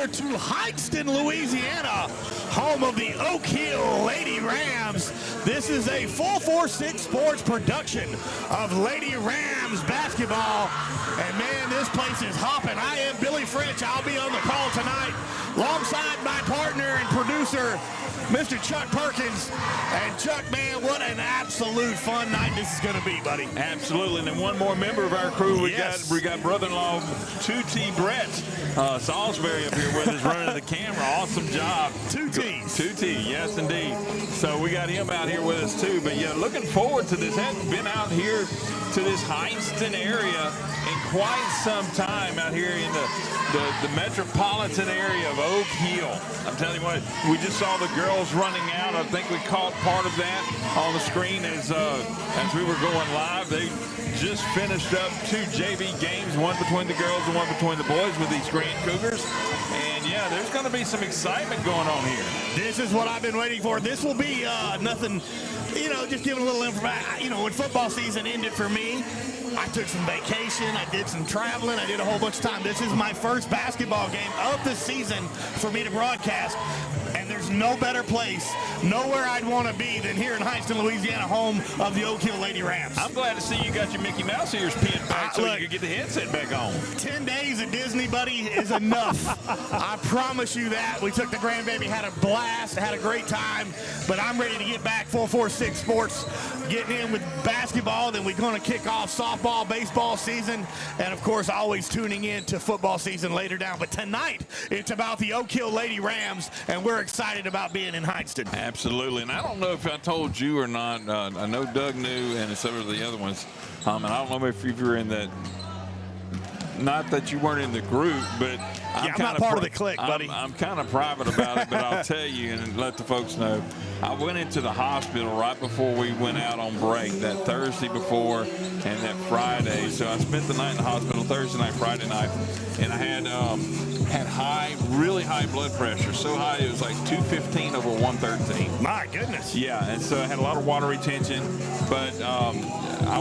here to Heinston, Louisiana, home of the Oak Hill Lady Rams. This is a 446 Sports production of Lady Rams basketball. And man, this place is hopping. I am Billy French. I'll be on the call tonight alongside my partner and producer, Mr. Chuck Perkins. And Chuck, man, what an absolute fun night this is going to be, buddy. Absolutely. And then one more member of our crew. We got brother-in-law 2T Brett Salisbury up here with us running the camera. Awesome job. 2Ts. 2T, yes, indeed. So we got him out here with us, too. But, yeah, looking forward to this. Hadn't been out here to this Heinston area in quite some time out here in the metropolitan area of Oak Hill. I'm telling you what, we just saw the girls running out. I think we caught part of that on the screen as we were going live. They just finished up 2 JV games, one between the girls and one between the boys with these Grand Cougars. And, yeah, there's going to be some excitement going on here. This is what I've been waiting for. This will be nothing, you know, just giving a little information. You know, when football season ended for me, I took some vacation, I did some traveling, I did a whole bunch of time. This is my first basketball game of the season for me to broadcast, and there's no better place, nowhere I'd want to be than here in Heinston, Louisiana, home of the Oak Hill Lady Rams. I'm glad to see you got your Mickey Mouse ears pinned back so you can get the headset back on. 10 days at Disney, buddy, is enough. I promise you that. We took the grandbaby, had a blast, had a great time, but I'm ready to get back. 446 Sports, getting in with basketball, then we're going to kick off softball, baseball season, and of course always tuning in to football season later down. But tonight it's about the Oak Hill Lady Rams, and we're excited about being in Heinston. Absolutely. And I don't know if I told you or not, I know Doug knew and some of the other ones, and I don't know if you were in that, not that you weren't in the group, but I'm not part of the clique, buddy. I'm kind of private about it, but I'll tell you and let the folks know. I went into the hospital right before we went out on break, that Thursday before and that Friday. So I spent the night in the hospital, Thursday night, Friday night, and I had high, really high blood pressure. So high it was like 215 over 113. My goodness. Yeah, and so I had a lot of water retention, but I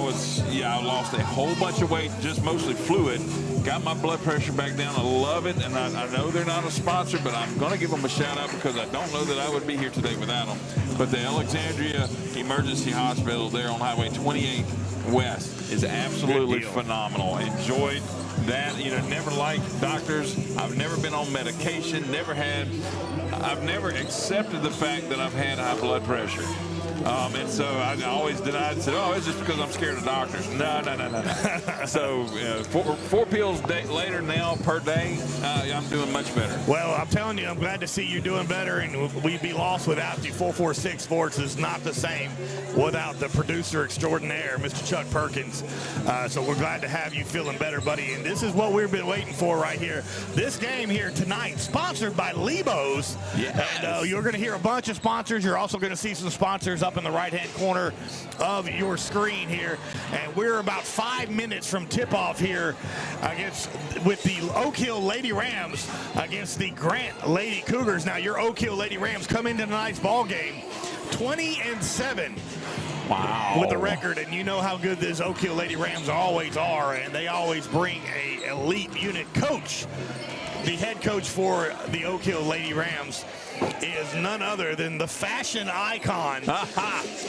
lost a whole bunch of weight, just mostly fluid. Got my blood pressure back down. I love it, and I know they're not a sponsor, but I'm going to give them a shout-out because I don't know that I would be here today without them. But the Alexandria Emergency Hospital there on Highway 28 West is absolutely phenomenal. Enjoyed that. You know, never liked doctors. I've never been on medication. I've never accepted the fact that I've had high blood pressure. And so I always denied and said, oh, it's just because I'm scared of doctors. No. So 4 pills later now per day, I'm doing much better. Well, I'm telling you, I'm glad to see you doing better, and we'd be lost without you. 446 Sports is not the same without the producer extraordinaire, Mr. Chuck Perkins. So we're glad to have you feeling better, buddy. And this is what we've been waiting for right here. This game here tonight, sponsored by Lebo's. Yes. And you're going to hear a bunch of sponsors. You're also going to see some sponsors up in the right-hand corner of your screen here. And we're about 5 minutes from tip-off here with the Oak Hill Lady Rams against the Grant Lady Cougars. Now, your Oak Hill Lady Rams come into tonight's ball game 20-7. Wow. With the record, and you know how good this Oak Hill Lady Rams always are, and they always bring a elite unit coach. The head coach for the Oak Hill Lady Rams is none other than the fashion icon,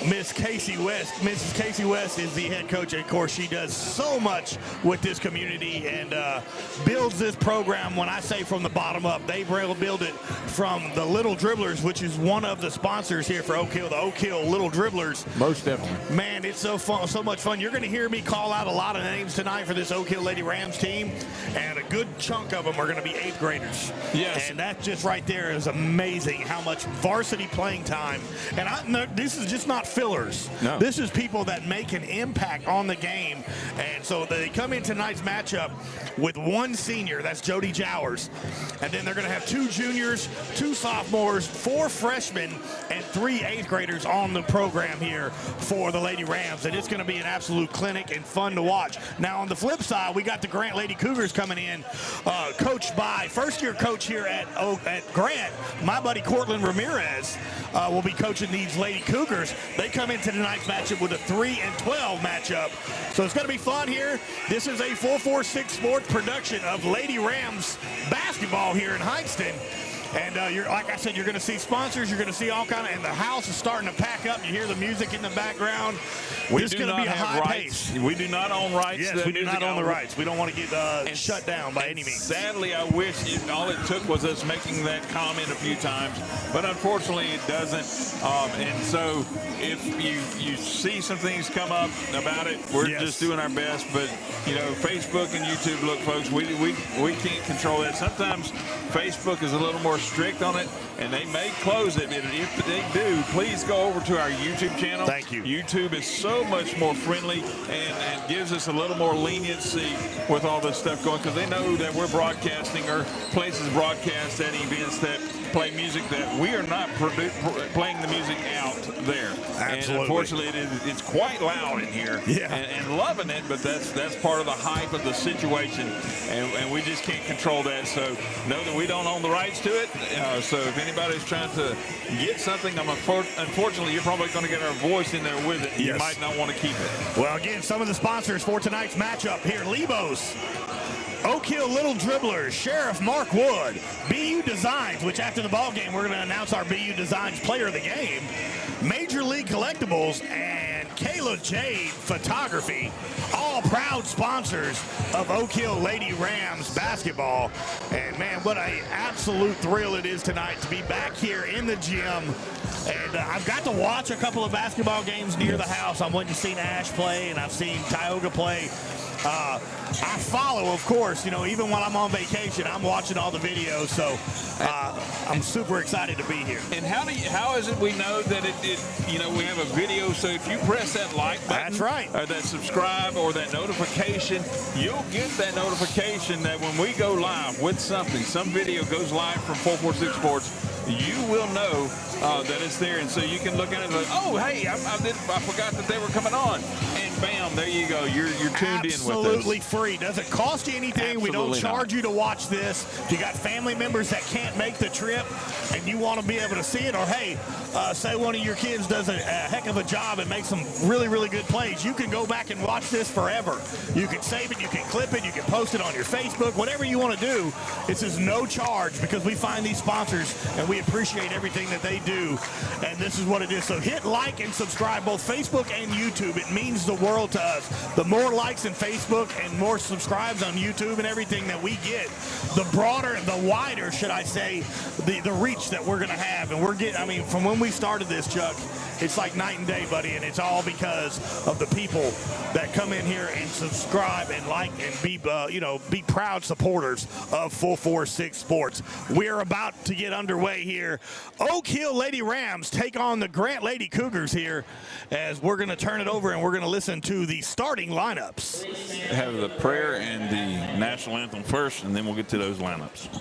Miss Casey West. Mrs. Casey West is the head coach, and of course she does so much with this community and builds this program. When I say from the bottom up, they build it from the Little Dribblers, which is one of the sponsors here for Oak Hill, the Oak Hill Little Dribblers. Most definitely. Man, it's so fun, so much fun. You're going to hear me call out a lot of names tonight for this Oak Hill Lady Rams team, and a good chunk of them are going to be 8th graders. Yes. And that just right there is amazing. How much varsity playing time. And this is just not fillers. No. This is people that make an impact on the game. And so they come in tonight's matchup with 1 senior, that's Jody Jowers. And then they're going to have 2 juniors, 2 sophomores, 4 freshmen, and 3 8th graders on the program here for the Lady Rams. And it's going to be an absolute clinic and fun to watch. Now, on the flip side, we got the Grant Lady Cougars coming in, coached by first-year coach here at Grant, my buddy buddy Cortland Ramirez will be coaching these Lady Cougars. They come into tonight's matchup with a 3-12 matchup. So it's going to be fun here. This is a 446 Sports production of Lady Rams basketball here in Heinzton. And like I said, you're going to see sponsors. You're going to see all kind of, and the house is starting to pack up. You hear the music in the background. It's going to be a high pace. We do not own rights. Yes, we do not own the rights. We don't want to get shut down by any means. Sadly, I wish all it took was us making that comment a few times, but unfortunately it doesn't. And so if you see some things come up about it, we're just doing our best. But, you know, Facebook and YouTube, look, folks, we can't control that. Sometimes Facebook is a little more strict on it, and they may close it. And if they do, please go over to our YouTube channel. Thank you. YouTube is so much more friendly and gives us a little more leniency with all this stuff going, because they know that we're broadcasting, or places broadcast at events that play music that we are not playing the music out there. Absolutely. And unfortunately, it's quite loud in here. Yeah. And loving it, but that's part of the hype of the situation, and we just can't control that. So know that we don't own the rights to it. So if anybody's trying to get something, unfortunately, you're probably going to get our voice in there with it. You might not want to keep it. Well, again, some of the sponsors for tonight's matchup here: Lebos, Oak Hill Little Dribblers, Sheriff Mark Wood, BU Designs, which after the ball game we're going to announce our BU Designs player of the game, Major League Collectibles, and Kayla Jade Photography, all proud sponsors of Oak Hill Lady Rams basketball. And man, what an absolute thrill it is tonight to be back here in the gym. And I've got to watch a couple of basketball games near the house. I went and seen Ash play, and I've seen Tioga play. I follow, of course, you know, even while I'm on vacation, I'm watching all the videos, so I'm super excited to be here. And how is it we know that you know, we have a video? So if you press that like button, that's right, or that subscribe or that notification, you'll get that notification that when we go live with something, some video goes live from 446 Sports, you will know that it's there, and so you can look at it and like, oh, hey, I forgot that they were coming on, and bam, there you go. You're tuned in with us. Absolutely free. Doesn't cost you anything. Absolutely, we don't charge you to watch this. If you got family members that can't make the trip and you want to be able to see it, or hey, say one of your kids does a heck of a job and makes some really, really good plays, you can go back and watch this forever. You can save it, you can clip it, you can post it on your Facebook, whatever you want to do. This is no charge, because we find these sponsors and we appreciate everything that they do, and this is what it is. So hit like and subscribe, both Facebook and YouTube. It means the world to us. The more likes in Facebook and more subscribes on YouTube and everything that we get, the broader, the wider, should I say, the reach that we're going to have. And we're getting, I mean, from when we started this, Chuck, it's like night and day, buddy, and it's all because of the people that come in here and subscribe and like and be, be proud supporters of 446 Sports. We're about to get underway here. Oak Hill Lady Rams take on the Grant Lady Cougars here, as we're going to turn it over and we're going to listen to the starting lineups. Have the prayer and the national anthem first, and then we'll get to those lineups.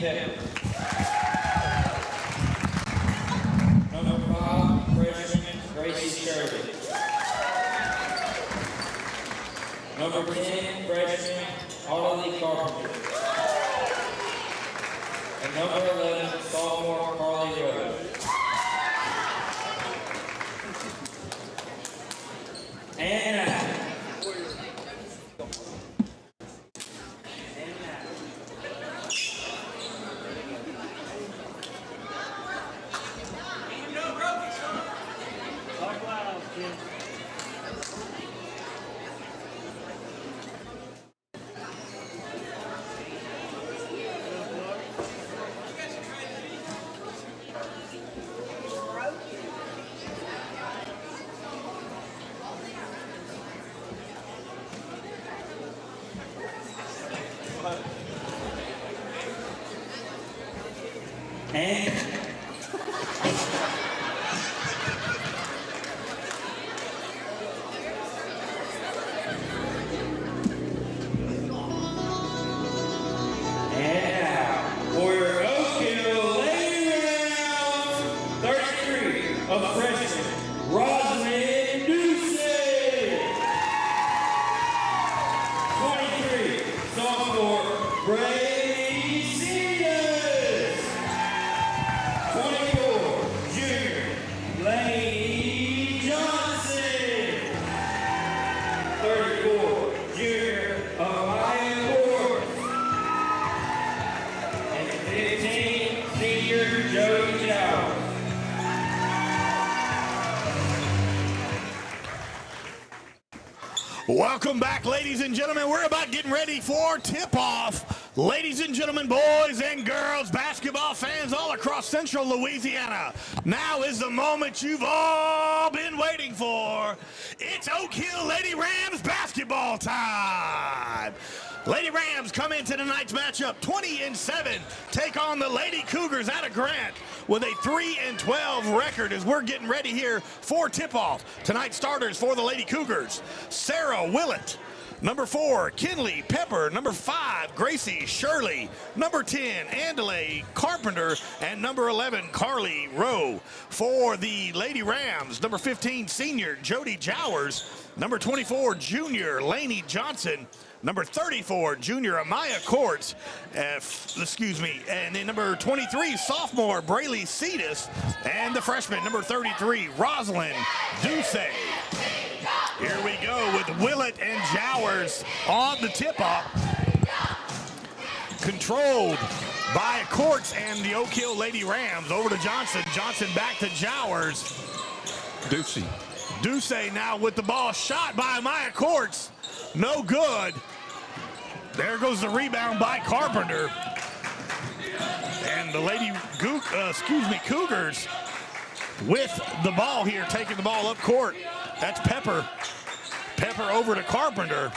Pepper. Number 5, freshman Gracie Shirley. Number 10, freshman Harley Carpenter. And number 11, sophomore Carly Rose. And Welcome back, ladies and gentlemen. We're about getting ready for tip-off. Ladies and gentlemen, boys and girls, basketball fans all across central Louisiana, now is the moment you've all been waiting for. It's Oak Hill Lady Rams basketball time. Lady Rams come into tonight's matchup 20-7, take on the Lady Cougars out of Grant with a 3-12 record as we're getting ready here for tip-off. Tonight's starters for the Lady Cougars: Sarah Willett. Number 4, Kinley Pepper. Number 5, Gracie Shirley. Number 10, Andale Carpenter. And number 11, Carly Rowe. For the Lady Rams, number 15, senior Jody Jowers. Number 24, junior Lainey Johnson. Number 34, junior Amaya Courts, and then number 23, sophomore Brayley Cetus, and the freshman, number 33, Rosalind Ducey. Here we go with Willett and Jowers on the tip-off. Controlled by Courts and the Oak Hill Lady Rams. Over to Johnson. Johnson back to Jowers. Ducey now with the ball, shot by Amaya Courts. No good. There goes the rebound by Carpenter. And the Lady Cougars with the ball here, taking the ball up court. That's Pepper. Pepper over to Carpenter.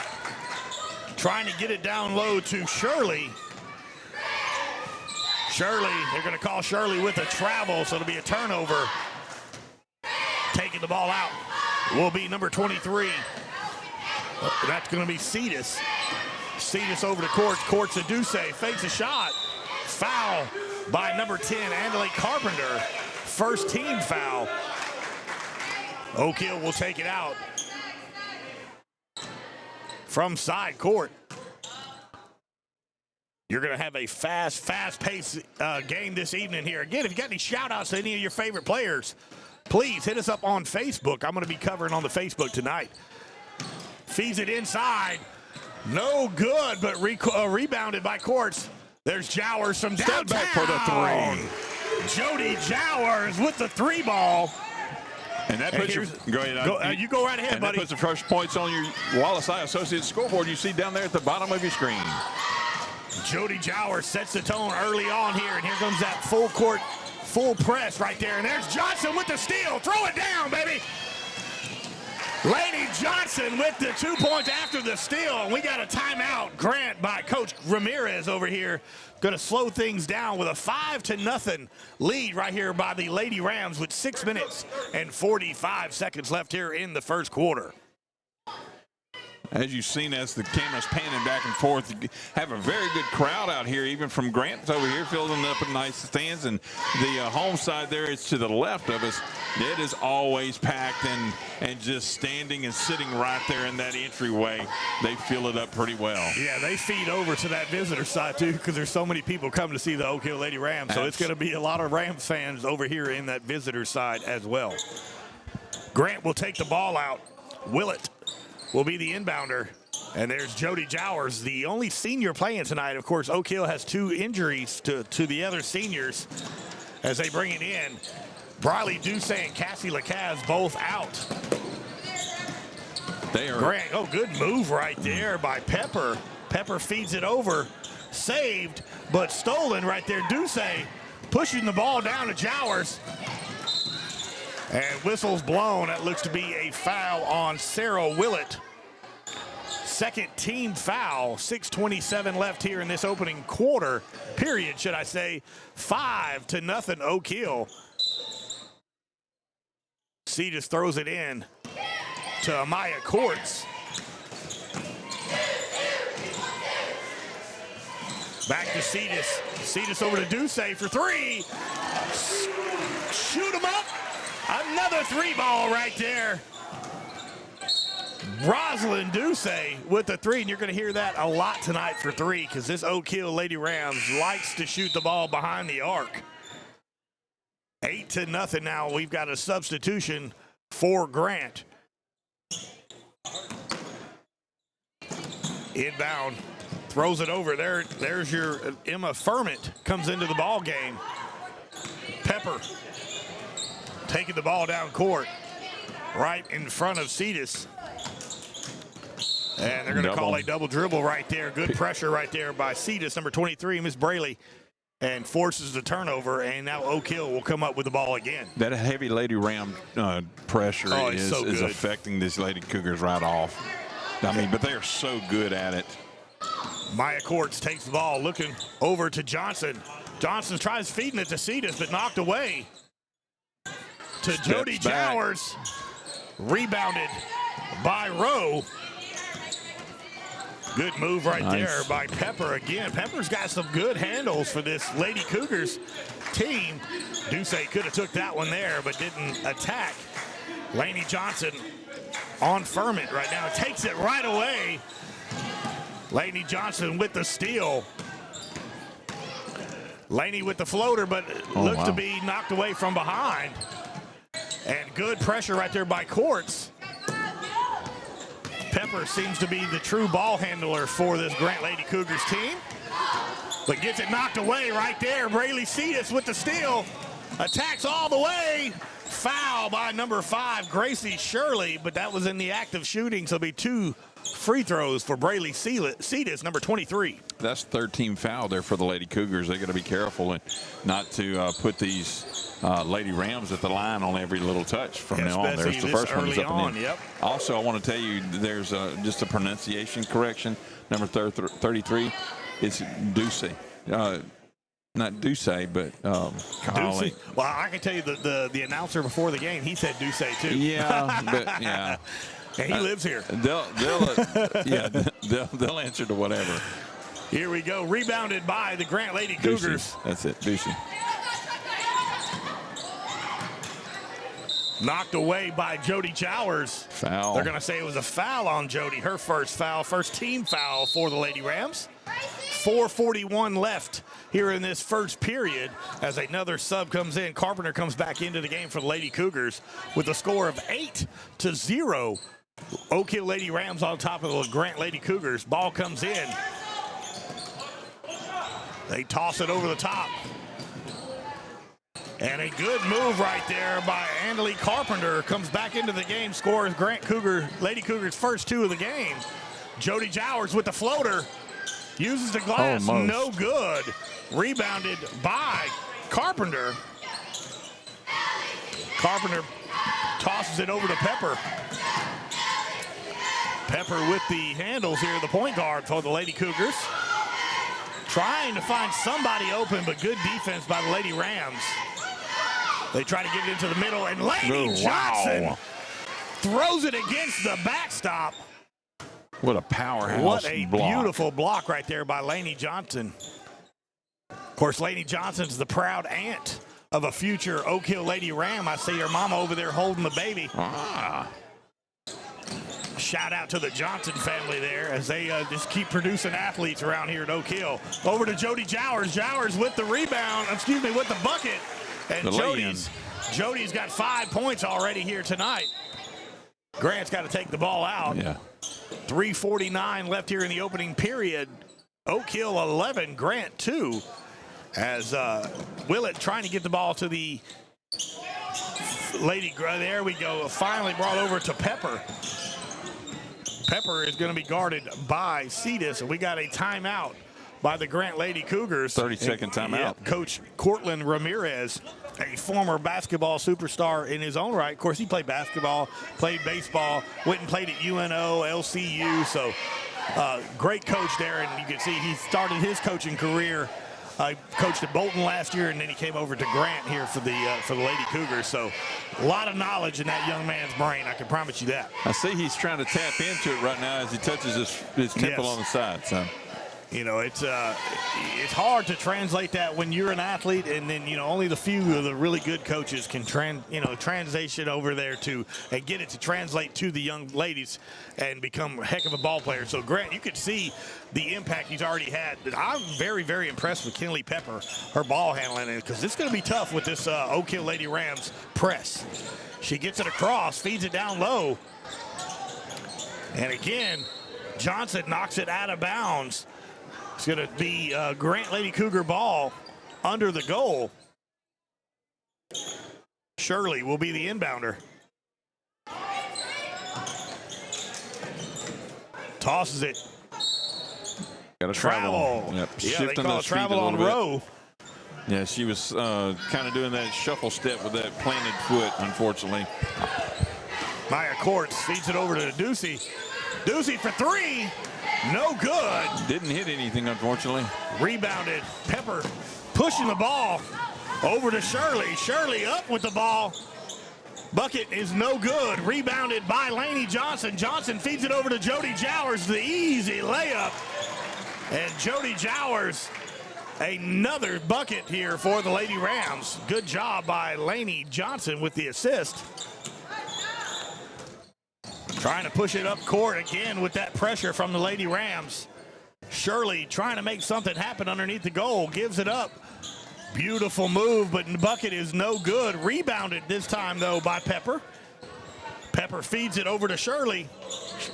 Trying to get it down low to Shirley. Shirley, they're going to call Shirley with a travel, so it'll be a turnover. Taking the ball out will be number 23. That's going to be Cetus. Cetus over to Courts. Courts to Ducey. Fakes a shot. Foul by number 10, Andale Carpenter. First team foul. Oak Hill will take it out from side court. You're going to have a fast-paced game this evening here. Again, if you got any shout-outs to any of your favorite players, please hit us up on Facebook. I'm going to be covering on the Facebook tonight. Feeds it inside. No good, but rebounded by Courts. There's Jowers from downtown. Step back for the 3. Jody Jowers with the 3 ball. And that puts you go right ahead, and buddy. that puts the first points on your Wallace Eye Associates scoreboard you see down there at the bottom of your screen. Jody Jowers sets the tone early on here, and here comes that full court, full press right there. And there's Johnson with the steal. Throw it down, baby. Lady Johnson with the 2 points after the steal. And we got a timeout, Grant, by Coach Ramirez over here. Going to slow things down with a 5-0 lead right here by the Lady Rams with 6 minutes and 45 seconds left here in the first quarter. As you've seen, as the camera's panning back and forth, you have a very good crowd out here, even from Grant's over here, filling up in nice stands. And the home side there is to the left of us. It is always packed and just standing and sitting right there in that entryway. They fill it up pretty well. Yeah, they feed over to that visitor side, too, because there's so many people coming to see the Oak Hill Lady Rams. So it's going to be a lot of Rams fans over here in that visitor side as well. Grant will take the ball out. Willett will be the inbounder. And there's Jody Jowers, the only senior playing tonight. Of course, Oak Hill has 2 injuries to the other seniors as they bring it in. Briley Ducey and Cassie Lacaze both out. They are. Grant, good move right there by Pepper. Pepper feeds it over. Saved, but stolen right there. Ducey pushing the ball down to Jowers. And whistle's blown. That looks to be a foul on Sarah Willett. Second team foul. 6:27 left here in this opening quarter. Period, should I say. 5-0 Oak Hill. Cetus throws it in to Amaya Courts. Back to Cetus. Cetus over to Ducey for 3. Shoot him up. Another 3-ball right there. Rosalind Ducey with the 3, and you're going to hear that a lot tonight for 3 because this Oak Hill Lady Rams likes to shoot the ball behind the arc. 8-0 now. We've got a substitution for Grant. Inbound. Throws it over. There's your Emma Furment comes into the ball game. Pepper taking the ball down court right in front of Cetus. And they're going to call a double dribble right there. Good pressure right there by Cetus, number 23, Miss Braley, and forces the turnover. And now Oak Hill will come up with the ball again. That heavy Lady Ram pressure is affecting these Lady Cougars right off. I mean, but they are so good at it. Maya Courts takes the ball, looking over to Johnson. Johnson tries feeding it to Cetus, but knocked away to Jody Jowers. Rebounded by Rowe. Good move right there by Pepper again. Pepper's got some good handles for this Lady Cougars team. Ducey could have took that one there, but didn't attack. Laney Johnson on Furman right now. Takes it right away. Laney Johnson with the steal. Laney with the floater, but looks to be knocked away from behind. And good pressure right there by Courts. Pepper seems to be the true ball handler for this Grant Lady Cougars team. But gets it knocked away right there. Braley Cetus with the steal. Attacks all the way. Foul by number 5, Gracie Shirley. But that was in the act of shooting, so it'll be 2 free throws for Braley Cetus, number 23. That's third team foul there for the Lady Cougars. They got to be careful and not to put these Lady Rams at the line on every little touch from now on. There's the first one is up and in. Yep. Also, I want to tell you there's just a pronunciation correction. Number 33, it's Ducey. Not Ducey, but Ducey. Well, I can tell you the announcer before the game, he said Ducey too. Yeah, but yeah. And he lives here. They'll answer to whatever. Here we go. Rebounded by the Grant Lady Cougars. Ducey. That's it, Ducey. Knocked away by Jody Jowers. Foul. They're going to say it was a foul on Jody. Her first foul, first team foul for the Lady Rams. 4:41 left here in this first period as another sub comes in. Carpenter comes back into the game for the Lady Cougars with a score of 8-0. Oak Hill Lady Rams on top of the Grant Lady Cougars. Ball comes in. They toss it over the top. And a good move right there by Annalie Carpenter comes back into the game, scores Lady Cougars' first 2 of the game. Jody Jowers with the floater. Uses the glass, almost. No good. Rebounded by Carpenter. Carpenter tosses it over to Pepper. Pepper with the handles here, the point guard for the Lady Cougars. Trying to find somebody open, but good defense by the Lady Rams. They try to get it into the middle, and Laney Johnson throws it against the backstop. What a powerhouse What a block. beautiful block right there by Lainey Johnson. Of course, Lainey Johnson's the proud aunt of a future Oak Hill Lady Ram. I see her mama over there holding the baby. Shout out to the Johnson family there as they just keep producing athletes around here at Oak Hill. Over to Jody Jowers. Jowers with the rebound, with the bucket. And Jody's got 5 points already here tonight. Grant's got to take the ball out. Yeah. 3:49 left here in the opening period. Oak Hill 11, Grant 2. As Willett trying to get the ball to the lady. There we go. Finally brought over to Pepper. Pepper is going to be guarded by Cetus. And we got a timeout by the Grant Lady Cougars. 30-second timeout. Yeah, Coach Cortland Ramirez, a former basketball superstar in his own right. Of course, he played basketball, played baseball, went and played at UNO, LCU. So great coach there. And you can see he started his coaching career. Coached at Bolton last year, and then he came over to Grant here for the Lady Cougars. So a lot of knowledge in that young man's brain, I can promise you that. I see he's trying to tap into it right now as he touches his temple on the side. So, you know, it's hard to translate that when you're an athlete, and then, you know, only the few of the really good coaches can translation over there and get it to translate to the young ladies and become a heck of a ball player. So Grant, you could see the impact he's already had. I'm very, very impressed with Kinley Pepper, her ball handling, because it's going to be tough with this Oak Hill Lady Rams press. She gets it across, feeds it down low, and again, Johnson knocks it out of bounds. It's going to be Grant Lady Cougar ball under the goal. Shirley will be the inbounder. Tosses it. Got to travel. Yep. Yeah, they call it travel on row. Yeah, she was kind of doing that shuffle step with that planted foot, unfortunately. Maya Courts feeds it over to Ducey. Ducey for three. No good. Didn't hit anything, unfortunately. Rebounded. Pepper pushing the ball over to Shirley. Shirley up with the ball. Bucket is no good. Rebounded by Lainey Johnson. Johnson feeds it over to Jody Jowers. The easy layup. And Jody Jowers, another bucket here for the Lady Rams. Good job by Lainey Johnson with the assist. Trying to push it up court again with that pressure from the Lady Rams. Shirley trying to make something happen underneath the goal. Gives it up. Beautiful move, but the bucket is no good. Rebounded this time, though, by Pepper. Pepper feeds it over to Shirley.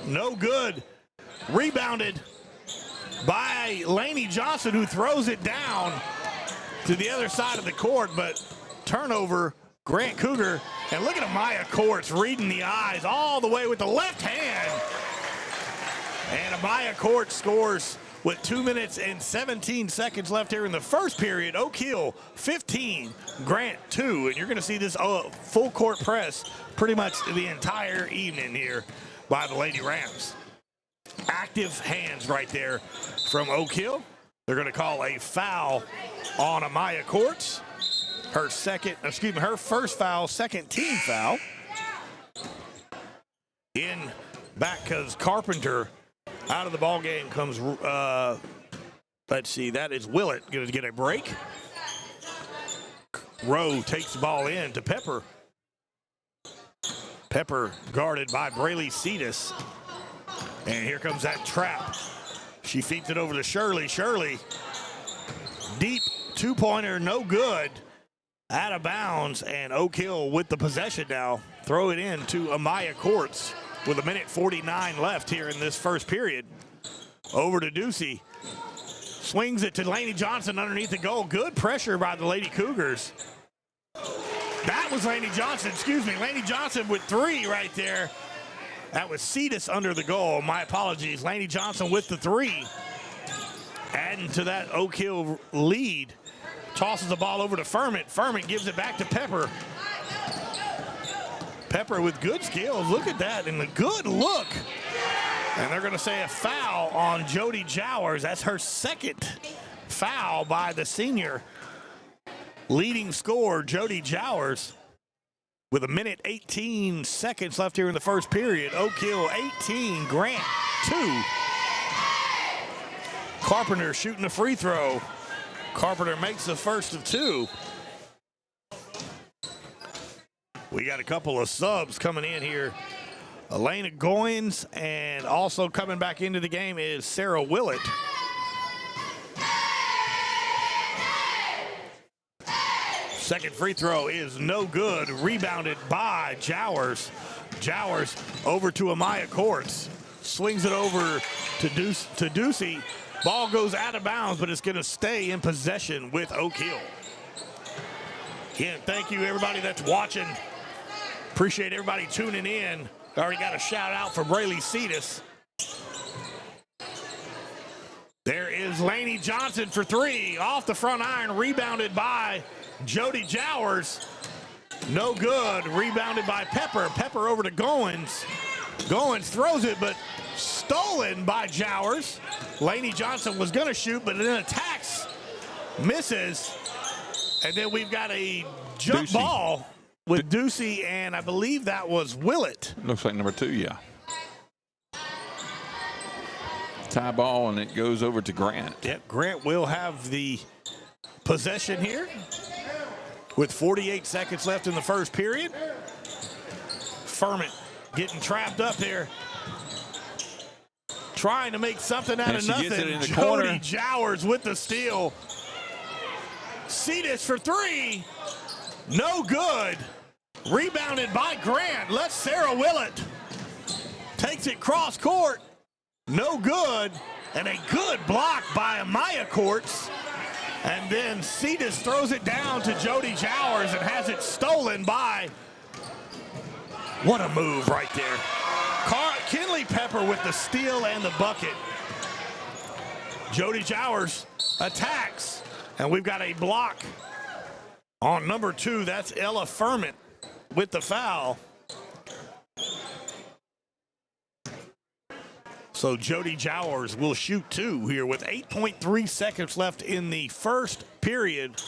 No good. Rebounded by Lainey Johnson, who throws it down to the other side of the court, but turnover, Grant Cougar. And look at Amaya Courts reading the eyes all the way with the left hand. And Amaya Courts scores with 2 minutes and 17 seconds left here in the first period. Oak Hill 15, Grant 2. And you're going to see this full court press pretty much the entire evening here by the Lady Rams. Active hands right there from Oak Hill. They're going to call a foul on Amaya Courts. Her first foul, second team foul. In back because Carpenter out of the ball game comes, let's see, that is Willett going to get a break. Rowe takes the ball in to Pepper. Pepper guarded by Braylee Cetus. And here comes that trap. She feeds it over to Shirley. Shirley, deep two-pointer, no good. Out of bounds, and Oak Hill with the possession now. Throw it in to Amaya Courts with 1:49 left here in this first period. Over to Ducey. Swings it to Lainey Johnson underneath the goal. Good pressure by the Lady Cougars. That was Lainey Johnson, Lainey Johnson with three right there. That was Cetus under the goal. My apologies. Lainey Johnson with the three. Adding to that Oak Hill lead. Tosses the ball over to Furman. Furman gives it back to Pepper. Pepper with good skills. Look at that, and a good look. And they're going to say a foul on Jody Jowers. That's her second foul by the senior leading scorer, Jody Jowers. with 1:18 left here in the first period. Oak Hill 18, Grant 2. Carpenter shooting a free throw. Carpenter makes the first of 2. We got a couple of subs coming in here. Elena Goins, and also coming back into the game is Sarah Willett. Second free throw is no good. Rebounded by Jowers. Jowers over to Amaya Courts. Swings it over to Ducey. Ball goes out of bounds, but it's going to stay in possession with Oak Hill. Again, thank you everybody that's watching. Appreciate everybody tuning in. Already got a shout out for Braylee Cetus. There is Lainey Johnson for 3. Off the front iron, rebounded by Jody Jowers. No good. Rebounded by Pepper. Pepper over to Goins. Goins throws it, but stolen by Jowers. Lainey Johnson was going to shoot, but then attacks. Misses. And then we've got a jump ball with Ducey, and I believe that was Willett. Looks like number 2, yeah. Tie ball, and it goes over to Grant. Yep, Grant will have the possession here with 48 seconds left in the first period. Furman getting trapped up there, trying to make something out of nothing. Gets it in the Jody corner. Jowers with the steal. Cetus for 3. No good. Rebounded by Grant. Let's Sarah Willett. Takes it cross court. No good. And a good block by Amaya Courts. And then Cetus throws it down to Jody Jowers and has it stolen by. What a move right there. Kinley Pepper with the steal and the bucket. Jody Jowers attacks. And we've got a block on number 2. That's Ella Furman with the foul. So Jody Jowers will shoot 2 here with 8.3 seconds left in the first period.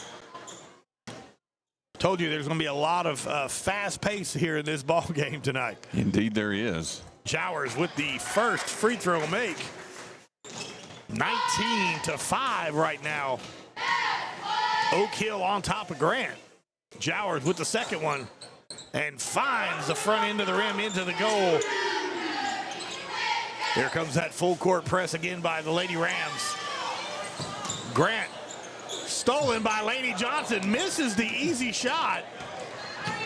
Told you there's going to be a lot of fast pace here in this ball game tonight. Indeed there is. Jowers with the first free throw make. 19-5 right now. Oak Hill on top of Grant. Jowers with the second one and finds the front end of the rim into the goal. Here comes that full court press again by the Lady Rams. Grant stolen by Lainey Johnson, misses the easy shot.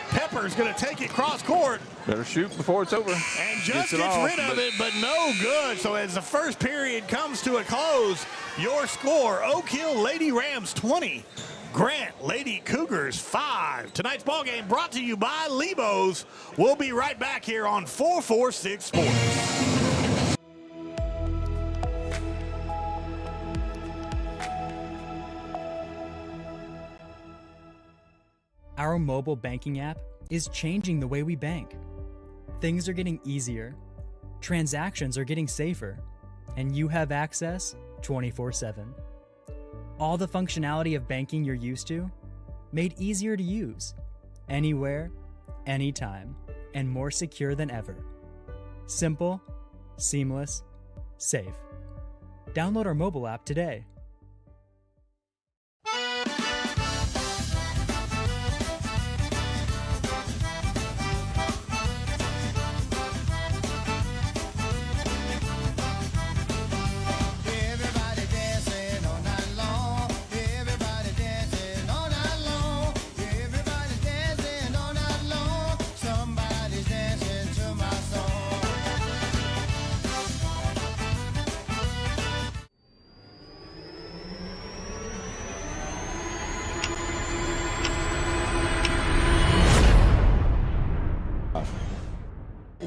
Pepper's going to take it cross court. Better shoot before it's over. And just gets rid of it, but no good. So as the first period comes to a close, your score, Oak Hill Lady Rams 20, Grant Lady Cougars 5. Tonight's ball game brought to you by Lebo's. We'll be right back here on 446 Sports. Our mobile banking app is changing the way we bank. Things are getting easier, transactions are getting safer, and you have access 24/7. All the functionality of banking you're used to, made easier to use, anywhere, anytime, and more secure than ever. Simple, seamless, safe. Download our mobile app today.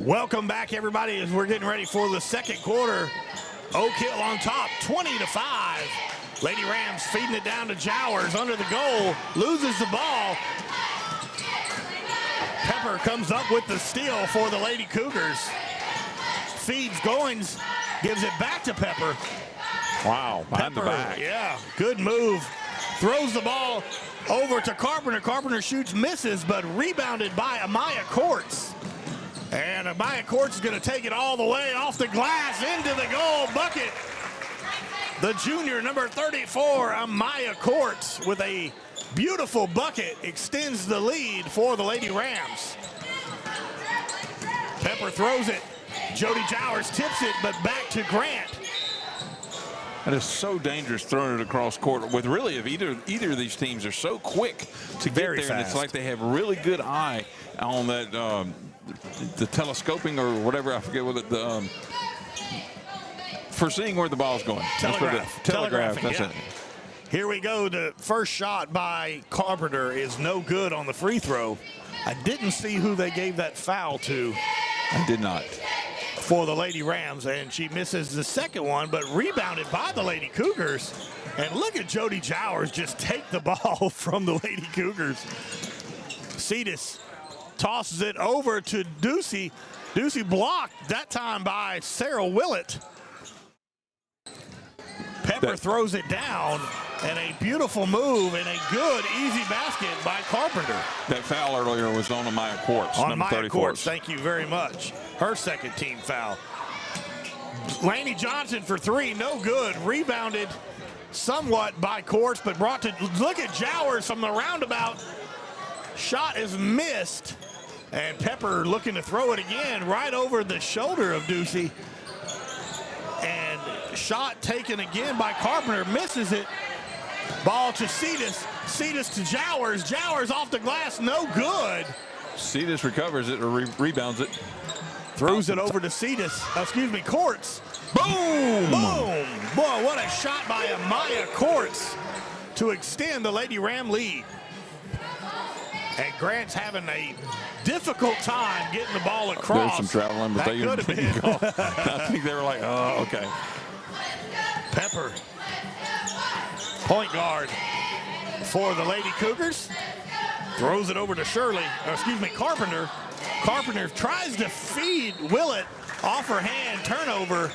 Welcome back, everybody, as we're getting ready for the second quarter. Oak Hill on top, 20-5. Lady Rams feeding it down to Jowers under the goal, loses the ball. Pepper comes up with the steal for the Lady Cougars. Feeds Goins, gives it back to Pepper. Wow, behind the back. Yeah, good move throws the ball over to Carpenter. Carpenter shoots, misses, but rebounded by Amaya Courts. And Amaya Courts is going to take it all the way off the glass into the goal bucket. The junior, number 34, Amaya Courts, with a beautiful bucket, extends the lead for the Lady Rams. Pepper throws it. Jody Jowers tips it, but back to Grant. That is so dangerous throwing it across court. With really, if either of these teams are so quick to get there, and it's like they have really good eye on that, the telescoping or whatever, I forget what it, for seeing where the ball's going. Telegraph. That's it. Here we go. The first shot by Carpenter is no good on the free throw. I didn't see who they gave that foul to. I did not. For the Lady Rams, and she misses the second one, but rebounded by the Lady Cougars. And look at Jody Jowers just take the ball from the Lady Cougars. Cetus tosses it over to Ducey. Ducey blocked, that time by Sarah Willett. Pepper throws it down, and a beautiful move and a good, easy basket by Carpenter. That foul earlier was on Amaya Courts, on number Amaya 34. Courts, thank you very much. Her second team foul. Laney Johnson for three, no good. Rebounded somewhat by Courts, but brought to, look at Jowers from the roundabout. Shot is missed, and Pepper looking to throw it again right over the shoulder of Ducey. And shot taken again by Carpenter, misses it. Ball to Cetus. Cetus to Jowers. Jowers off the glass, no good. Cetus recovers it or rebounds it. Throws it over to Cetus. Courts. Boom! Boom! Boy, what a shot by Amaya Courts to extend the Lady Ram lead. And Grant's having a difficult time getting the ball across. There's some traveling, but that could have been. I think they were like, oh, okay. Pepper, point guard for the Lady Cougars. Throws it over to Carpenter. Carpenter tries to feed Willett off her hand, turnover.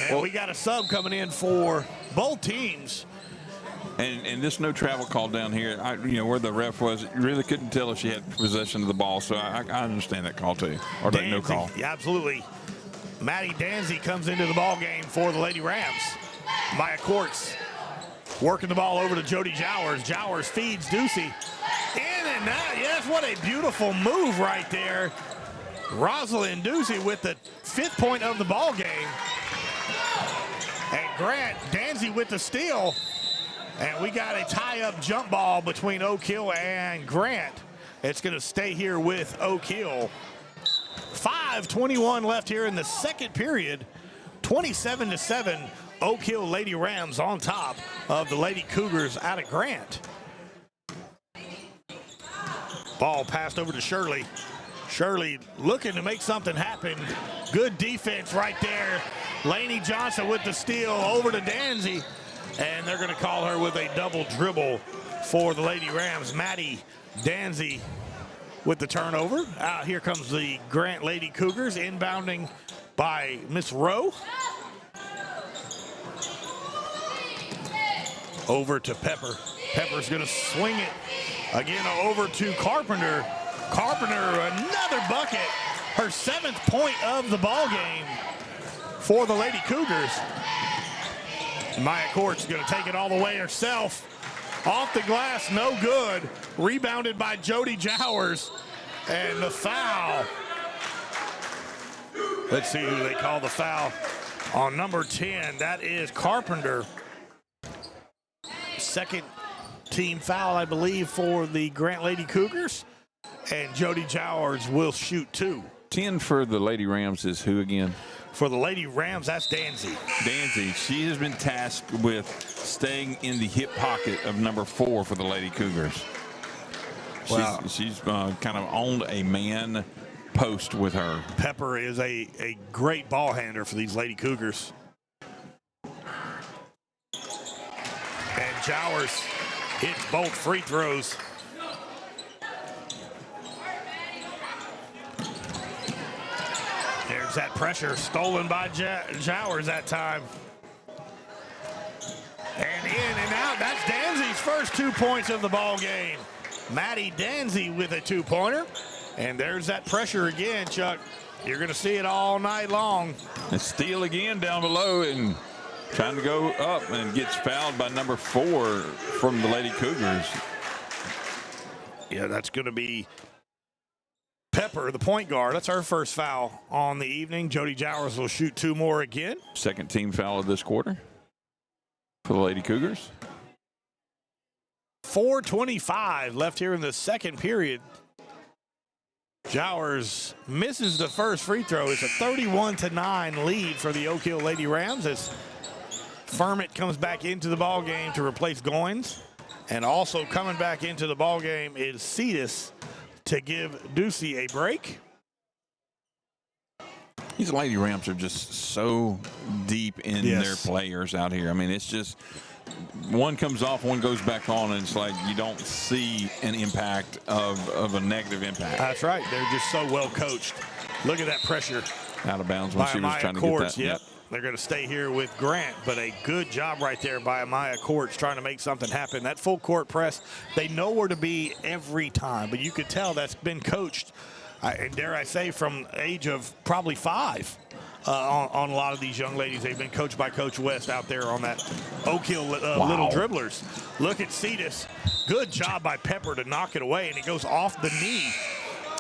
And we got a sub coming in for both teams. And this no travel call down here, where the ref was, you really couldn't tell if she had possession of the ball. So I understand that call too, or that no call. Yeah, absolutely. Maddie Danzy comes into the ball game for the Lady Rams. Maya Courts working the ball over to Jody Jowers. Jowers feeds Ducey. In and out. Yes, what a beautiful move right there. Rosalind Ducey with the 5th point of the ball game. And Grant, Danzy with the steal. And we got a tie-up jump ball between Oak Hill and Grant. It's going to stay here with Oak Hill. 5:21 left here in the second period. 27-7, Oak Hill Lady Rams on top of the Lady Cougars out of Grant. Ball passed over to Shirley. Shirley looking to make something happen. Good defense right there. Laney Johnson with the steal over to Danzy. And they're going to call her with a double dribble for the Lady Rams. Maddie Danzy with the turnover. Out here comes the Grant Lady Cougars, inbounding by Miss Rowe. Over to Pepper. Pepper's going to swing it again over to Carpenter. Carpenter, another bucket. Her 7th point of the ball game for the Lady Cougars. Maya Courts going to take it all the way herself. Off the glass, no good. Rebounded by Jody Jowers. And the foul. Let's see who they call the foul on number 10. That is Carpenter. Second team foul, I believe, for the Grant Lady Cougars. And Jody Jowers will shoot 2. 10 for the Lady Rams is who again? For the Lady Rams, that's Danzy. Danzy, she has been tasked with staying in the hip pocket of number 4 for the Lady Cougars. Wow. She's kind of owned a man post with her. Pepper is a great ball handler for these Lady Cougars. And Jowers hits both free throws. There's that pressure stolen by Jowers that time. And in and out. That Danzy's first 2 points of the ball game. Maddie Danzy with a 2-pointer. And there's that pressure again, Chuck. You're going to see it all night long. And steal again down below and trying to go up and gets fouled by number 4 from the Lady Cougars. Yeah, that's going to be Pepper, the point guard. That's her first foul on the evening. Jody Jowers will shoot 2 more again. Second team foul of this quarter for the Lady Cougars. 4:25 left here in the second period. Jowers misses the first free throw. It's a 31-9 lead for the Oak Hill Lady Rams as Furman comes back into the ball game to replace Goins. And also coming back into the ball game is Cetus to give Ducey a break. These Lady Rams are just so deep in their players out here. I mean, it's just one comes off, one goes back on, and it's like you don't see an impact of a negative impact. That's right. They're just so well coached. Look at that pressure. Out of bounds when she was trying to get that. Yep. They're going to stay here with Grant, but a good job right there by Amaya Courts trying to make something happen. That full court press, they know where to be every time, but you could tell that's been coached, and dare I say, from age of probably 5 on a lot of these young ladies. They've been coached by Coach West out there on that Oak Hill little dribblers. Look at Cetus. Good job by Pepper to knock it away, and it goes off the knee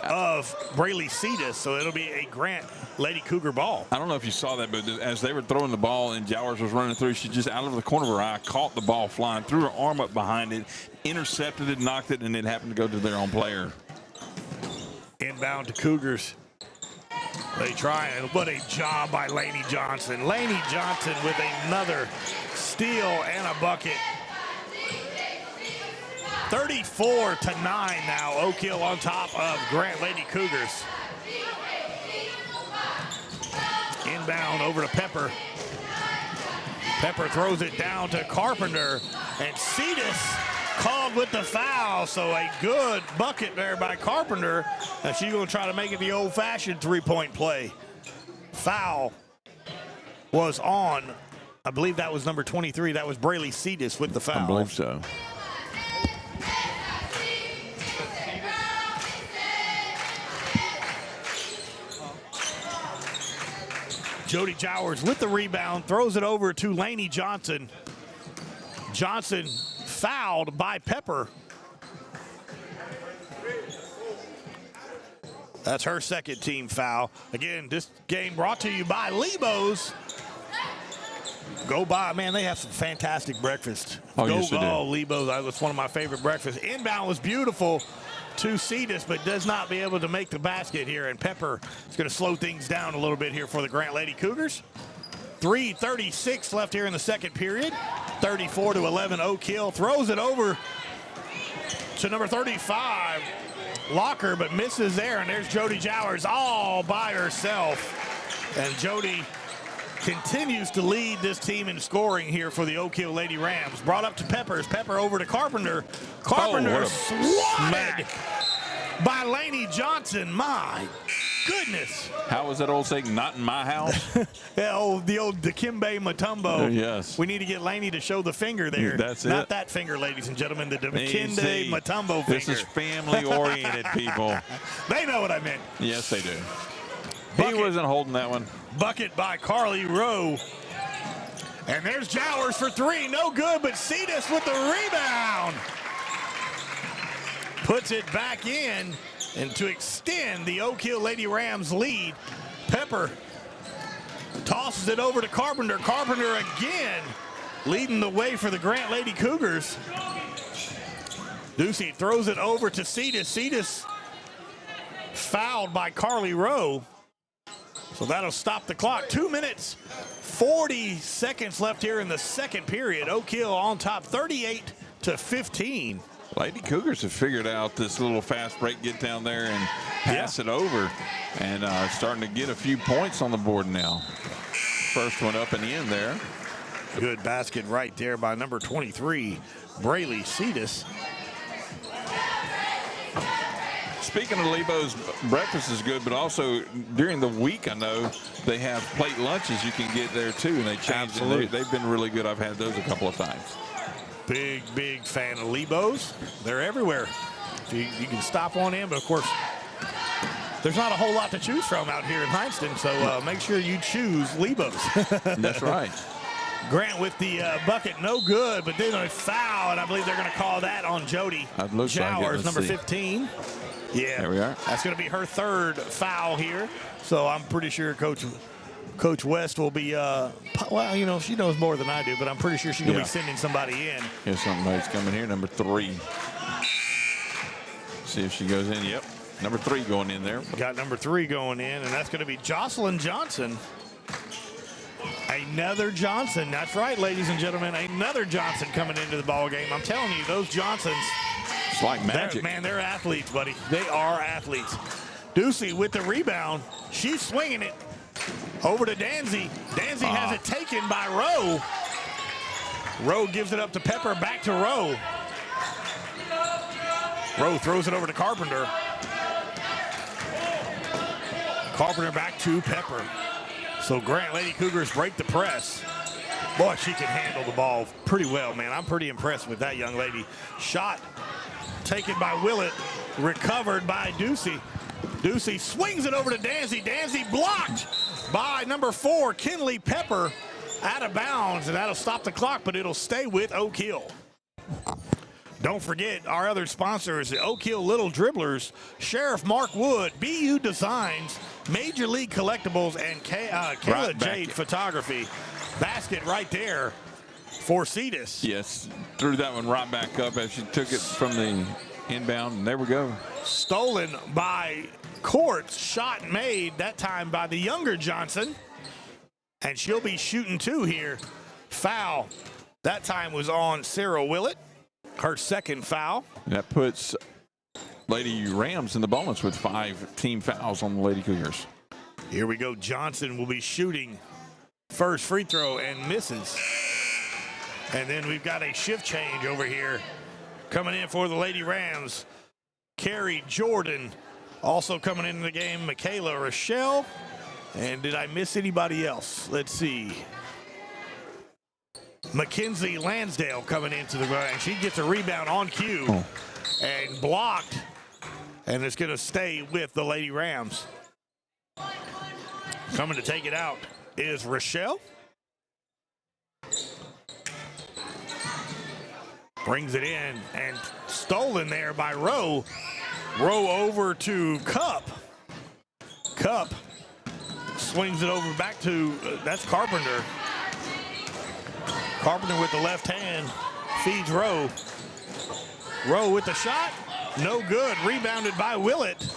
of Braylee Cetus, so it'll be a Grant Lady Cougar ball. I don't know if you saw that, but as they were throwing the ball and Jowers was running through, she just out of the corner of her eye caught the ball flying, threw her arm up behind it, intercepted it, knocked it, and it happened to go to their own player. Inbound to Cougars. They try, and what a job by Lainey Johnson. Lainey Johnson with another steal and a bucket. 34-9 now. Oak Hill on top of Grant Lady Cougars. Inbound over to Pepper. Pepper throws it down to Carpenter, and Cetus called with the foul. So a good bucket there by Carpenter, and she's going to try to make it the old-fashioned three-point play. Foul was on, I believe that was number 23. That was Braylee Cetus with the foul. I believe so. Jody Jowers with the rebound, throws it over to Lainey Johnson. Johnson fouled by Pepper. That's her second team foul. Again, this game brought to you by Lebo's. Go by, man, they have some fantastic breakfast. Yes, they do. Lebo's, that's one of my favorite breakfasts. Inbound was beautiful to Cetus, but does not be able to make the basket here. And Pepper is going to slow things down a little bit here for the Grant Lady Cougars. 3:36 left here in the second period. 34-11 Oak Hill. Throws it over to number 35, Locker, but misses there. And there's Jody Jowers all by herself. And Jody continues to lead this team in scoring here for the Oak Hill Lady Rams. Brought up to Peppers. Pepper over to Carpenter. Carpenter swatted by Lainey Johnson. My goodness. How was that old saying, not in my house? Yeah, the old Dikembe Mutombo. Yes. We need to get Lainey to show the finger there. That's it. Not that finger, ladies and gentlemen. The Dikembe Mutombo finger. This is family-oriented, people. They know what I meant. Yes, they do. Bucket. He wasn't holding that one. Bucket by Carly Rowe. And there's Jowers for three. No good, but Cetus with the rebound. Puts it back in, and to extend the Oak Hill Lady Rams lead, Pepper tosses it over to Carpenter. Carpenter again leading the way for the Grant Lady Cougars. Ducey throws it over to Cetus. Cetus fouled by Carly Rowe. So that'll stop the clock. 2 minutes, 40 seconds left here in the second period. Oak Hill on top, 38-15. Lady Cougars have figured out this little fast break, get down there and pass it over, and starting to get a few points on the board now. First one up and in there. Good basket right there by number 23, Braylee Cetus. Speaking of Lebo's, breakfast is good, but also during the week, I know they have plate lunches you can get there too, and they change it. They've been really good. I've had those a couple of times. Big fan of Lebos. They're everywhere. You can stop on in, but of course, there's not a whole lot to choose from out here in Heinzton, so make sure you choose Lebos. That's right. Grant with the bucket, no good, but then a foul, and I believe they're going to call that on Jody Jowers, number 15. Yeah, there we are. That's going to be her third foul here, so I'm pretty sure Coach West will be, well, you know, she knows more than I do, but I'm pretty sure she's going to be sending somebody in. Here's somebody's coming here, number 3. See if she goes in. Yep, number 3 going in there. Got number 3 going in, and that's going to be Jocelyn Johnson. Another Johnson. That's right, ladies and gentlemen. Another Johnson coming into the ball game. I'm telling you, those Johnsons. It's like magic. They're athletes, buddy. They are athletes. Ducey with the rebound. She's swinging it over to Danzy. Danzy has it taken by Rowe. Rowe gives it up to Pepper. Back to Rowe. Rowe throws it over to Carpenter. Carpenter back to Pepper. So Grant Lady Cougars break the press. Boy, she can handle the ball pretty well, man. I'm pretty impressed with that young lady. Shot taken by Willett, recovered by Ducey. Ducey swings it over to Danzy. Danzy blocked by number 4, Kinley Pepper, out of bounds, and that'll stop the clock, but it'll stay with Oak Hill. Don't forget our other sponsors, the Oak Hill Little Dribblers, Sheriff Mark Wood, BU Designs, Major League Collectibles, and Kayla Jade Photography. Basket right there for Cetus. Yes, threw that one right back up as she took it from the inbound, and there we go. Stolen by Courts, shot made that time by the younger Johnson, and she'll be shooting 2 here. Foul that time was on Sarah Willett, her second foul. That puts Lady Rams in the bonus with 5 team fouls on the Lady Cougars. Here we go. Johnson will be shooting first free throw and misses. And then we've got a shift change over here coming in for the Lady Rams. Carrie Jordan also coming into the game. Michaela Rochelle. And did I miss anybody else? Let's see. Mackenzie Lansdale coming into the game. She gets a rebound on cue and blocked. And it's going to stay with the Lady Rams. Coming to take it out is Rochelle. Brings it in and stolen there by Rowe. Rowe over to Cup. Cup swings it over back to, that's Carpenter. Carpenter with the left hand feeds Rowe. Rowe with the shot. No good. Rebounded by Willett.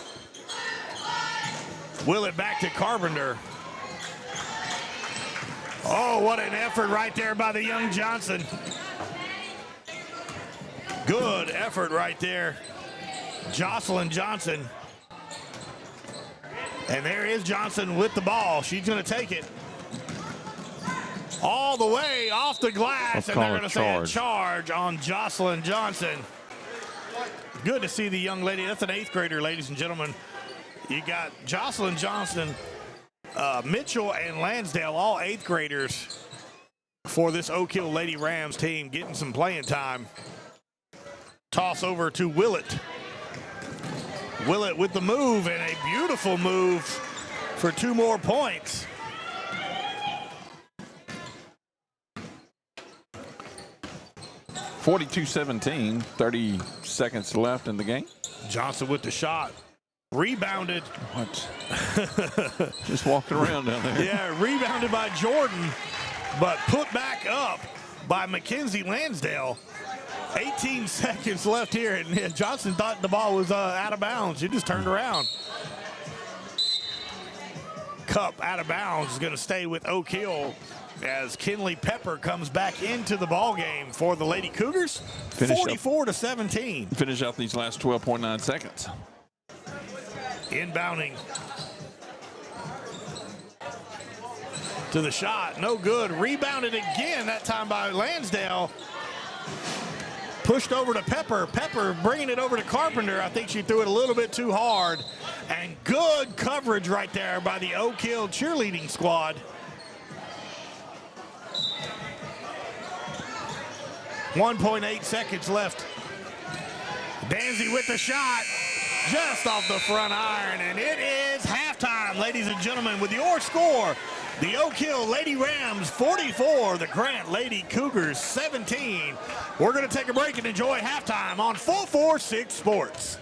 Willett back to Carpenter. Oh, what an effort right there by the young Johnson. Good effort right there. Jocelyn Johnson. And there is Johnson with the ball. She's going to take it all the way off the glass. And they're going to say a charge on Jocelyn Johnson. Good to see the young lady. That's an 8th grader, ladies and gentlemen. You got Jocelyn Johnson, Mitchell, and Lansdale, all 8th graders for this Oak Hill Lady Rams team, getting some playing time. Toss over to Willett. Willett with the move, and a beautiful move for 2 more points. (42-17), 30 seconds left in the game. Johnson with the shot. Rebounded. What? Just walking around down there. Yeah, rebounded by Jordan, but put back up by Mackenzie Lansdale. 18 seconds left here, and Johnson thought the ball was out of bounds. He just turned around. Cup out of bounds is going to stay with Oak Hill as Kinley Pepper comes back into the ball game for the Lady Cougars. 44-17. Finish out these last 12.9 seconds. Inbounding to the shot, no good. Rebounded again, that time by Lansdale. Pushed over to Pepper. Pepper bringing it over to Carpenter. I think she threw it a little bit too hard. And good coverage right there by the Oak Hill cheerleading squad. 1.8 seconds left. Danzy with the shot, just off the front iron, and it is halftime, ladies and gentlemen, with your score. The Oak Hill Lady Rams 44, the Grant Lady Cougars 17. We're going to take a break and enjoy halftime on 446 Sports.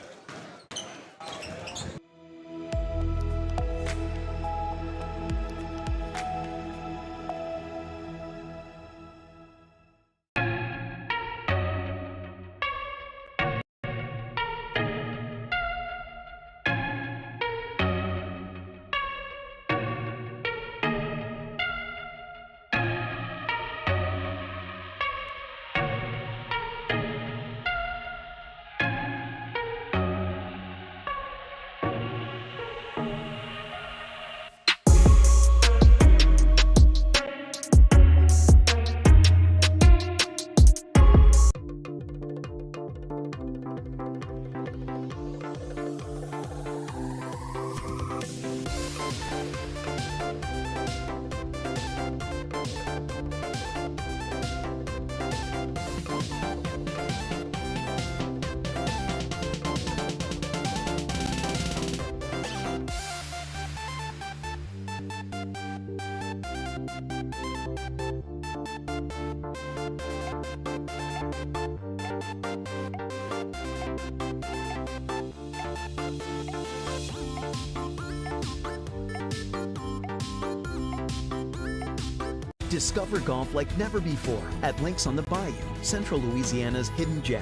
Discover golf like never before at Links on the Bayou, Central Louisiana's hidden gem.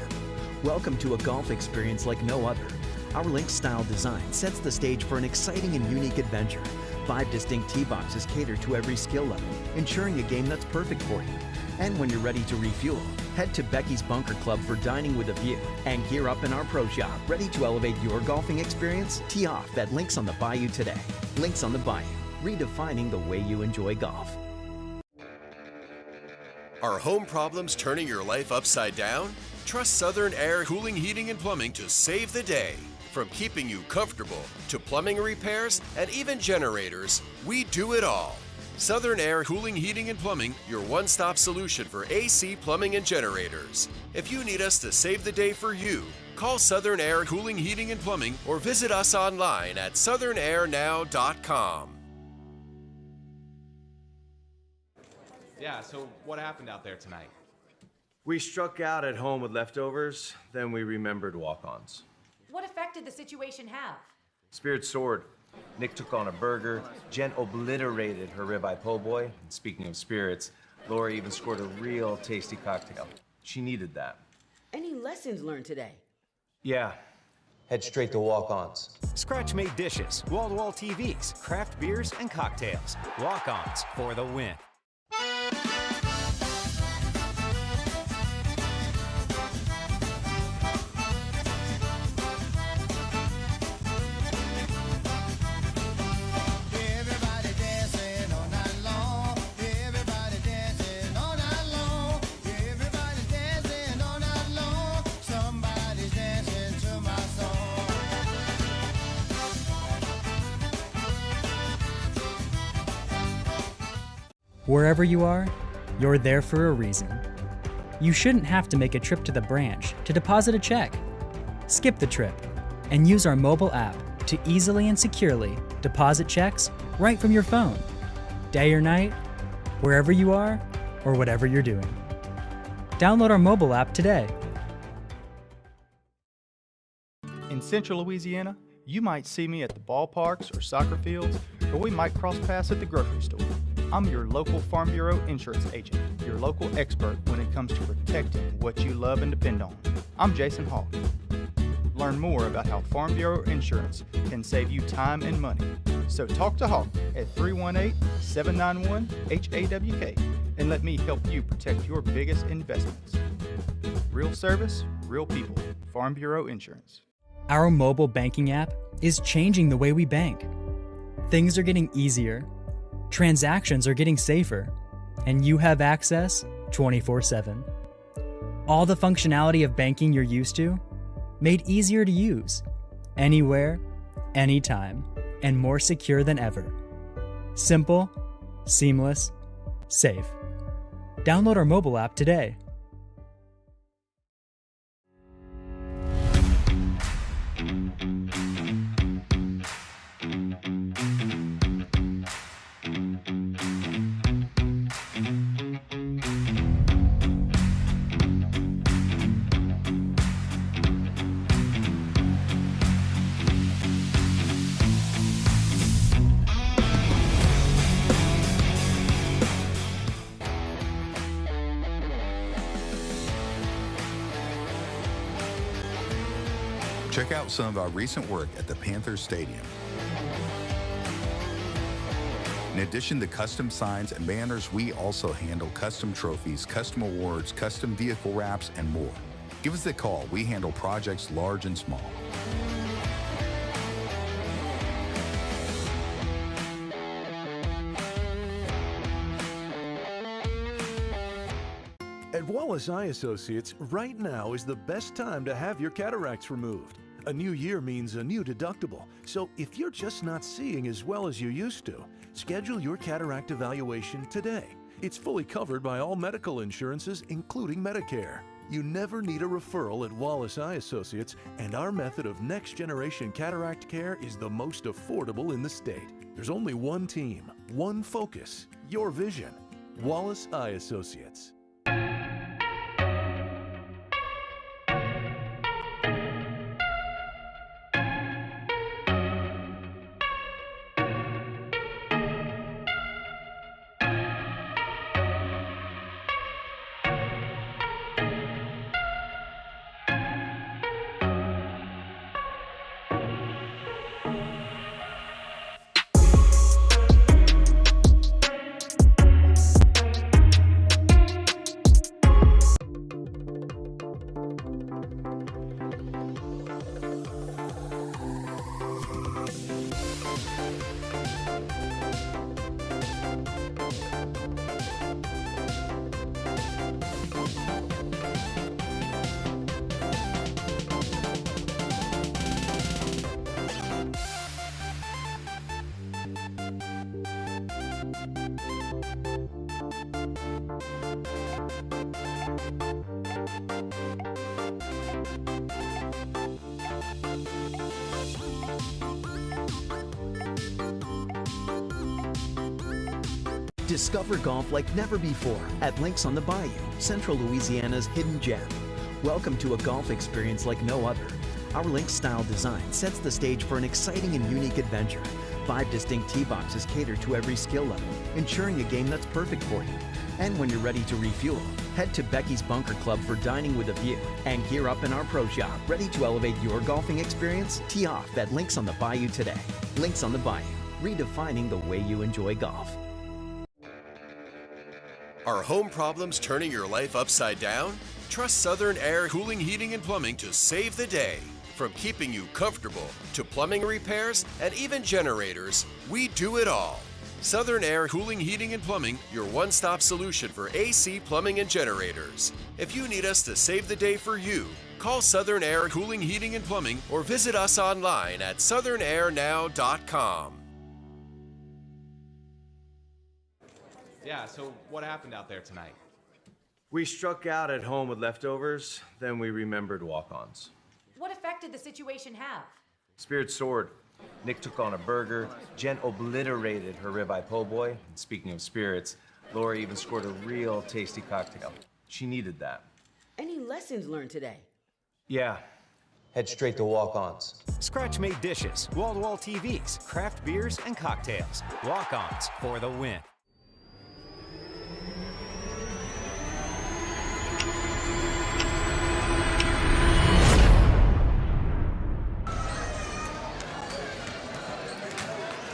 Welcome to a golf experience like no other. Our Links-style design sets the stage for an exciting and unique adventure. 5 distinct tee boxes cater to every skill level, ensuring a game that's perfect for you. And when you're ready to refuel, head to Becky's Bunker Club for dining with a view and gear up in our pro shop, ready to elevate your golfing experience. Tee off at Links on the Bayou today. Links on the Bayou, redefining the way you enjoy golf. Are home problems turning your life upside down? Trust Southern Air Cooling, Heating, and Plumbing to save the day. From keeping you comfortable to plumbing repairs and even generators, we do it all. Southern Air Cooling, Heating, and Plumbing, your one-stop solution for AC, plumbing, and generators. If you need us to save the day for you, call Southern Air Cooling, Heating, and Plumbing or visit us online at southernairnow.com. Yeah, so what happened out there tonight? We struck out at home with leftovers, then we remembered walk-ons. What effect did the situation have? Spirit soared. Nick took on a burger. Jen obliterated her ribeye po' boy. And speaking of spirits, Laura even scored a real tasty cocktail. She needed that. Any lessons learned today? Yeah. Head straight to walk-ons. Scratch-made dishes, wall-to-wall TVs, craft beers, and cocktails. Walk-ons for the win. Wherever you are, you're there for a reason. You shouldn't have to make a trip to the branch to deposit a check. Skip the trip and use our mobile app to easily and securely deposit checks right from your phone. Day or night, wherever you are or whatever you're doing. Download our mobile app today. In Central Louisiana, you might see me at the ballparks or soccer fields, or we might cross paths at the grocery store. I'm your local Farm Bureau insurance agent, your local expert when it comes to protecting what you love and depend on. I'm Jason Hawk. Learn more about how Farm Bureau insurance can save you time and money. So talk to Hawk at 318-791-HAWK and let me help you protect your biggest investments. Real service, real people. Farm Bureau Insurance. Our mobile banking app is changing the way we bank. Things are getting easier, transactions are getting safer, and you have access 24/7. All the functionality of banking you're used to, made easier to use, anywhere, anytime, and more secure than ever. Simple, seamless, safe. Download our mobile app today. Check out some of our recent work at the Panthers Stadium. In addition to custom signs and banners, we also handle custom trophies, custom awards, custom vehicle wraps, and more. Give us a call. We handle projects large and small. At Wallace Eye Associates, right now is the best time to have your cataracts removed. A new year means a new deductible, so if you're just not seeing as well as you used to, schedule your cataract evaluation today. It's fully covered by all medical insurances, including Medicare. You never need a referral at Wallace Eye Associates, and our method of next-generation cataract care is the most affordable in the state. There's only one team, one focus, your vision. Wallace Eye Associates. Discover golf like never before at Links on the Bayou, Central Louisiana's hidden gem. Welcome to a golf experience like no other. Our Links-style design sets the stage for an exciting and unique adventure. 5 distinct tee boxes cater to every skill level, ensuring a game that's perfect for you. And when you're ready to refuel, head to Becky's Bunker Club for dining with a view and gear up in our pro shop, ready to elevate your golfing experience. Tee off at Links on the Bayou today. Links on the Bayou, redefining the way you enjoy golf. Are home problems turning your life upside down? Trust Southern Air Cooling, Heating, and Plumbing to save the day. From keeping you comfortable to plumbing repairs and even generators, we do it all. Southern Air Cooling, Heating, and Plumbing, your one-stop solution for AC, plumbing, and generators. If you need us to save the day for you, call Southern Air Cooling, Heating, and Plumbing or visit us online at southernairnow.com. Yeah, so what happened out there tonight? We struck out at home with leftovers, then we remembered walk-ons. What effect did the situation have? Spirit soared. Nick took on a burger. Jen obliterated her ribeye po' boy. And speaking of spirits, Lori even scored a real tasty cocktail. She needed that. Any lessons learned today? Yeah. Head straight to walk-ons. Scratch-made dishes, wall-to-wall TVs, craft beers, and cocktails. Walk-ons for the win.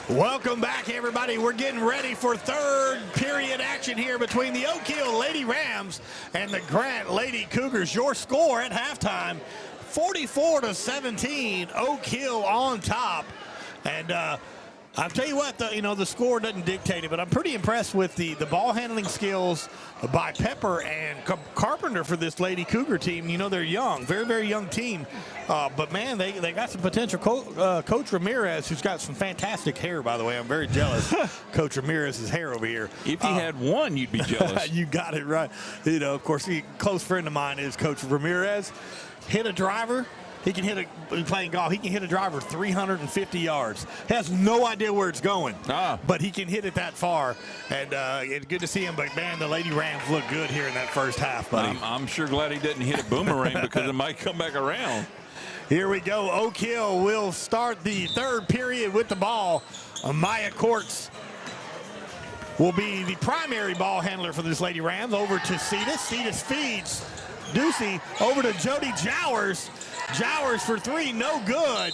Welcome back, everybody. We're getting ready for third period action here between the Oak Hill Lady Rams and the Grant Lady Cougars. Your score at halftime, 44-17, Oak Hill on top. And I'll tell you what, the score doesn't dictate it, but I'm pretty impressed with the ball handling skills by Pepper and Carpenter for this Lady Cougar team. You know, they're young, very, very young team. But, man, they got some potential. Coach Ramirez, who's got some fantastic hair, by the way. I'm very jealous. Coach Ramirez's hair over here. If he had one, you'd be jealous. You got it right. You know, of course, a close friend of mine is Coach Ramirez. Hit a driver. He can playing golf, he can hit a driver 350 yards. Has no idea where it's going, but he can hit it that far. And it's good to see him. But, man, the Lady Rams look good here in that first half, buddy. I'm sure glad he didn't hit a boomerang because it might come back around. Here we go. Oak Hill will start the third period with the ball. Maya Courts will be the primary ball handler for this Lady Rams. Over to Cetus. Cetus feeds Ducey over to Jody Jowers. Jowers for three, no good.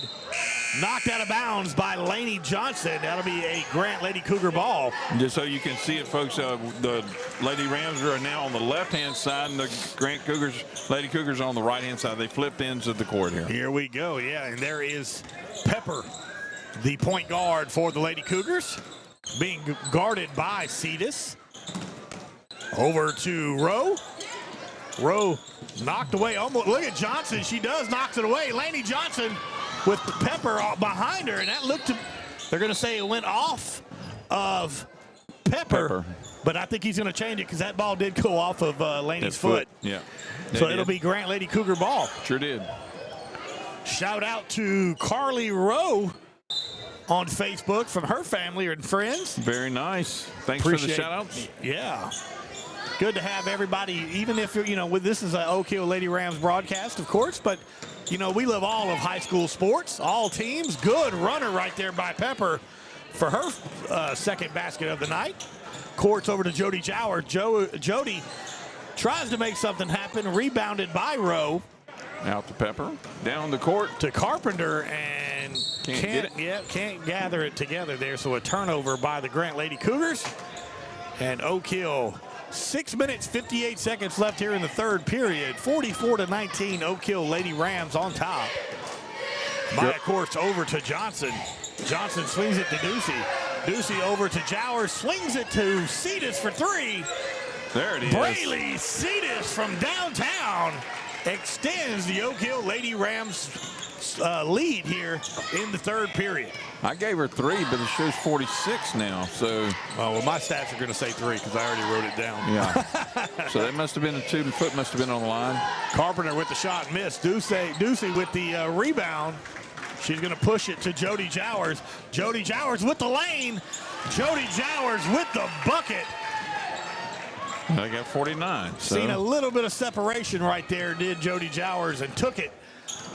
Knocked out of bounds by Lainey Johnson. That'll be a Grant Lady Cougar ball. Just so you can see it, folks, the Lady Rams are now on the left-hand side, and the Grant Cougars, Lady Cougars on the right-hand side. They flipped ends of the court here. Here we go, yeah, and there is Pepper, the point guard for the Lady Cougars, being guarded by Cetus. Over to Rowe. Rowe knocked away. Almost. Look at Johnson. She does knocks it away. Lainey Johnson with Pepper behind her, and that looked to, they're going to say it went off of Pepper. But I think he's going to change it because that ball did go off of Lainey's foot. Yeah. So it'll be Grant Lady Cougar ball. Sure did. Shout out to Carly Rowe on Facebook from her family and friends. Very nice. Thanks for the shout outs. Yeah. Good to have everybody, even if, you know, this is an Oak Hill Lady Rams broadcast, of course, but, you know, we love all of high school sports, all teams. Good runner right there by Pepper for her second basket of the night. Courts over to Jody Jowers. Jody tries to make something happen, rebounded by Rowe. Out to Pepper, down the court to Carpenter, and can't get it. Yeah, can't gather it together there. So a turnover by the Grant Lady Cougars. And Oak Hill, 6 minutes, 58 seconds left here in the third period. 44-19, Oak Hill Lady Rams on top. Maya Courts over to Johnson. Johnson swings it to Ducey. Ducey over to Jowers, swings it to Cetus for three. There it is. Braylee Cetus from downtown extends the Oak Hill Lady Rams lead here in the third period. I gave her 3, but it shows 46 now. So, well, my stats are going to say 3 because I already wrote it down. Yeah. So that must have been a 2 foot must have been on the line. Carpenter with the shot, missed. Ducey with the rebound. She's going to push it to Jody Jowers. Jody Jowers with the lane. Jody Jowers with the bucket. I got 49. So. Seen a little bit of separation right there, did Jody Jowers, and took it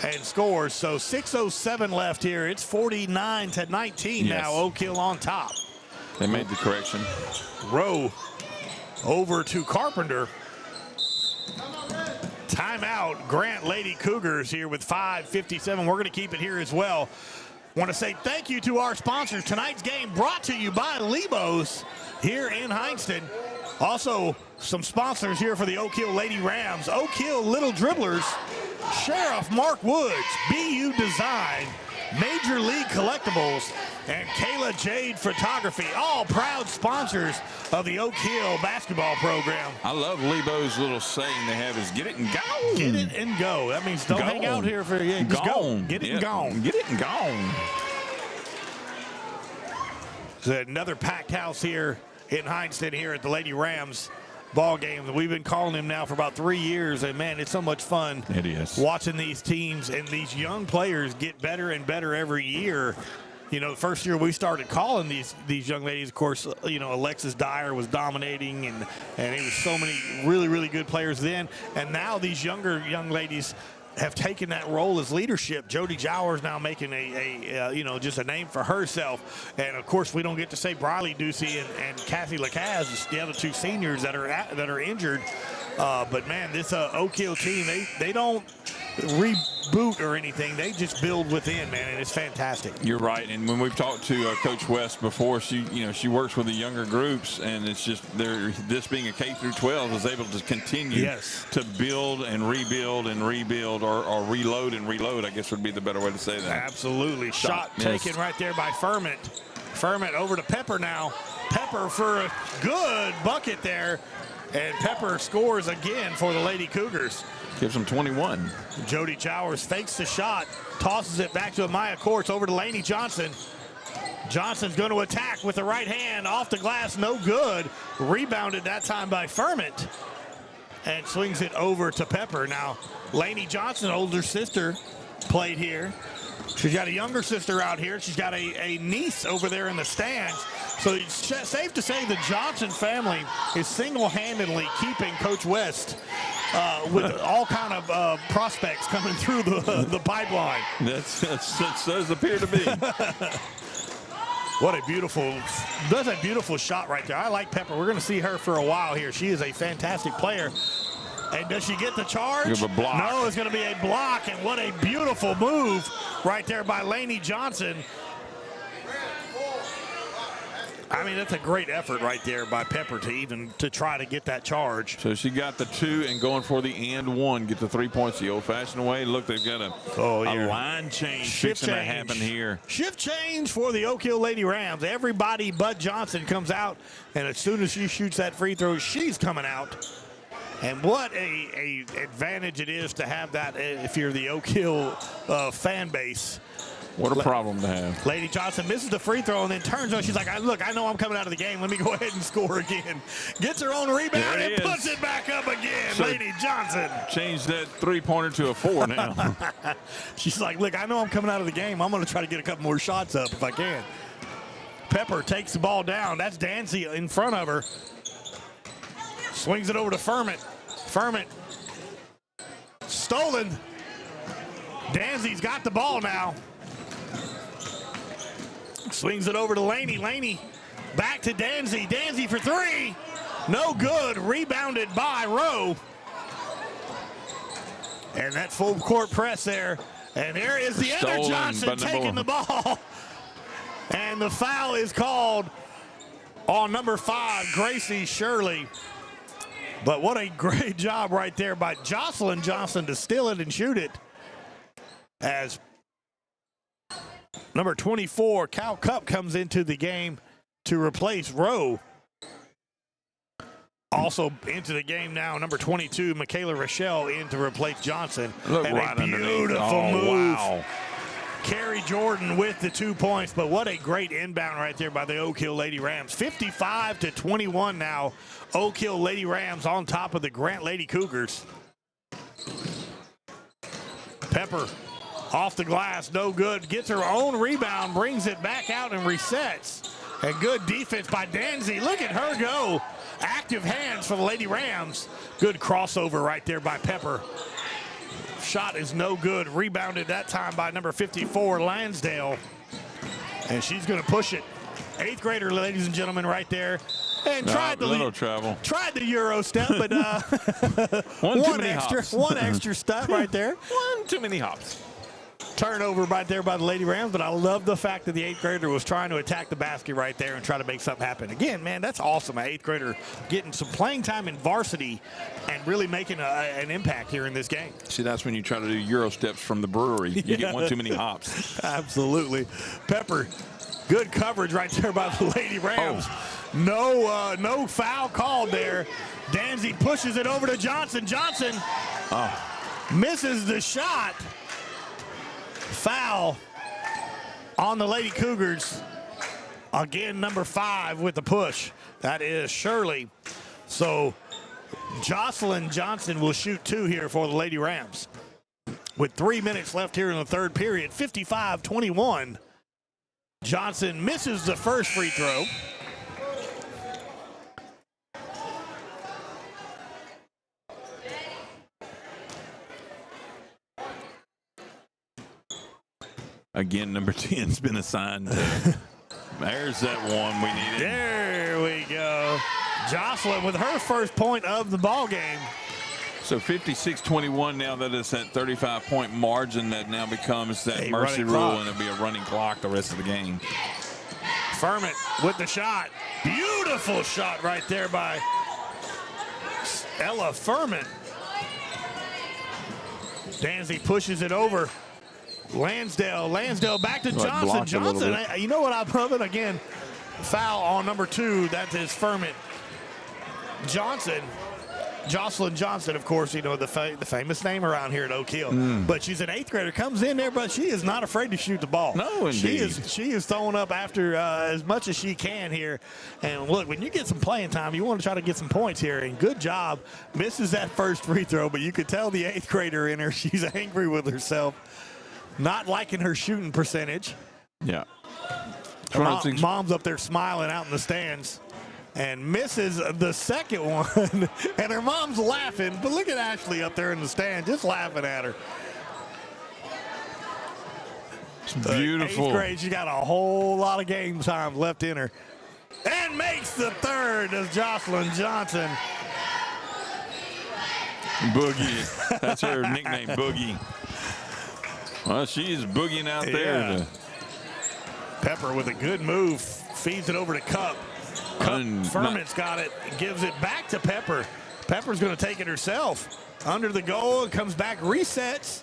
and scores. So 6:07 left here. It's 49-19 now. Oak Hill on top. They made the correction. Rowe over to Carpenter. Timeout. Grant Lady Cougars here with 5:57. We're going to keep it here as well. Want to say thank you to our sponsors. Tonight's game brought to you by Lebos here in Hineston. Also, some sponsors here for the Oak Hill Lady Rams. Oak Hill Little Dribblers, Sheriff Mark Woods, BU Design, Major League Collectibles, and Kayla Jade Photography, all proud sponsors of the Oak Hill basketball program. I love Lebo's little saying they have is get it and go. Get it and go. That means don't hang out here for just go. Get it and gone. Get it and gone. So another packed house here in Hineston here at the Lady Rams ball game. We've been calling them now for about 3 years, and man, it's so much fun. It is. Watching these teams and these young players get better and better every year. You know, the first year we started calling these young ladies, of course, you know, Alexis Dyer was dominating, and it was so many really, really good players then. And now these younger young ladies have taken that role as leadership. Jody Jowers now making you know, just a name for herself. And of course, we don't get to say Briley Ducey and Kathy Lacaz, the other two seniors that are injured. But man, this Oak Hill team, they don't reboot or anything. They just build within, man, and it's fantastic. You're right. And when we've talked to Coach West before, she works with the younger groups, and it's just this being a K through 12 is able to continue to build and rebuild and rebuild, or reload and reload, I guess would be the better way to say that. Absolutely. Shot taken right there by Furman. Furman over to Pepper now. Pepper for a good bucket there. And Pepper scores again for the Lady Cougars. Gives them 21. Jody Jowers fakes the shot, tosses it back to Amaya Courts over to Lainey Johnson. Johnson's going to attack with the right hand off the glass, no good. Rebounded that time by Furman. And swings it over to Pepper. Now, Lainey Johnson, older sister, played here. She's got a younger sister out here. She's got a niece over there in the stands. So it's safe to say the Johnson family is single-handedly keeping Coach West with all kind of prospects coming through the pipeline. That does appear to be. What a beautiful shot right there. I like Pepper. We're going to see her for a while here. She is a fantastic player. And does she get the charge? Give a block. No, it's going to be a block, and what a beautiful move right there by Lainey Johnson. I mean, that's a great effort right there by Pepper to try to get that charge. So she got the 2 and going for the and 1, get the 3 points the old-fashioned way. Look, they've got a line change fixing to happen here. Shift change for the Oak Hill Lady Rams. Everybody but Johnson comes out, and as soon as she shoots that free throw, she's coming out. And what a advantage it is to have that if you're the Oak Hill fan base. What a problem to have. Lady Johnson misses the free throw and then turns on. She's like, look, I know I'm coming out of the game. Let me go ahead and score again. Gets her own rebound and puts it back up again. So Lady Johnson. Change that three-pointer to a 4 now. She's like, look, I know I'm coming out of the game. I'm going to try to get a couple more shots up if I can. Pepper takes the ball down. That's Dancy in front of her. Swings it over to Furman. Furman. Stolen. Danzy's got the ball now. Swings it over to Laney. Laney back to Danzy. Danzy for 3. No good. Rebounded by Rowe. And that full court press there. And there is the other Johnson taking the ball. And the foul is called on number 5, Gracie Shirley. But what a great job right there by Jocelyn Johnson to steal it and shoot it. As number 24, Cal Cup, comes into the game to replace Rowe. Also into the game now, number 22, Michaela Rochelle, in to replace Johnson. Look and right a beautiful move. Wow. Carrie Jordan with the 2 points, but what a great inbound right there by the Oak Hill Lady Rams. 55-21 now. Oak Hill Lady Rams on top of the Grant Lady Cougars. Pepper off the glass, no good. Gets her own rebound, brings it back out and resets. And good defense by Danzy. Look at her go. Active hands for the Lady Rams. Good crossover right there by Pepper. Shot is no good. Rebounded that time by number 54, Lansdale. And she's going to push it. 8th grader, ladies and gentlemen, right there. And tried the Euro step, but one extra step right there. One too many hops. Turnover right there by the Lady Rams, but I love the fact that the 8th grader was trying to attack the basket right there and try to make something happen. Again, man, that's awesome. An 8th grader getting some playing time in varsity and really making an impact here in this game. See, that's when you try to do Euro steps from the brewery. You get one too many hops. Absolutely. Pepper, good coverage right there by the Lady Rams. No foul called there. Danzy pushes it over to Johnson. Johnson misses the shot. Foul on the Lady Cougars. Again, number 5 with the push. That is Shirley. So Jocelyn Johnson will shoot 2 here for the Lady Rams. With 3 minutes left here in the third period, 55-21. Johnson misses the first free throw. Again, number 10's been assigned. There's that one we needed. There we go. Jocelyn with her first point of the ball game. So 56-21 now. That is that 35-point margin that now becomes that mercy rule, and it'll be a running clock the rest of the game. Furman with the shot. Beautiful shot right there by Ella Furman. Danzy pushes it over. Lansdale back to Johnson. Johnson, you know what I'm loving? Again, foul on number 2. That is Furman. Jocelyn Johnson, of course, you know, the famous name around here at Oak Hill. But she's an 8th grader, comes in there, but she is not afraid to shoot the ball. No, indeed. She is throwing up after as much as she can here. And look, when you get some playing time, you want to try to get some points here. And good job. Misses that first free throw, but you could tell the 8th grader in her, she's angry with herself. Not liking her shooting percentage. Yeah. Mom's up there smiling out in the stands and misses the second one. And her mom's laughing. But look at Ashley up there in the stand just laughing at her. It's beautiful. 8th grade, she got a whole lot of game time left in her. And makes the third as Jocelyn Johnson. Boogie. That's her nickname, Boogie. Well, she's boogieing out there. Pepper with a good move. Feeds it over to Cup. Furman's got it. Gives it back to Pepper. Pepper's going to take it herself. Under the goal. Comes back. Resets.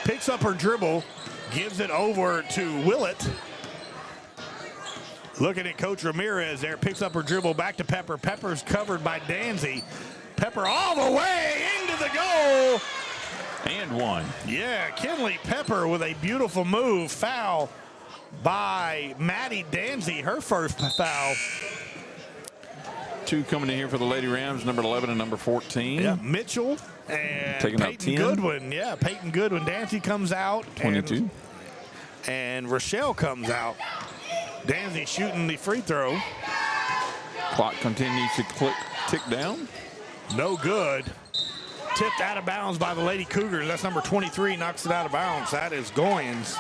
Picks up her dribble. Gives it over to Willett. Looking at Coach Ramirez there. Picks up her dribble. Back to Pepper. Pepper's covered by Danzy. Pepper all the way into the goal. And one. Yeah, Kinley Pepper with a beautiful move. Foul by Maddie Danzy, her first foul. 2 coming in here for the Lady Rams, number 11 and number 14. Yeah, Mitchell and Taking out 10. Peyton Goodwin. Yeah, Peyton Goodwin. Danzy comes out. 22. And Rochelle comes out. Danzy shooting the free throw. Clock continues to tick down. No good. Tipped out of bounds by the Lady Cougars. That's number 23, knocks it out of bounds. That is Goins.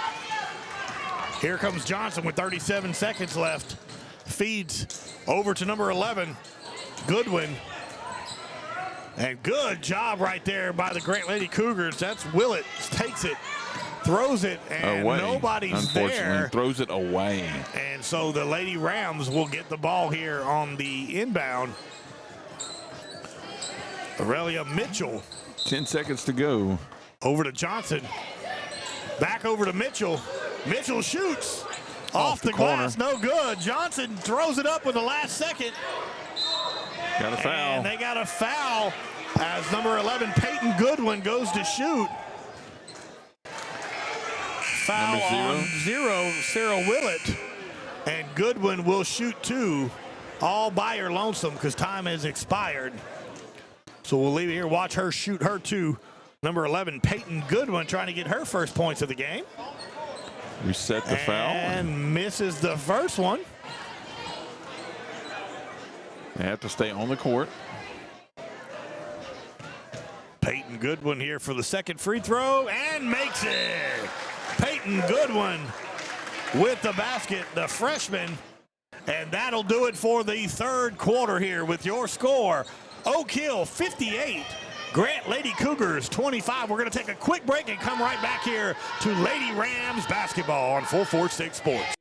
Here comes Johnson with 37 seconds left. Feeds over to number 11, Goodwin. And good job right there by the Grant Lady Cougars. That's Willett. Takes it, throws it, and away. Nobody's there. Throws it away. And so the Lady Rams will get the ball here on the inbound. Aurelia Mitchell. 10 seconds to go. Over to Johnson. Back over to Mitchell. Mitchell shoots. Off the glass, no good. Johnson throws it up with the last second. Got a foul. And they got a foul as number 11, Peyton Goodwin, goes to shoot. Foul on 0, Sarah Willett. And Goodwin will shoot 2, all by her lonesome because time has expired. So we'll leave it here, watch her shoot her 2. Number 11, Peyton Goodwin, trying to get her first points of the game. Reset the foul. And misses the first one. They have to stay on the court. Peyton Goodwin here for the second free throw and makes it. Peyton Goodwin with the basket, the freshman. And that'll do it for the third quarter here with your score. Oak Hill 58. Grant Lady Cougars 25. We're going to take a quick break and come right back here to Lady Rams basketball on 446 Sports.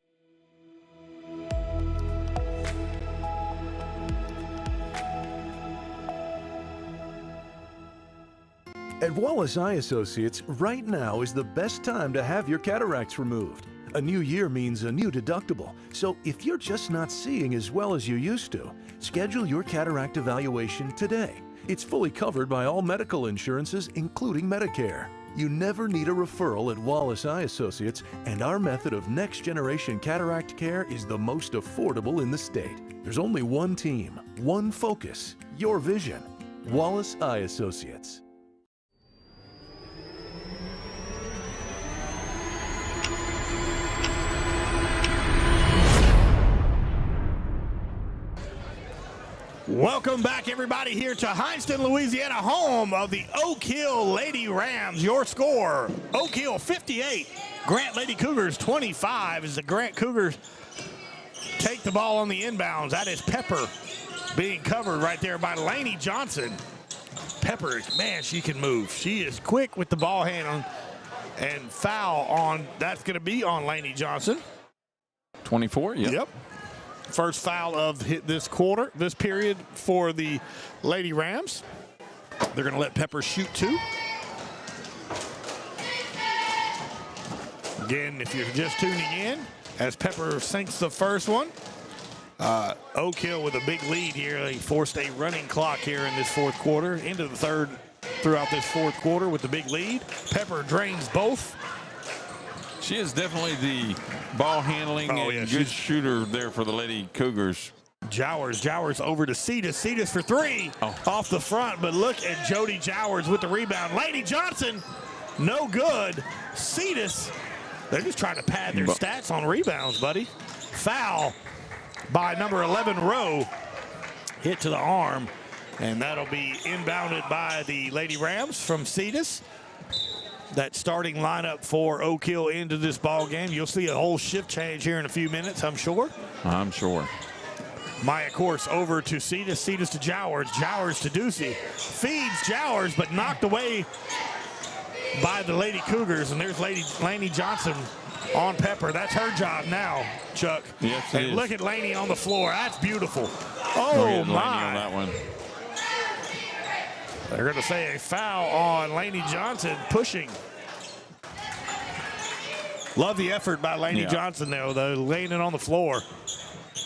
At Wallace Eye Associates, right now is the best time to have your cataracts removed. A new year means a new deductible, so if you're just not seeing as well as you used to, schedule your cataract evaluation today. It's fully covered by all medical insurances, including Medicare. You never need a referral at Wallace Eye Associates, and our method of next-generation cataract care is the most affordable in the state. There's only one team, one focus, your vision. Wallace Eye Associates. Welcome back, everybody, here to Hineston, Louisiana, home of the Oak Hill Lady Rams. Your score, Oak Hill 58, Grant Lady Cougars 25, as the Grant Cougars take the ball on the inbounds. That is Pepper being covered right there by Lainey Johnson. Pepper, man, she can move. She is quick with the ball handling, and foul on, that's going to be on Lainey Johnson. 24, Yep. First foul of this quarter, this period for the Lady Rams. They're going to let Pepper shoot 2. Again, if you're just tuning in, as Pepper sinks the first one, Oak Hill with a big lead here. They forced a running clock here in this fourth quarter, into the third throughout this fourth quarter with the big lead. Pepper drains both. She is definitely the ball handling and good shooter there for the Lady Cougars. Jowers over to Cetus. Cetus for 3 off the front, but look at Jody Jowers with the rebound. Lady Johnson, no good. Cetus, they're just trying to pad their stats on rebounds, buddy. Foul by number 11, Rowe. Hit to the arm, and that'll be inbounded by the Lady Rams from Cetus. That starting lineup for Oak Hill into this ball game. You'll see a whole shift change here in a few minutes, I'm sure. I'm sure. Maya Course over to Cetus, Cetus to Jowers, Jowers to Ducey. Feeds Jowers, but knocked away by the Lady Cougars. And there's Lainey Johnson on Pepper. That's her job now, Chuck. Yes, and look at Lainey on the floor. That's beautiful. Oh, my. On that one. They're going to say a foul on Lainey Johnson pushing. Love the effort by Lainey Johnson, though, laying it on the floor.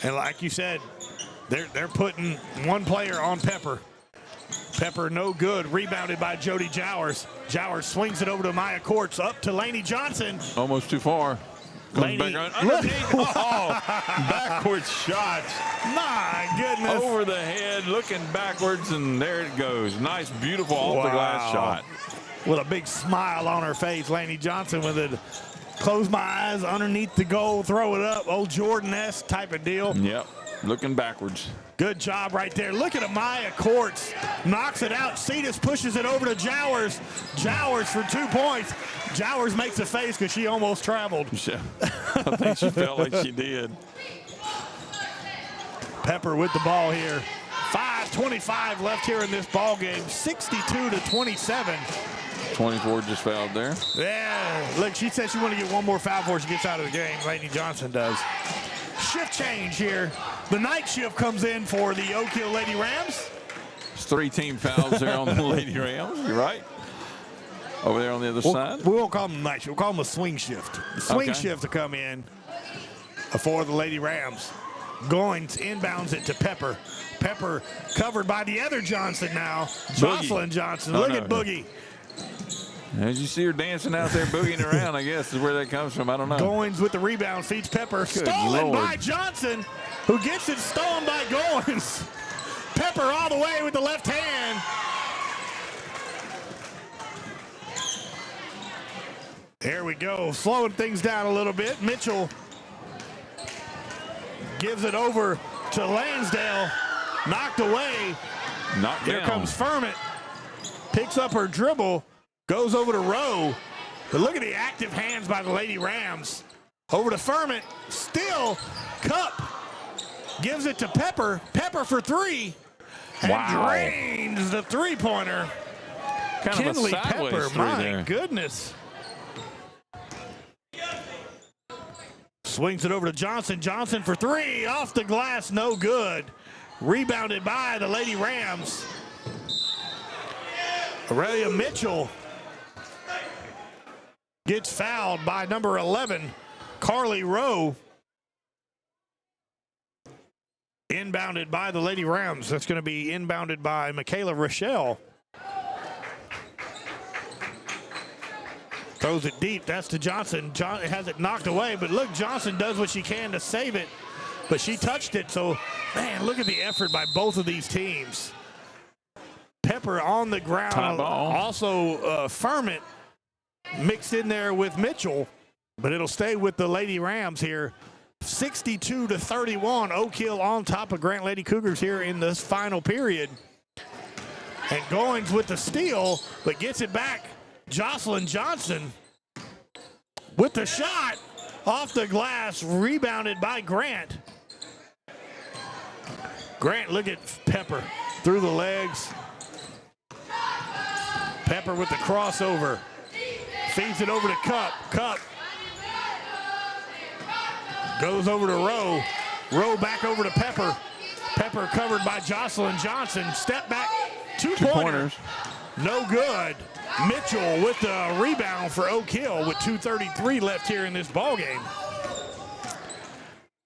And like you said, they're putting one player on Pepper. Pepper no good. Rebounded by Jody Jowers. Jowers swings it over to Maya Courts. Up to Lainey Johnson. Almost too far. Comes back around. Oh, backwards shots. My goodness. Over the head, looking backwards, and there it goes. Nice, beautiful off-the-glass shot. With a big smile on her face, Lainey Johnson with it. Close my eyes underneath the goal, throw it up. Old Jordan-esque type of deal. Yep, looking backwards. Good job right there. Look at Amaya Courts. Knocks it out. Cetus pushes it over to Jowers. Jowers for 2 points. Jowers makes a face because she almost traveled. I think she felt like she did. Pepper with the ball here. 5:25 left here in this ball game. 62-27. 24 just fouled there. Yeah, look, she said she wanted to get one more foul before she gets out of the game. Lainey Johnson does. Shift change here. The night shift comes in for the Oak Hill Lady Rams. There's 3 team fouls there on the Lady Rams. You're right. Over there on the other side. We won't call them night shift. We'll call them a swing shift. The swing shift to come in for the Lady Rams. Goins inbounds it to Pepper. Pepper covered by the other Johnson now. Jocelyn Johnson. Look at Boogie. As you see her dancing out there, boogieing around, I guess is where that comes from. I don't know. Goins with the rebound, feeds Pepper. Stolen by Johnson, who gets it stolen by Goins. Pepper all the way with the left hand. There we go, slowing things down a little bit. Mitchell gives it over to Lansdale. Knocked away. Knocked Here down. comes Furman. Picks up her dribble. Goes over to Rowe. But look at the active hands by the Lady Rams. Over to Furman. Still. Cup. Gives it to Pepper. Pepper for 3. And drains the three-pointer. Kind Kinley of a sideways Pepper. three My there. goodness. Swings it over to Johnson. Johnson for 3. Off the glass. No good. Rebounded by the Lady Rams. Aurelia Mitchell gets fouled by number 11, Carly Rowe. Inbounded by the Lady Rams. That's going to be inbounded by Michaela Rochelle. Throws it deep. That's to Johnson. Has it knocked away, but look, Johnson does what she can to save it, but she touched it. So, man, look at the effort by both of these teams. Pepper on the ground. Also, Furman mixed in there with Mitchell, but it'll stay with the Lady Rams here. 62-31. Oak Hill on top of Grant Lady Cougars here in this final period. And Goins with the steal, but gets it back. Jocelyn Johnson with the shot off the glass, rebounded by Grant. Grant, look at Pepper through the legs. Pepper with the crossover. Feeds it over to Cup. Cup goes over to Rowe. Rowe back over to Pepper. Pepper covered by Jocelyn Johnson. Step back. Two-pointers. No good. Mitchell with the rebound for Oak Hill with 2:33 left here in this ballgame.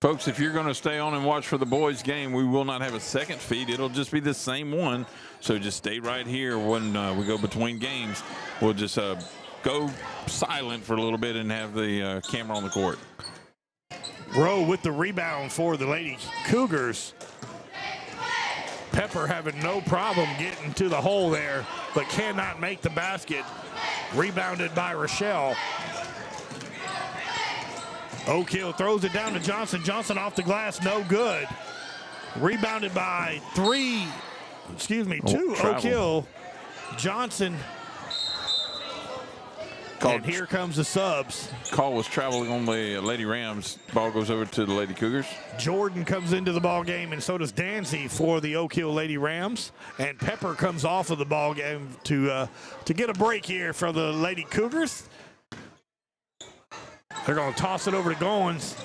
Folks, if you're going to stay on and watch for the boys' game, we will not have a second feed. It'll just be the same one. So just stay right here when we go between games. We'll just go silent for a little bit and have the camera on the court. Rowe with the rebound for the Lady Cougars. Pepper having no problem getting to the hole there, but cannot make the basket. Rebounded by Rochelle. Oak Hill throws it down to Johnson. Johnson off the glass, no good. Rebounded by two Oak Hill. Johnson And here comes the subs. Call was traveling on the Lady Rams. Ball goes over to the Lady Cougars. Jordan comes into the ball game, and so does Dancy for the Oak Hill Lady Rams. And Pepper comes off of the ball game to get a break here for the Lady Cougars. They're going to toss it over to Goins.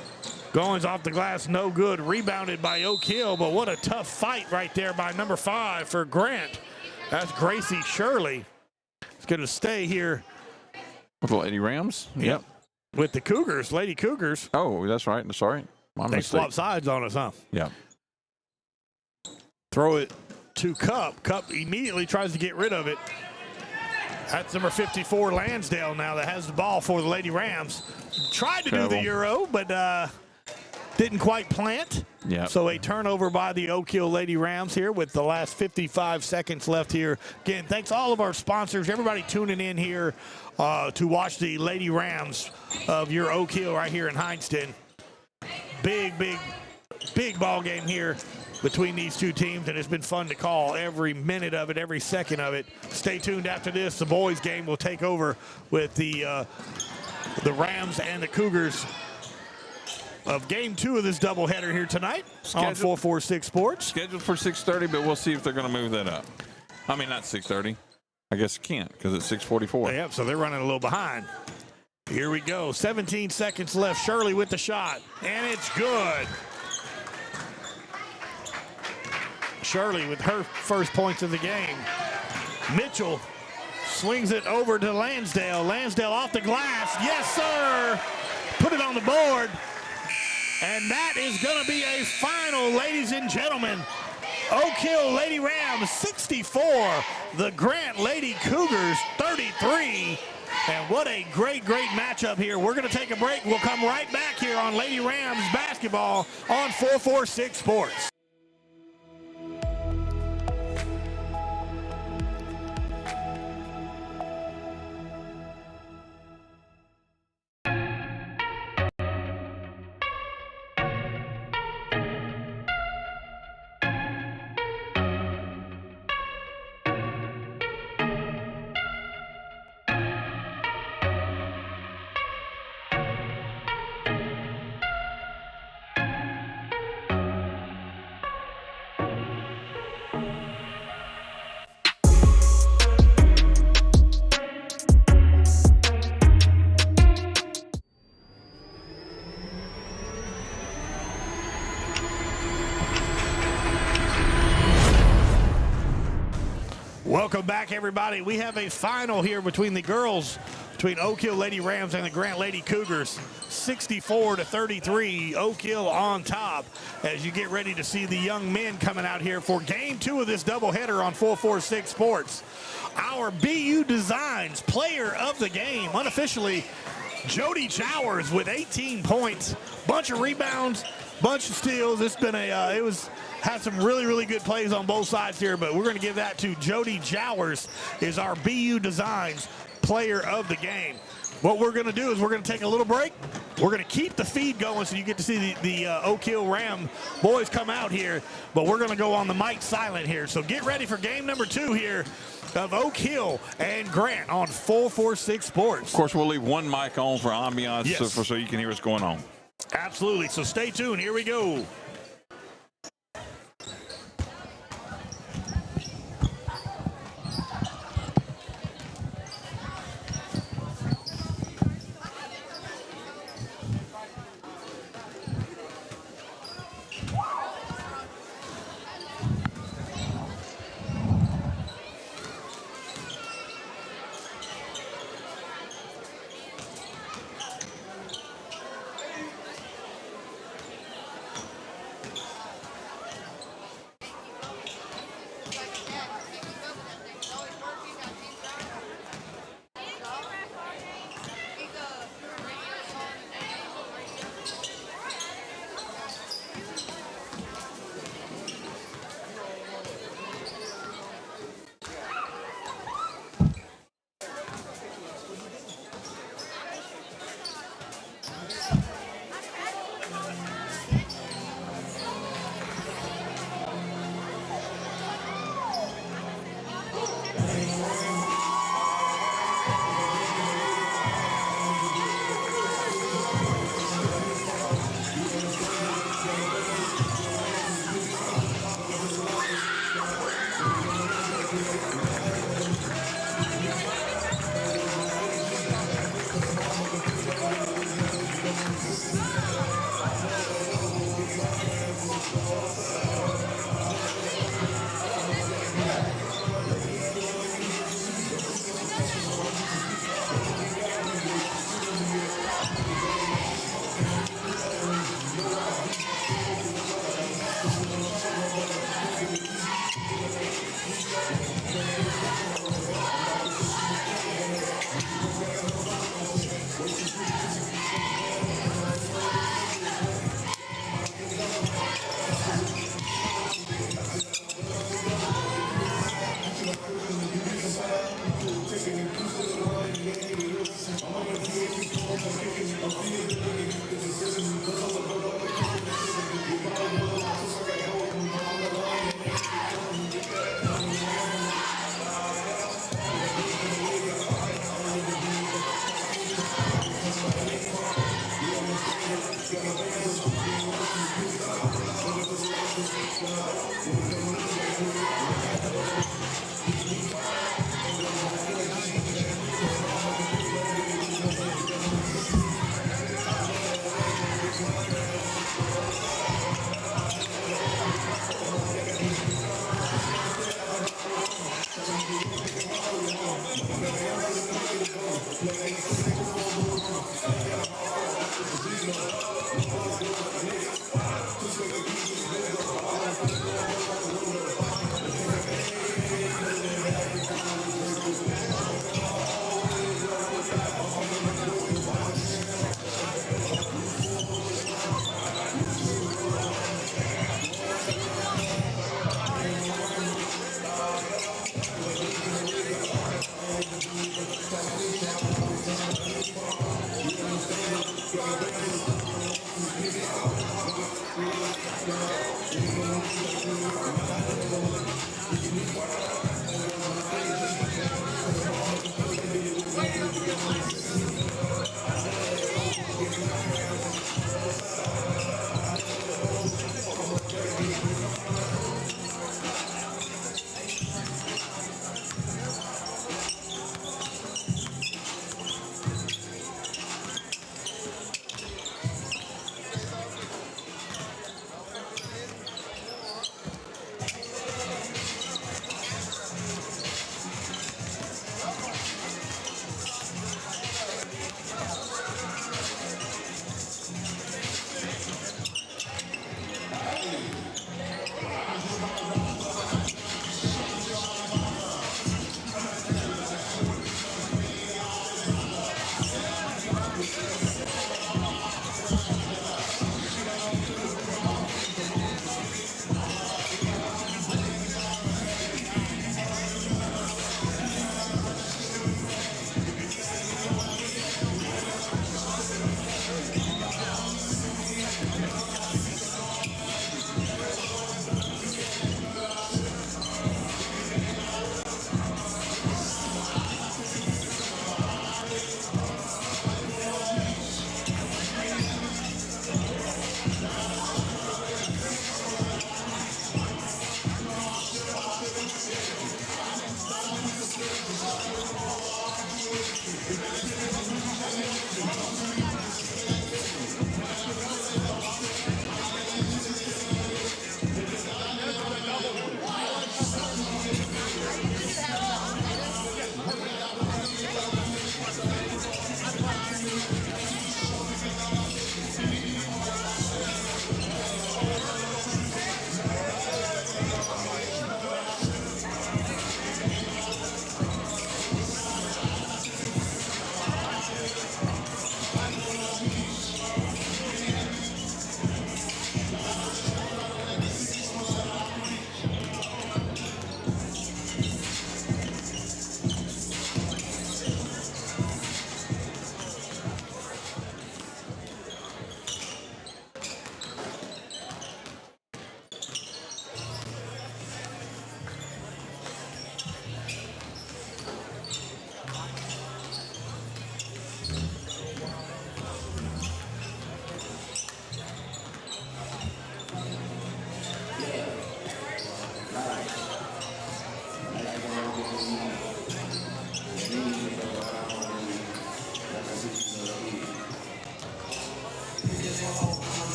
Goins off the glass, no good. Rebounded by Oak Hill, but what a tough fight right there by number 5 for Grant. That's Gracie Shirley. It's going to stay here. With the Lady Rams? Yep. With the Cougars, Lady Cougars. Oh, that's right. Sorry. They swap sides on us, huh? Yeah. Throw it to Cup. Cup immediately tries to get rid of it. That's number 54, Lansdale, now that has the ball for the Lady Rams. Tried to do the Euro, but didn't quite plant. Yeah. So a turnover by the Oak Hill Lady Rams here with the last 55 seconds left here. Again, thanks to all of our sponsors, everybody tuning in here to watch the Lady Rams of your Oak Hill right here in Heinston. Big ball game here between these two teams, and it's been fun to call every minute of it, every second of it. Stay tuned after this. The boys game will take over with the Rams and the Cougars of game 2 of this doubleheader here tonight on 446 Sports. Scheduled for 6:30, but we'll see if they're going to move that up. I mean, not 6:30. I guess it can't because it's 6:44. Yep, so they're running a little behind. Here we go. 17 seconds left. Shirley with the shot, and it's good. Shirley with her first points of the game. Mitchell swings it over to Lansdale. Lansdale off the glass. Yes, sir. Put it on the board. And that is going to be a final, ladies and gentlemen. Oak Hill Lady Rams 64, the Grant Lady Cougars 33. And what a great matchup here. We're going to take a break. We'll come right back here on Lady Rams basketball on 446 Sports. Welcome back, everybody. We have a final here between the girls, between Oak Hill Lady Rams and the Grant Lady Cougars. 64-33, Oak Hill on top as you get ready to see the young men coming out here for game 2 of this doubleheader on 446 Sports. Our BU Designs player of the game, unofficially, Jody Jowers with 18 points, bunch of rebounds, bunch of steals. It's been had some really good plays on both sides here, but we're going to give that to Jody Jowers, is our BU Designs player of the game. What we're going to do is we're going to take a little break. We're going to keep the feed going so you get to see the Oak Hill Ram boys come out here, but we're going to go on the mic silent here. So get ready for game number 2 here of Oak Hill and Grant on 446 Sports. Of course, we'll leave one mic on for ambiance, yes, so you can hear what's going on. Absolutely. So stay tuned. Here we go.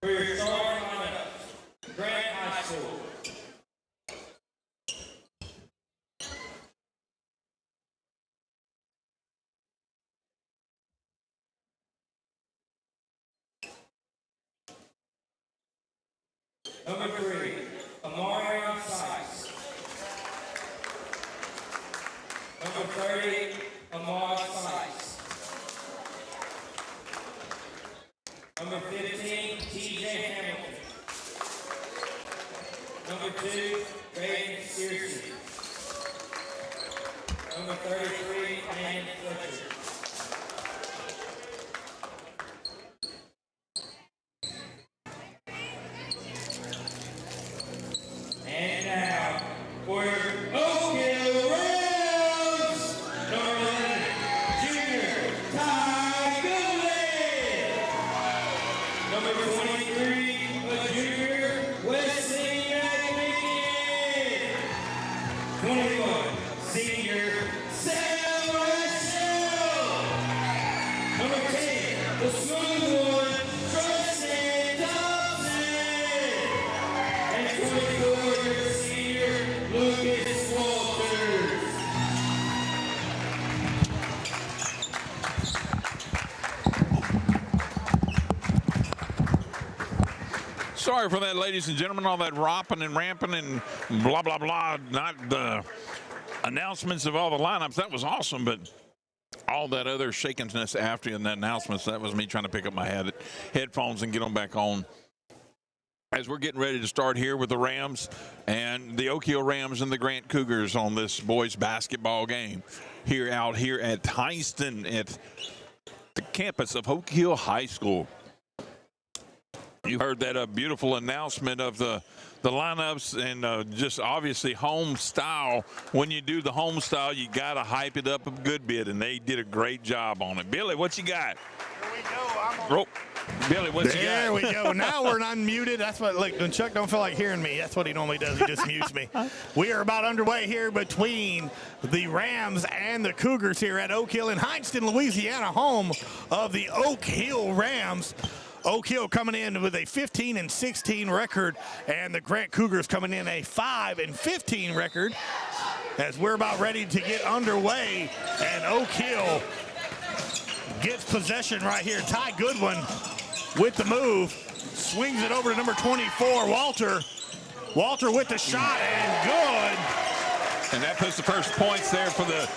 For your starting lineup, Grant High School. Number 3, Amarion Sykes. Number 30, Amar Sykes. Number 15, TJ Hamilton. Number 2, Reagan Searcy. Number 33, Ann Fletcher. And now, for Oak Hill Rams, number 11, junior, Ty Goodley. Number 23, a junior, Wesley McMahon. 21, senior, Sam Rachel. Number 10, the smooth one, Tristan Thompson. And 24, senior, Lucas Walters. Sorry for that, ladies and gentlemen, all that romping and ramping and blah, blah, blah. Not the announcements of all the lineups. That was awesome, but all that other shakiness after the announcements, that was me trying to pick up my headphones and get them back on. As we're getting ready to start here with the Rams and the Oak Hill Rams and the Grant Cougars on this boys basketball game out here at Heiston at the campus of Oak Hill High School. You heard that beautiful announcement of the lineups and just obviously home style. When you do the home style, you got to hype it up a good bit, and they did a great job on it. Billy, what you got? Here we go. Billy, what you got? There we go. Now we're unmuted. That's what, look, when Chuck don't feel like hearing me, that's what he normally does. He just mutes me. We are about underway here between the Rams and the Cougars here at Oak Hill in Hineston, Louisiana, home of the Oak Hill Rams. Oak Hill coming in with a 15-16 record, and the Grant Cougars coming in a 5-15 record. As we're about ready to get underway, and Oak Hill gets possession right here. Ty Goodwin with the move, swings it over to number 24, Walter. Walter with the shot, and good. And that puts the first points there for the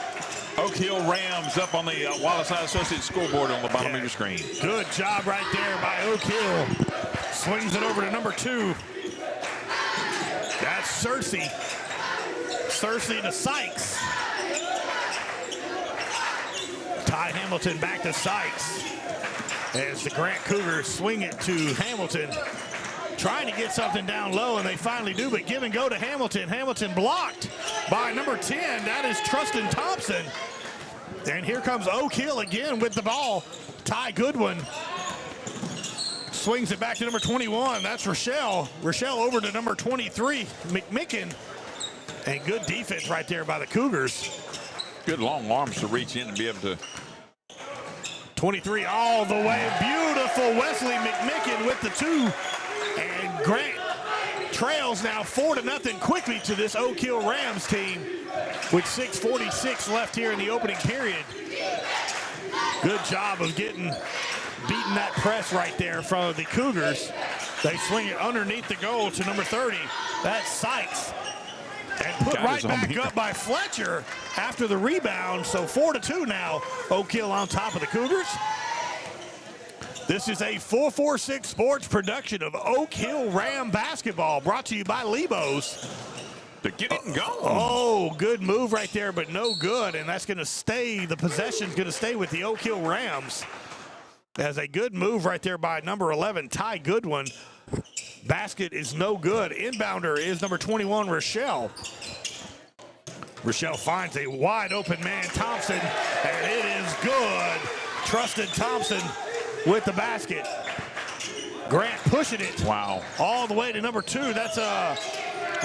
Oak Hill Rams up on the Wallace High Associates scoreboard on the bottom of your screen. Good job right there by Oak Hill. Swings it over to number 2. That's Searcy. Searcy to Sykes. Ty Hamilton back to Sykes. As the Grant Cougars swing it to Hamilton. Trying to get something down low, and they finally do, but give and go to Hamilton. Hamilton blocked by number 10. That is Tristan Thompson. And here comes Oak Hill again with the ball. Ty Goodwin swings it back to number 21. That's Rochelle. Rochelle over to number 23, McMicken. And good defense right there by the Cougars. Good long arms to reach in and be able to. 23 all the way. Beautiful Wesley McMicken with the 2. And Grant trails now 4-0 quickly to this Oak Hill Rams team with 6:46 left here in the opening period. Good job of beating that press right there from the Cougars. They swing it underneath the goal to number 30. That's Sykes. And put right back up by Fletcher after the rebound. So 4-2 now. Oak Hill on top of the Cougars. This is a 446 Sports production of Oak Hill Ram basketball, brought to you by Lebos. To get it and go. Oh, good move right there, but no good, and that's going to stay. The possession's going to stay with the Oak Hill Rams. As a good move right there by number 11, Ty Goodwin. Basket is no good. Inbounder is number 21, Rochelle. Rochelle finds a wide open man, Thompson, and it is good. Trusted Thompson with the basket. Grant pushing it. Wow. All the way to number 2. That's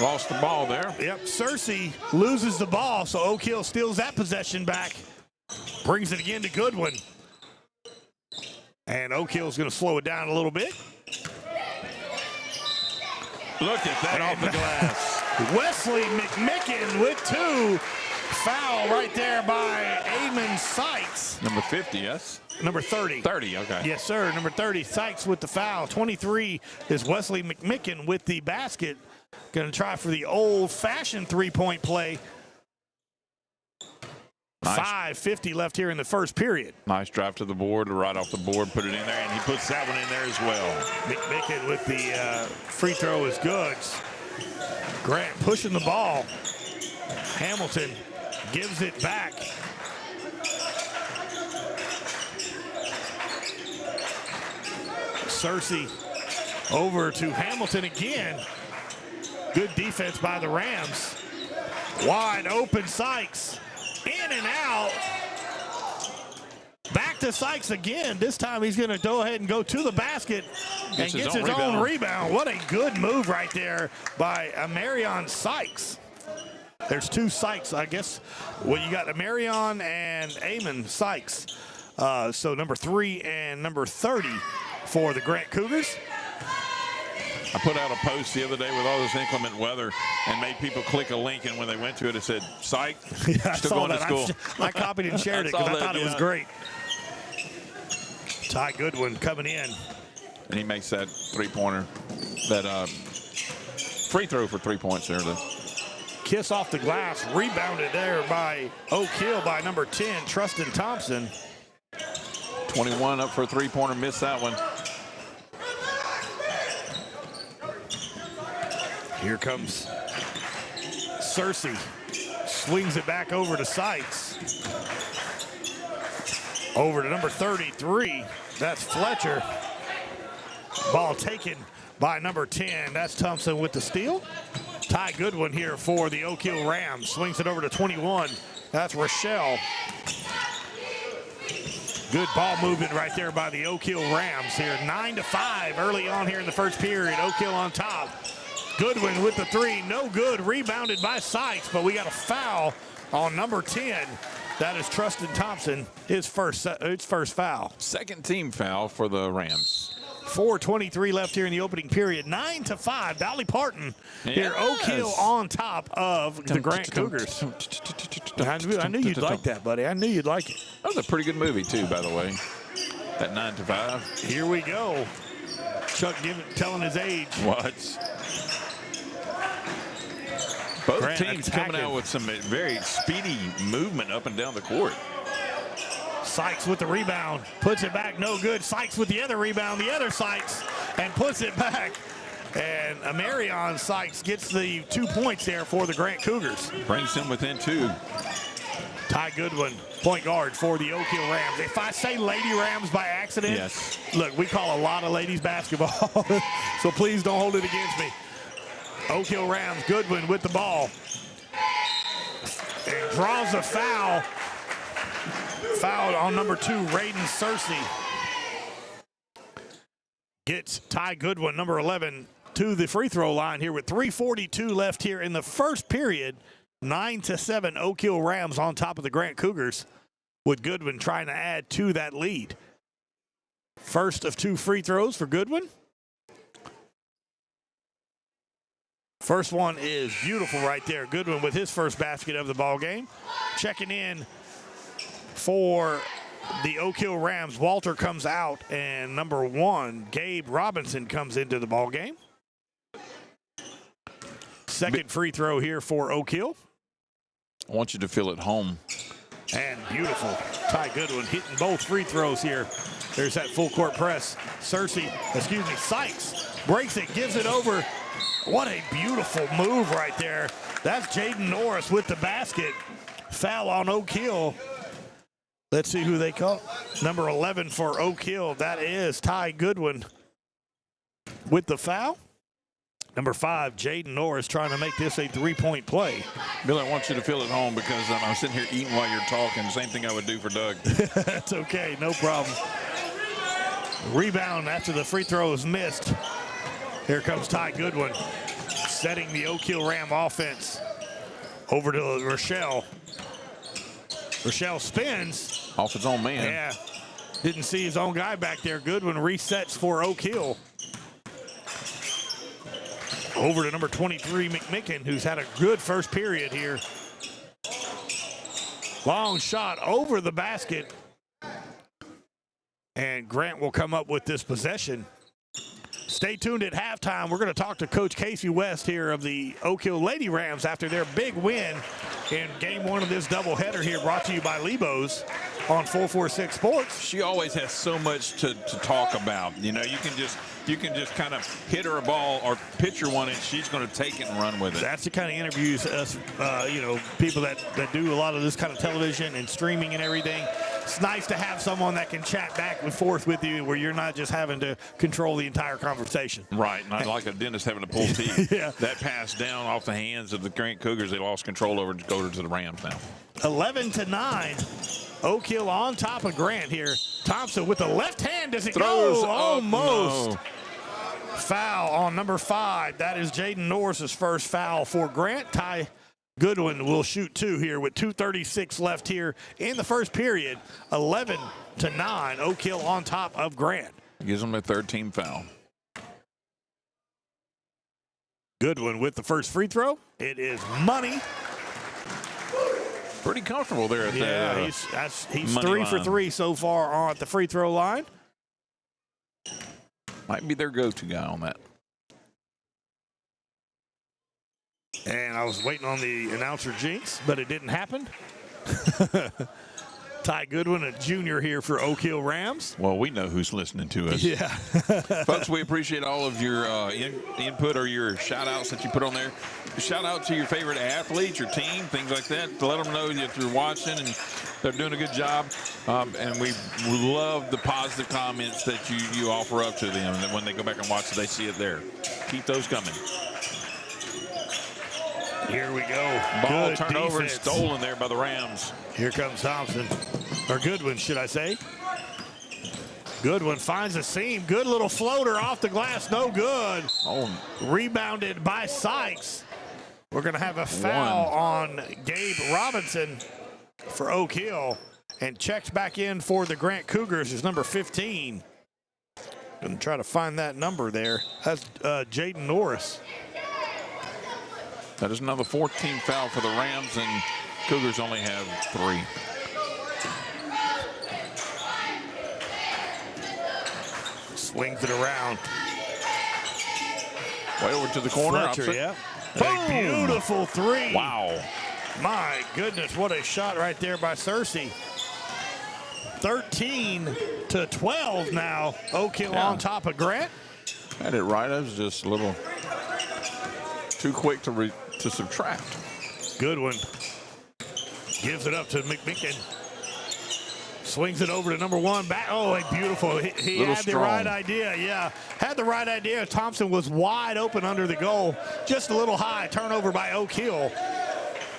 lost the ball there. Yep, Cersei loses the ball, so Oak Hill steals that possession back. Brings it again to Goodwin. And Oak Hill's going to slow it down a little bit. Look at that off the glass. Wesley McMicken with 2. Foul right there by Eamon Sykes. Number 50, yes? Number 30. 30, okay. Yes, sir. Number 30, Sykes with the foul. 23 is Wesley McMicken with the basket. Going to try for the old-fashioned three-point play. Nice. 5:50 left here in the first period. Nice drive to the board, right off the board, put it in there, and he puts that one in there as well. McMicken with the free throw is good. Grant pushing the ball. Hamilton gives it back. Cersei over to Hamilton again. Good defense by the Rams. Wide open Sykes. In and out. Back to Sykes again. This time he's going to go ahead and go to the basket and gets his own rebound. What a good move right there by Amarion Sykes. There's 2 Sykes, I guess. Well, you got Amarion and Eamon Sykes. So number 3 and number 30 for the Grant Cougars. I put out a post the other day with all this inclement weather and made people click a link, and when they went to it, it said, psych, yeah, still going to school. I copied and shared it because I thought it was great. Ty Goodwin coming in. And he makes that three-pointer, that free throw for 3 points there. Kiss off the glass, rebounded there by Oak Hill by number 10, Trustin Thompson. 21 up for a three-pointer, missed that one. Here comes Cersei. Swings it back over to Sykes. Over to number 33. That's Fletcher. Ball taken by number 10. That's Thompson with the steal. Ty Goodwin here for the Oak Hill Rams. Swings it over to 21. That's Rochelle. Good ball movement right there by the Oak Hill Rams here. 9-5 early on here in the first period. Oak Hill on top. Goodwin with the 3, no good, rebounded by Sykes, but we got a foul on number 10. That is Trustin Thompson, his first foul. Second team foul for the Rams. 4:23 left here in the opening period. 9-5, Dolly Parton here. Oak Hill on top of the Grant Cougars. I knew you'd like that, buddy. I knew you'd like it. That was a pretty good movie, too, by the way. That 9-5. Here we go. Chuck telling his age. What? Both Grant teams attacking. coming out with some very speedy movement up and down the court. Sykes with the rebound, puts it back, no good. Sykes with the other rebound, the other Sykes, and puts it back. And Amarion Sykes gets the 2 points there for the Grant Cougars. Brings them within 2. Ty Goodwin, point guard for the Oak Hill Rams. If I say Lady Rams by accident, yes. Look, we call a lot of ladies basketball, so please don't hold it against me. Oak Hill Rams, Goodwin with the ball. And draws a foul. Foul on number 2, Raiden Cersei. Gets Ty Goodwin, number 11, to the free throw line here with 3:42 left here in the first period. 9-7, Oak Hill Rams on top of the Grant Cougars, with Goodwin trying to add to that lead. First of 2 free throws for Goodwin. First one is beautiful right there. Goodwin with his first basket of the ball game. Checking in for the Oak Hill Rams, Walter comes out, and number 1, Gabe Robinson, comes into the ball game. Second free throw here for Oak Hill. I want you to feel at home. And beautiful. Ty Goodwin hitting both free throws here There's that full court press. Sykes breaks it, gives it over. What a beautiful move right there. That's Jaden Norris with the basket. Foul on Oak Hill. Let's see who they call. Number 11 for Oak Hill. That is Ty Goodwin with the foul. Number 5, Jaden Norris, trying to make this a three-point play. Billy, I want you to feel at home because I'm sitting here eating while you're talking. Same thing I would do for Doug. That's okay, no problem. Rebound after the free throw is missed. Here comes Ty Goodwin, setting the Oak Hill Ram offense over to Rochelle. Rochelle spins. Off his own man. Yeah, didn't see his own guy back there. Goodwin resets for Oak Hill. Over to number 23, McMicken, who's had a good first period here. Long shot over the basket. And Grant will come up with this possession. Stay tuned at halftime. We're going to talk to Coach Casey West here of the Oak Hill Lady Rams after their big win in game 1 of this doubleheader here, brought to you by Lebos on 446 Sports. She always has so much to talk about. You know, you can just kind of hit her a ball or pitch her one, and she's going to take it and run with it. That's the kind of interviews us, people that do a lot of this kind of television and streaming and everything. It's nice to have someone that can chat back and forth with you where you're not just having to control the entire conversation. Right, not like a dentist having to pull teeth. Yeah. That pass down off the hands of the Grant Cougars, they lost control over to go to the Rams now. 11-9. Oak Hill on top of Grant here. Thompson with the left hand. Does it Throws go? Almost. No. Foul on number 5. That is Jaden Norris's first foul for Grant. Ty Goodwin will shoot 2 here with 2:36 left here in the first period. 11-9. Oak Hill on top of Grant. Gives them a third team foul. Goodwin with the first free throw. It is money. Pretty comfortable there at he's 3 for 3 so far on the free throw line. Might be their go-to guy on that. And I was waiting on the announcer jinx, but it didn't happen. Ty Goodwin, a junior here for Oak Hill Rams. Well, we know who's listening to us. Yeah. Folks, we appreciate all of your input or your shout-outs that you put on there. Shout out to your favorite athletes, your team, things like that, to let them know that you're watching and they're doing a good job. And we love the positive comments that you offer up to them. And then when they go back and watch it, they see it there. Keep those coming. Here we go. Ball Good turnover defense. and stolen there by the Rams. Here comes Thompson. Or Goodwin, should I say. Goodwin finds a seam. Good little floater off the glass. No good. Oh. Rebounded by Sykes. We're going to have a foul on Gabe Robinson for Oak Hill. And checks back in for the Grant Cougars is number 15. Going to try to find that number there. That's Jaden Norris. That is another 14 foul for the Rams, and Cougars only have 3. Swings it around. Way over to the corner. Fletcher, yeah. Boom! A beautiful 3. Wow. My goodness, what a shot right there by Cersei. 13-12 now. Oak Hill on top of Grant. Had it right. I was just a little too quick to subtract. Goodwin gives it up to McMicken. Swings it over to number 1. Back. Oh, a beautiful. He had the right idea. Yeah, had the right idea. Thompson was wide open under the goal. Just a little high. Turnover by Oak Hill.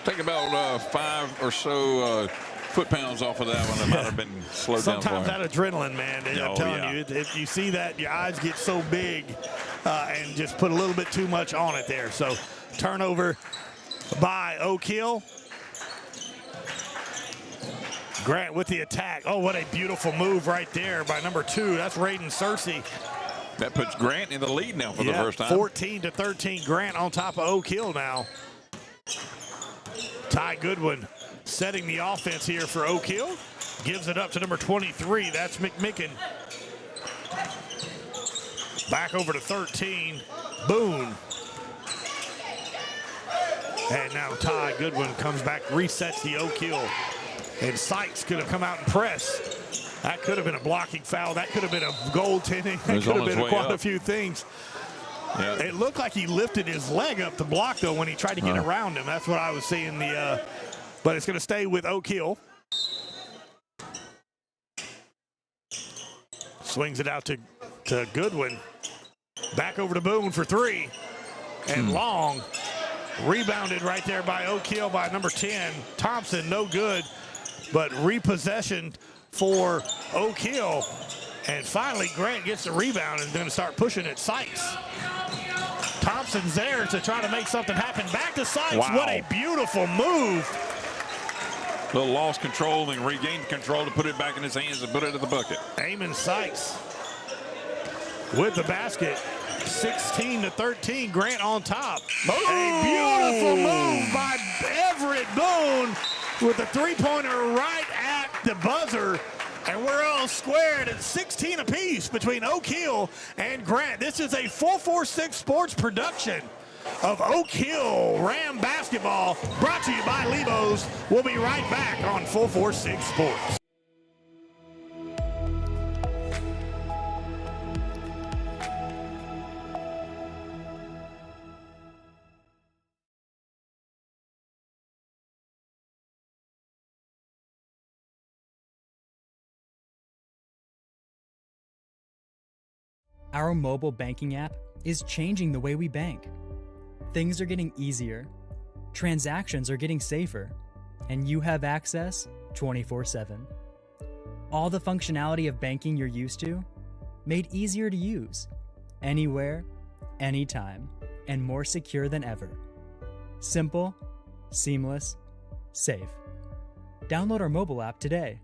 Take about 5 or so foot-pounds off of that one. It might have been slowed down for him. Sometimes that adrenaline, man. I'm telling you, if you see that, your eyes get so big and just put a little bit too much on it there. So turnover by Oak Hill. Grant with the attack. Oh, what a beautiful move right there by number 2. That's Raiden Cersei. That puts Grant in the lead now for the first time. 14-13. Grant on top of Oak Hill now. Ty Goodwin setting the offense here for Oak Hill. Gives it up to number 23. That's McMicken. Back over to 13. Boone. And now Ty Goodwin comes back, resets the Oak Hill. And Sykes going to come out and press. That could have been a blocking foul. That could have been a goaltending. That He's could on have his been way quite up. a few things. Yeah. It looked like he lifted his leg up to block, though, when he tried to get around him. That's what I was seeing. But it's going to stay with Oak Hill. Swings it out to Goodwin. Back over to Boone for three. And long. Rebounded right there by Oak Hill by number 10. Thompson, no good. But repossession for Oak Hill. And finally, Grant gets the rebound and is going to start pushing at Sykes. Thompson's there to try to make something happen. Back to Sykes. Wow. What a beautiful move. Little lost control, then regained control to put it back in his hands and put it in the bucket. Eamon Sykes with the basket. 16-13, Grant on top. A beautiful move by Everett Boone with a three-pointer right at the buzzer. And we're all squared at 16 apiece between Oak Hill and Grant. This is a 446 Sports production of Oak Hill Ram basketball, brought to you by Lebos. We'll be right back on 446 Sports. Our mobile banking app is changing the way we bank. Things are getting easier, transactions are getting safer, and you have access 24/7. All the functionality of banking you're used to, made easier to use, anywhere, anytime, and more secure than ever. Simple, seamless, safe. Download our mobile app today.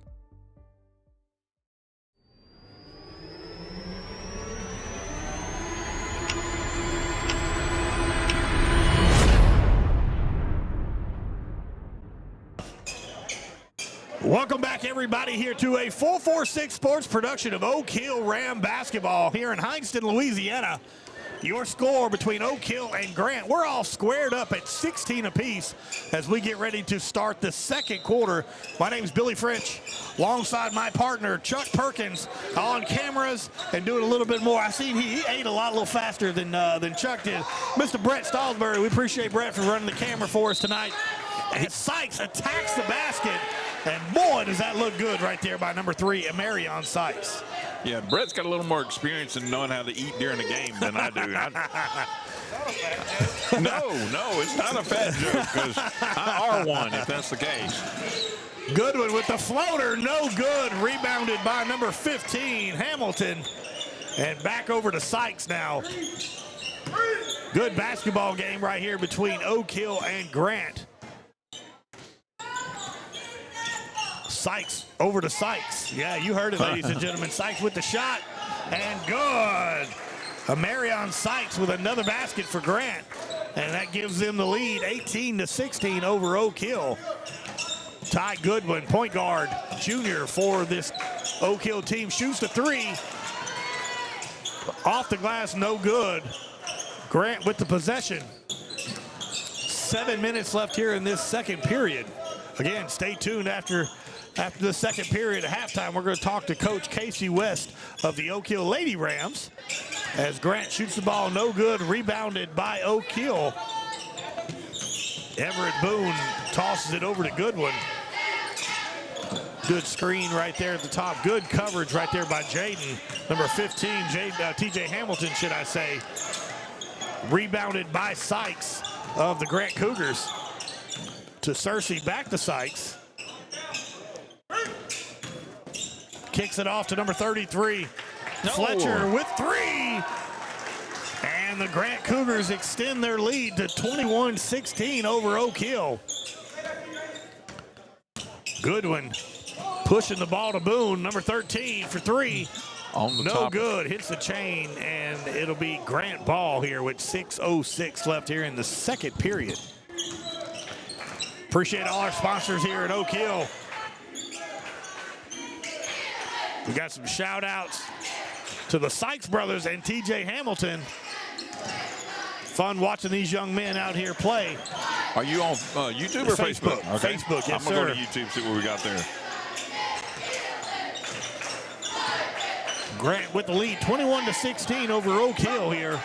Welcome back, everybody, here to a 446 Sports production of Oak Hill Ram basketball here in Hineston, Louisiana. Your score between Oak Hill and Grant. We're all squared up at 16 apiece as we get ready to start the second quarter. My name is Billy French, alongside my partner, Chuck Perkins, on cameras and doing a little bit more. I seen he ate a little faster than Chuck did. Mr. Brett Stallsbury, we appreciate Brett for running the camera for us tonight. And Sykes attacks the basket. And boy, does that look good right there by number 3, Marion Sykes. Yeah, Brett's got a little more experience in knowing how to eat during the game than I do. No, it's not a fat joke, because I are one, if that's the case. Goodwin with the floater, no good. Rebounded by number 15, Hamilton. And back over to Sykes now. Good basketball game right here between Oak Hill and Grant. Sykes over to Sykes. Yeah, you heard it, ladies and gentlemen. Sykes with the shot, and good. Marion Sykes with another basket for Grant, and that gives them the lead, 18-16 over Oak Hill. Ty Goodwin, point guard, junior for this Oak Hill team, shoots the three. Off the glass, no good. Grant with the possession. 7 minutes left here in this second period. Again, stay tuned after the second period at halftime. We're going to talk to Coach Casey West of the Oak Hill Lady Rams as Grant shoots the ball, no good, rebounded by Oak Hill. Everett Boone tosses it over to Goodwin. Good screen right there at the top. Good coverage right there by Jaden. Number 15, TJ Hamilton, should I say. Rebounded by Sykes of the Grant Cougars. To Cersei, back to Sykes. Kicks it off to number 33. No. Fletcher with three. And the Grant Cougars extend their lead to 21-16 over Oak Hill. Goodwin pushing the ball to Boone, number 13 for three. On the no top. Good, hits the chain, and it'll be Grant ball here with 6:06 left here in the second period. Appreciate all our sponsors here at Oak Hill. We got some shout outs to the Sykes brothers and TJ Hamilton. Fun watching these young men out here play. Are you on YouTube or Facebook? Okay. Facebook, yes, I'm going to sir. go to YouTube, see what we got there. Grant with the lead, 21-16 over Oak Hill here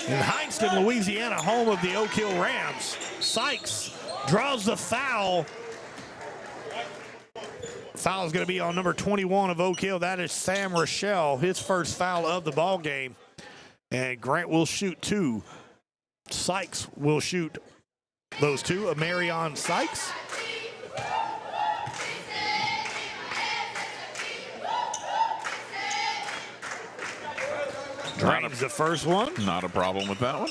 in Hineston, Louisiana, home of the Oak Hill Rams. Sykes draws the foul. Foul is going to be on number 21 of Oak Hill. That is Sam Rochelle, his first foul of the ball game. And Grant will shoot 2. Sykes will shoot those 2. Marion Sykes. Drains the first one. Not a problem with that one.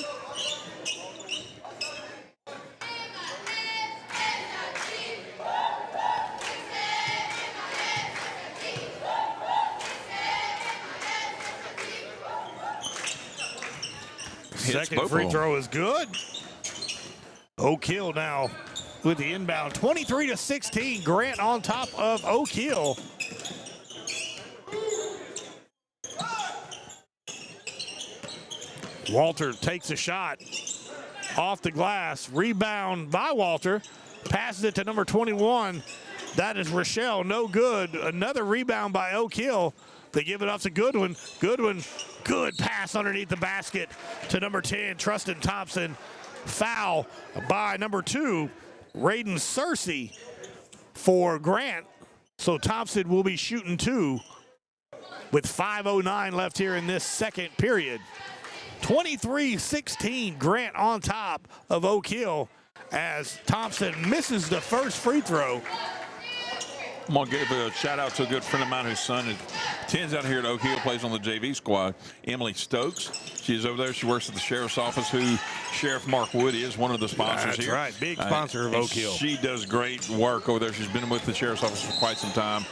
Second free throw is good. Oak Hill now with the inbound. 23-16. Grant on top of Oak Hill. Walter takes a shot off the glass. Rebound by Walter. Passes it to number 21. That is Rochelle. No good. Another rebound by Oak Hill. They give it off to Goodwin. Goodwin, good pass underneath the basket to number 10, Trustin Thompson. Foul by number 2, Raiden Searcy for Grant. So Thompson will be shooting 2 with 5:09 left here in this second period. 23-16, Grant on top of Oak Hill as Thompson misses the first free throw. I'm going to give a shout out to a good friend of mine whose son attends out here at Oak Hill, plays on the JV squad, Emily Stokes. She's over there. She works at the sheriff's office, who Sheriff Mark Woody is one of the sponsors here. That's right, big sponsor of Oak Hill. She does great work over there. She's been with the sheriff's office for quite some time.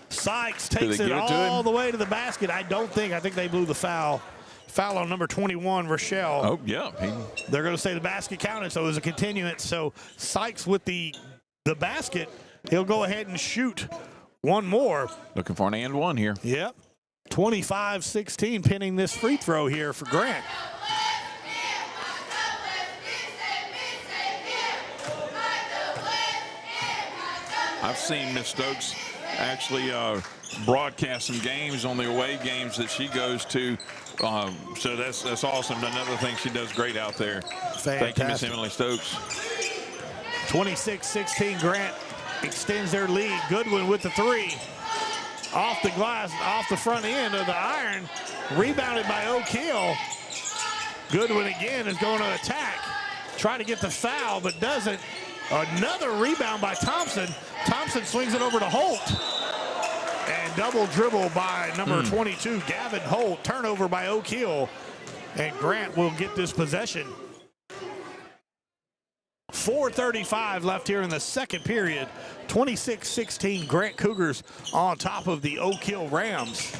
Sykes takes it all the way to the basket. I think they blew the foul. Foul on number 21, Rochelle. Oh, yeah. They're going to say the basket counted, so it was a continuance. So Sykes with the basket. He'll go ahead and shoot one more. Looking for an and one here. Yep. 25-16 pinning this free throw here for Grant. I've seen Miss Stokes actually broadcast some games on the away games that she goes to. So that's awesome. Another thing she does great out there. Fantastic. Thank you, Miss Emily Stokes. 26-16, Grant extends their lead. Goodwin with the 3. Off the glass, off the front end of the iron. Rebounded by Oak Hill. Goodwin again is going to attack. Trying to get the foul, but doesn't. Another rebound by Thompson. Thompson swings it over to Holt. And double dribble by number 22, Gavin Holt. Turnover by Oak Hill. And Grant will get this possession. 4:35 left here in the second period. 26-16, Grant Cougars on top of the Oak Hill Rams.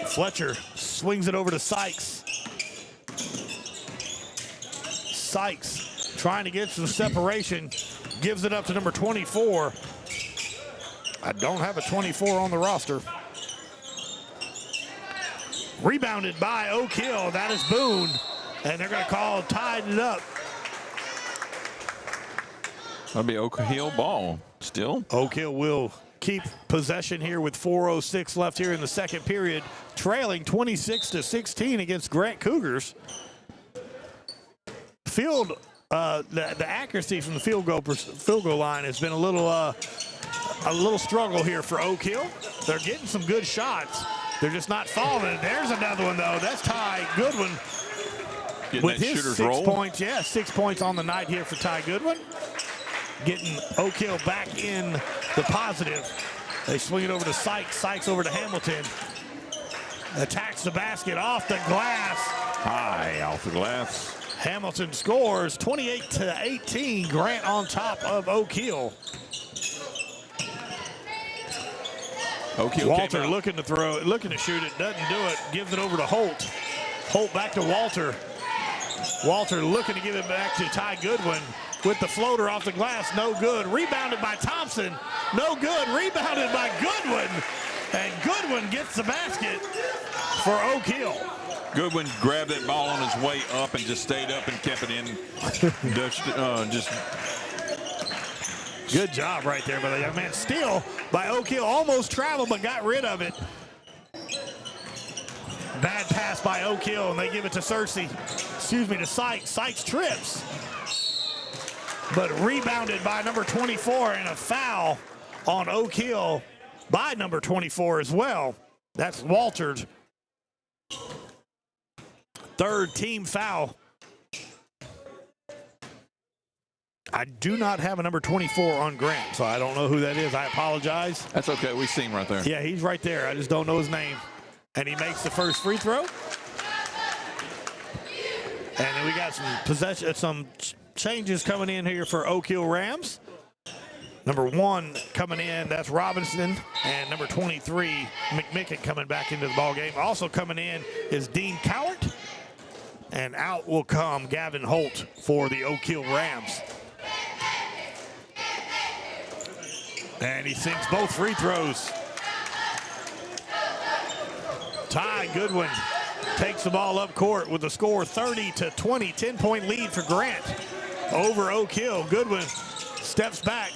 Fletcher swings it over to Sykes. Sykes trying to get some separation. Gives it up to number 24. I don't have a 24 on the roster. Rebounded by Oak Hill. That is Boone. And they're going to call tied it up. That'll be Oak Hill ball still. Oak Hill will keep possession here with 4:06 left here in the second period. Trailing 26-16 against Grant Cougars. The accuracy from the field goal line has been a little struggle here for Oak Hill. They're getting some good shots. They're just not falling. There's another one, though. That's Ty Goodwin. Getting with that his shooter's 6 roll. points. Yeah, 6 points on the night here for Ty Goodwin. Getting Oak Hill back in the positive. They swing it over to Sykes. Sykes over to Hamilton. Attacks the basket off the glass. High off the glass. Hamilton scores 28-18. Grant on top of Oak Hill. Oak Hill Walter looking to throw it, looking to shoot it, doesn't do it. Gives it over to Holt. Holt back to Walter. Walter looking to give it back to Ty Goodwin with the floater off the glass. No good. Rebounded by Thompson. No good. Rebounded by Goodwin. And Goodwin gets the basket for Oak Hill. Goodwin grabbed that ball on his way up and just stayed up and kept it in. Just Good job right there by the young man. Steal by Oak Hill. Almost traveled, but got rid of it. Bad pass by Oak Hill, and they give it to to Sykes. Sykes trips, but rebounded by number 24, and a foul on Oak Hill by number 24 as well. That's Walters. Third team foul. I do not have a number 24 on Grant, so I don't know who that is. I apologize. That's okay. We see him right there. Yeah, he's right there. I just don't know his name. And he makes the first free throw. And then we got some changes coming in here for Oak Hill Rams. Number 1 coming in, that's Robinson, and number 23, McMicken, coming back into the ball game. Also coming in is Dean Cowart, and out will come Gavin Holt for the Oak Hill Rams. And he sinks both free throws. Ty Goodwin takes the ball up court with the score 30-20, 10-point lead for Grant over Oak Hill. Goodwin steps back.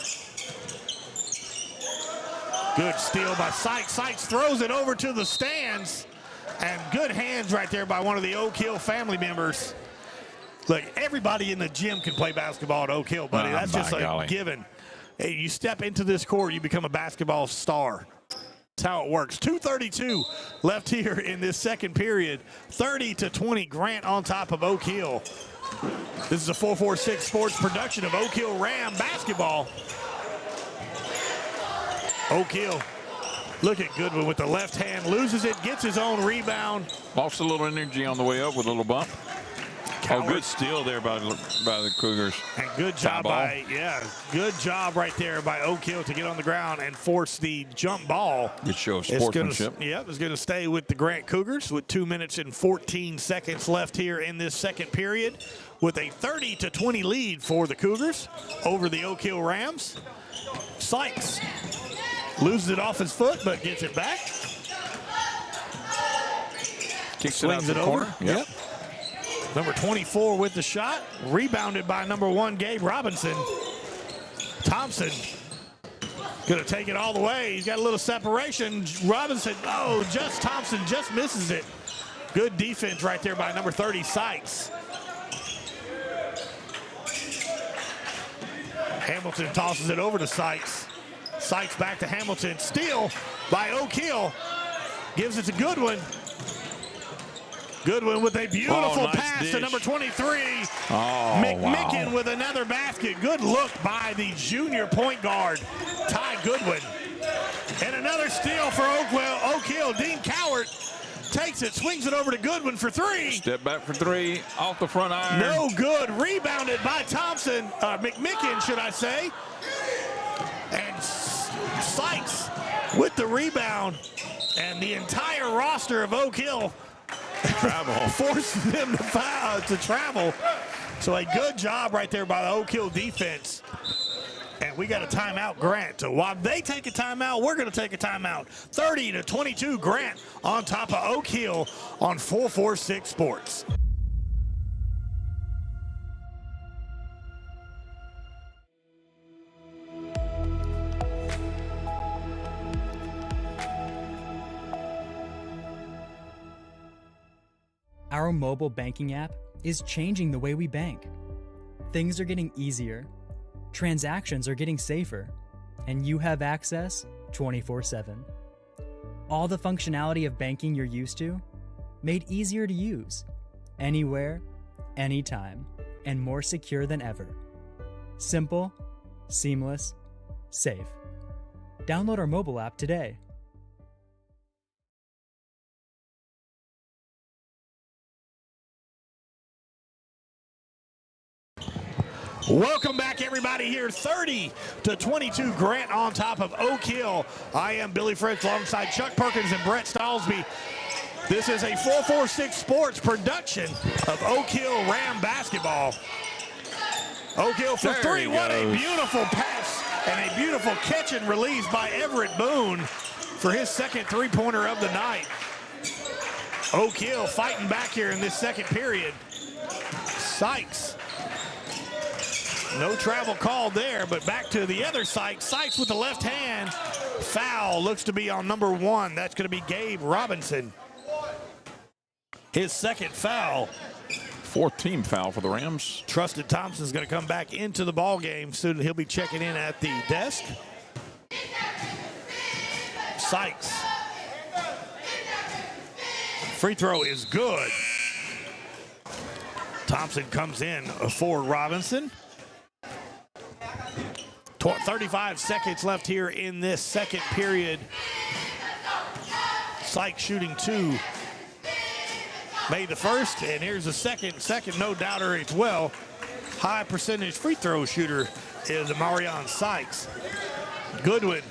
Good steal by Sykes. Sykes throws it over to the stands, and good hands right there by one of the Oak Hill family members. Look, everybody in the gym can play basketball at Oak Hill, buddy. That's just a given. Hey, you step into this court, you become a basketball star. That's how it works. 2:32 left here in this second period. 30-20, Grant on top of Oak Hill. This is a 446 Sports production of Oak Hill Ram basketball. Oak Hill, look at Goodwin with the left hand, loses it, gets his own rebound. Lost a little energy on the way up with a little bump. Coward. Oh, good steal there by the Cougars. And good job good job right there by Oak Hill to get on the ground and force the jump ball. Good show of sportsmanship. It's going to stay with the Grant Cougars with 2 minutes and 14 seconds left here in this second period, with a 30-20 lead for the Cougars over the Oak Hill Rams. Sykes loses it off his foot, but gets it back. Swings it over. Yep. Number 24 with the shot. Rebounded by number 1, Gabe Robinson. Thompson going to take it all the way. He's got a little separation. Robinson, Thompson just misses it. Good defense right there by number 30, Sykes. Hamilton tosses it over to Sykes. Sykes back to Hamilton. Steal by Oak Hill. Gives it to Goodwin. Goodwin with a beautiful pass to number 23. McMicken with another basket. Good look by the junior point guard, Ty Goodwin. And another steal for Oak Hill. Dean Cowart takes it, swings it over to Goodwin for 3. Step back for 3, off the front iron. No good. Rebounded by Thompson, McMicken, should I say. And Sykes with the rebound. And the entire roster of Oak Hill forces them to travel. So a good job right there by the Oak Hill defense. And we got a timeout, Grant. So while they take a timeout, we're going to take a timeout. 30-22, Grant on top of Oak Hill on 446 Sports. Our mobile banking app is changing the way we bank. Things are getting easier, transactions are getting safer, and you have access 24/7. All the functionality of banking you're used to, made easier to use, anywhere, anytime, and more secure than ever. Simple, seamless, safe. Download our mobile app today. Welcome back, everybody, here. 30-22, Grant on top of Oak Hill. I am Billy Fritz alongside Chuck Perkins and Brett Stallsby. This is a 446 Sports production of Oak Hill Ram basketball. Oak Hill for 3. What a beautiful pass and a beautiful catch and release by Everett Boone for his second three-pointer of the night. Oak Hill fighting back here in this second period. Sykes No travel called there, but back to the other Sykes. Sykes with the left hand. Foul looks to be on number 1. That's going to be Gabe Robinson. His second foul. 4th team foul for the Rams. Trusted Thompson's going to come back into the ball game soon. He'll be checking in at the desk. Sykes. Free throw is good. Thompson comes in for Robinson. 35 seconds left here in this second period. Sykes shooting 2. Made the first, and here's the second. Second no-doubter as well. High percentage free throw shooter is Marion Sykes. Goodwin,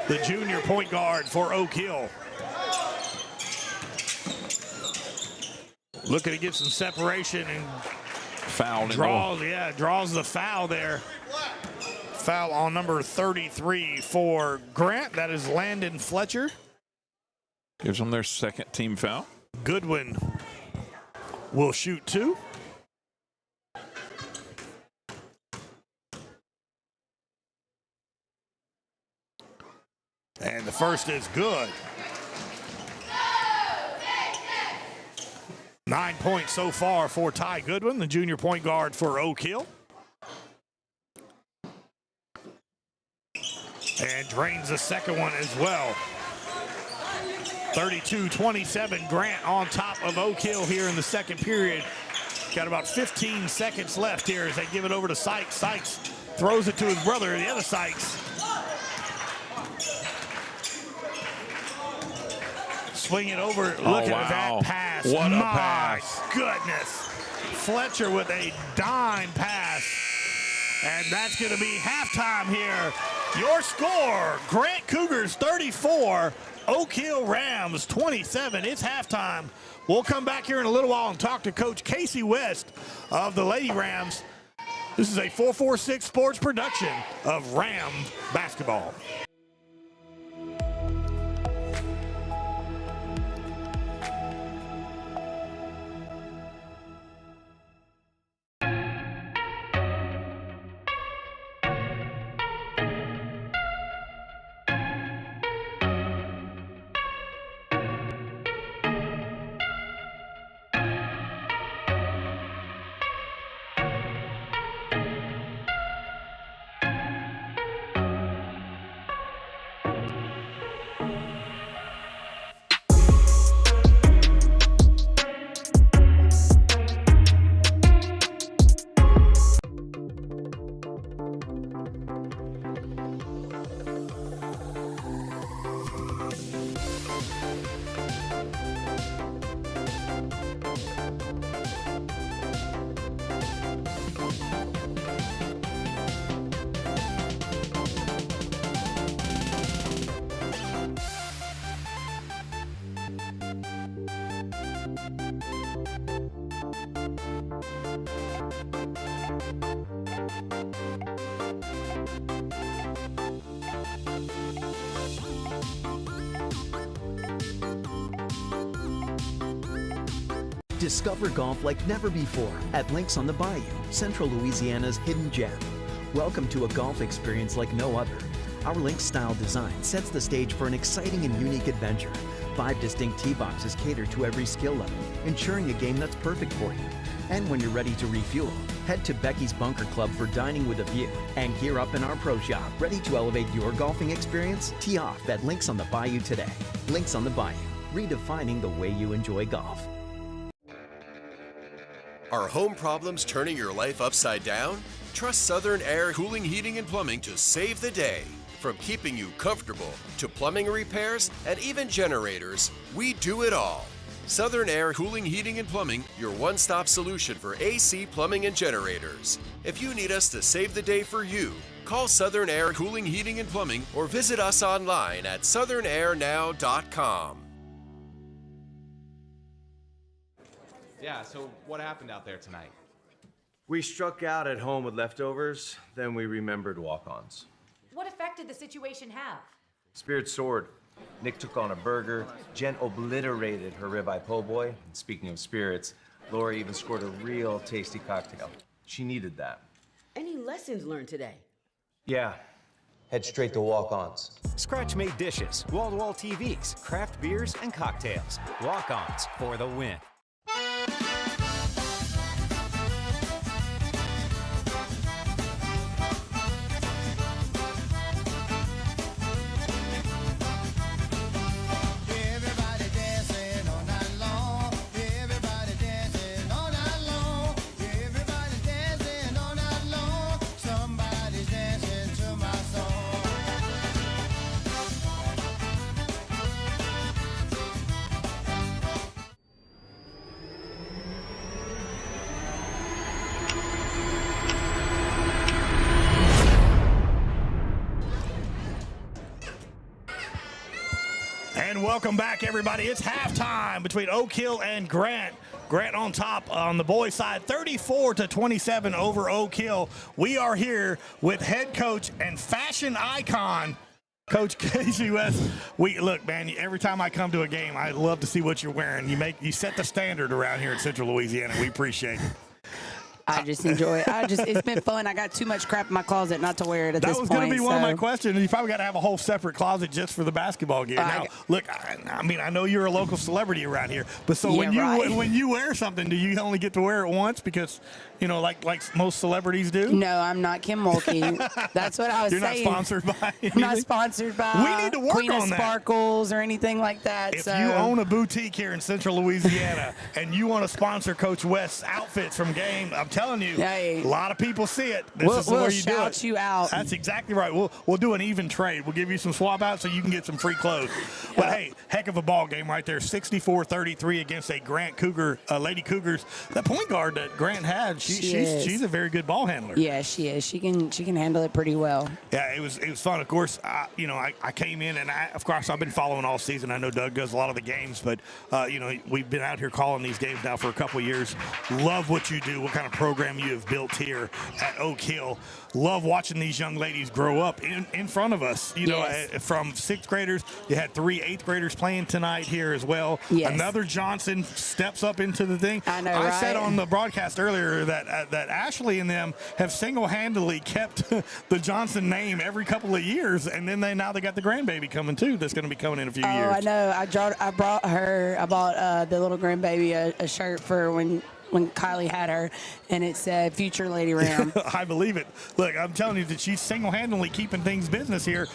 the junior point guard for Oak Hill. Looking to get some separation and foul. Draws the foul there. Foul on number 33 for Grant. That is Landon Fletcher. Gives them their 2nd team foul. Goodwin will shoot 2. And the first is good. 9 points so far for Ty Goodwin, the junior point guard for Oak Hill. And drains the second one as well. 32-27, Grant on top of Oak Hill here in the second period. Got about 15 seconds left here as they give it over to Sykes. Sykes throws it to his brother, the other Sykes. Swing it over, look at that pass. What a My pass. Goodness. Fletcher with a dime pass. And that's going to be halftime here. Your score, Grant Cougars 34, Oak Hill Rams 27. It's halftime. We'll come back here in a little while and talk to Coach Casey West of the Lady Rams. This is a 446 Sports production of Ram basketball. Discover golf like never before at Links on the Bayou, Central Louisiana's hidden gem. Welcome to a golf experience like no other. Our Links-style design sets the stage for an exciting and unique adventure. 5 distinct tee boxes cater to every skill level, ensuring a game that's perfect for you. And when you're ready to refuel, head to Becky's Bunker Club for dining with a view and gear up in our pro shop. Ready to elevate your golfing experience? Tee off at Links on the Bayou today. Links on the Bayou, redefining the way you enjoy golf. Are home problems turning your life upside down? Trust Southern Air Cooling, Heating, and Plumbing to save the day. From keeping you comfortable to plumbing repairs and even generators, we do it all. Southern Air Cooling, Heating, and Plumbing, your one-stop solution for AC, plumbing, and generators. If you need us to save the day for you, call Southern Air Cooling, Heating, and Plumbing or visit us online at southernairnow.com. Yeah, so what happened out there tonight? We struck out at home with leftovers, then we remembered walk-ons. What effect did the situation have? Spirit soared. Nick took on a burger. Jen obliterated her ribeye po' boy. And speaking of spirits, Lori even scored a real tasty cocktail. She needed that. Any lessons learned today? Yeah. Head straight to walk-ons. Scratch-made dishes, wall-to-wall TVs, craft beers, and cocktails. Walk-ons for the win. And welcome back, everybody. It's halftime between Oak Hill and Grant. Grant on top on the boys' side, 34-27 over Oak Hill. We are here with head coach and fashion icon, Coach Casey West. Look, man, every time I come to a game, I love to see what you're wearing. You set the standard around here in Central Louisiana. We appreciate it. I just enjoy it. It's been fun. I got too much crap in my closet not to wear it at this point. That was going to be one of my questions. You probably got to have a whole separate closet just for the basketball gear. Now, look, I mean, I know you're a local celebrity around here, but so when you wear something, do you only get to wear it once because, you know, like most celebrities do? No, I'm not Kim Mulkey. That's what I was saying. You're not sponsored by anything? I'm not sponsored by We need to work Queen on of that. Sparkles or anything like that. If you own a boutique here in Central Louisiana and you want to sponsor Coach West's outfits from game, I'm telling you, a lot of people see it. This is where you do it. We'll shout you out. That's exactly right. We'll do an even trade. We'll give you some swap outs so you can get some free clothes. But hey, heck of a ball game right there. 64-33 against a Grant Cougar, Lady Cougars. The point guard that Grant had, she's a very good ball handler. Yeah, she is. She can handle it pretty well. Yeah, it was fun. Of course, I came in and of course I've been following all season. I know Doug does a lot of the games, but we've been out here calling these games now for a couple of years. Love what you do. What kind of program you have built here at Oak Hill. Love watching these young ladies grow up in front of us. From 6th graders, you had 3 8th graders playing tonight here as well. Yes. Another Johnson steps up into the thing. I know, I right? said on the broadcast earlier that Ashley and them have single-handedly kept the Johnson name every couple of years, and then now they got the grandbaby coming too. That's going to be coming in a few years. Oh, I know. I bought the little grandbaby a shirt for when Kylie had her, and it said Future Lady Ram. I believe it. Look, I'm telling you that she's single-handedly keeping things business here,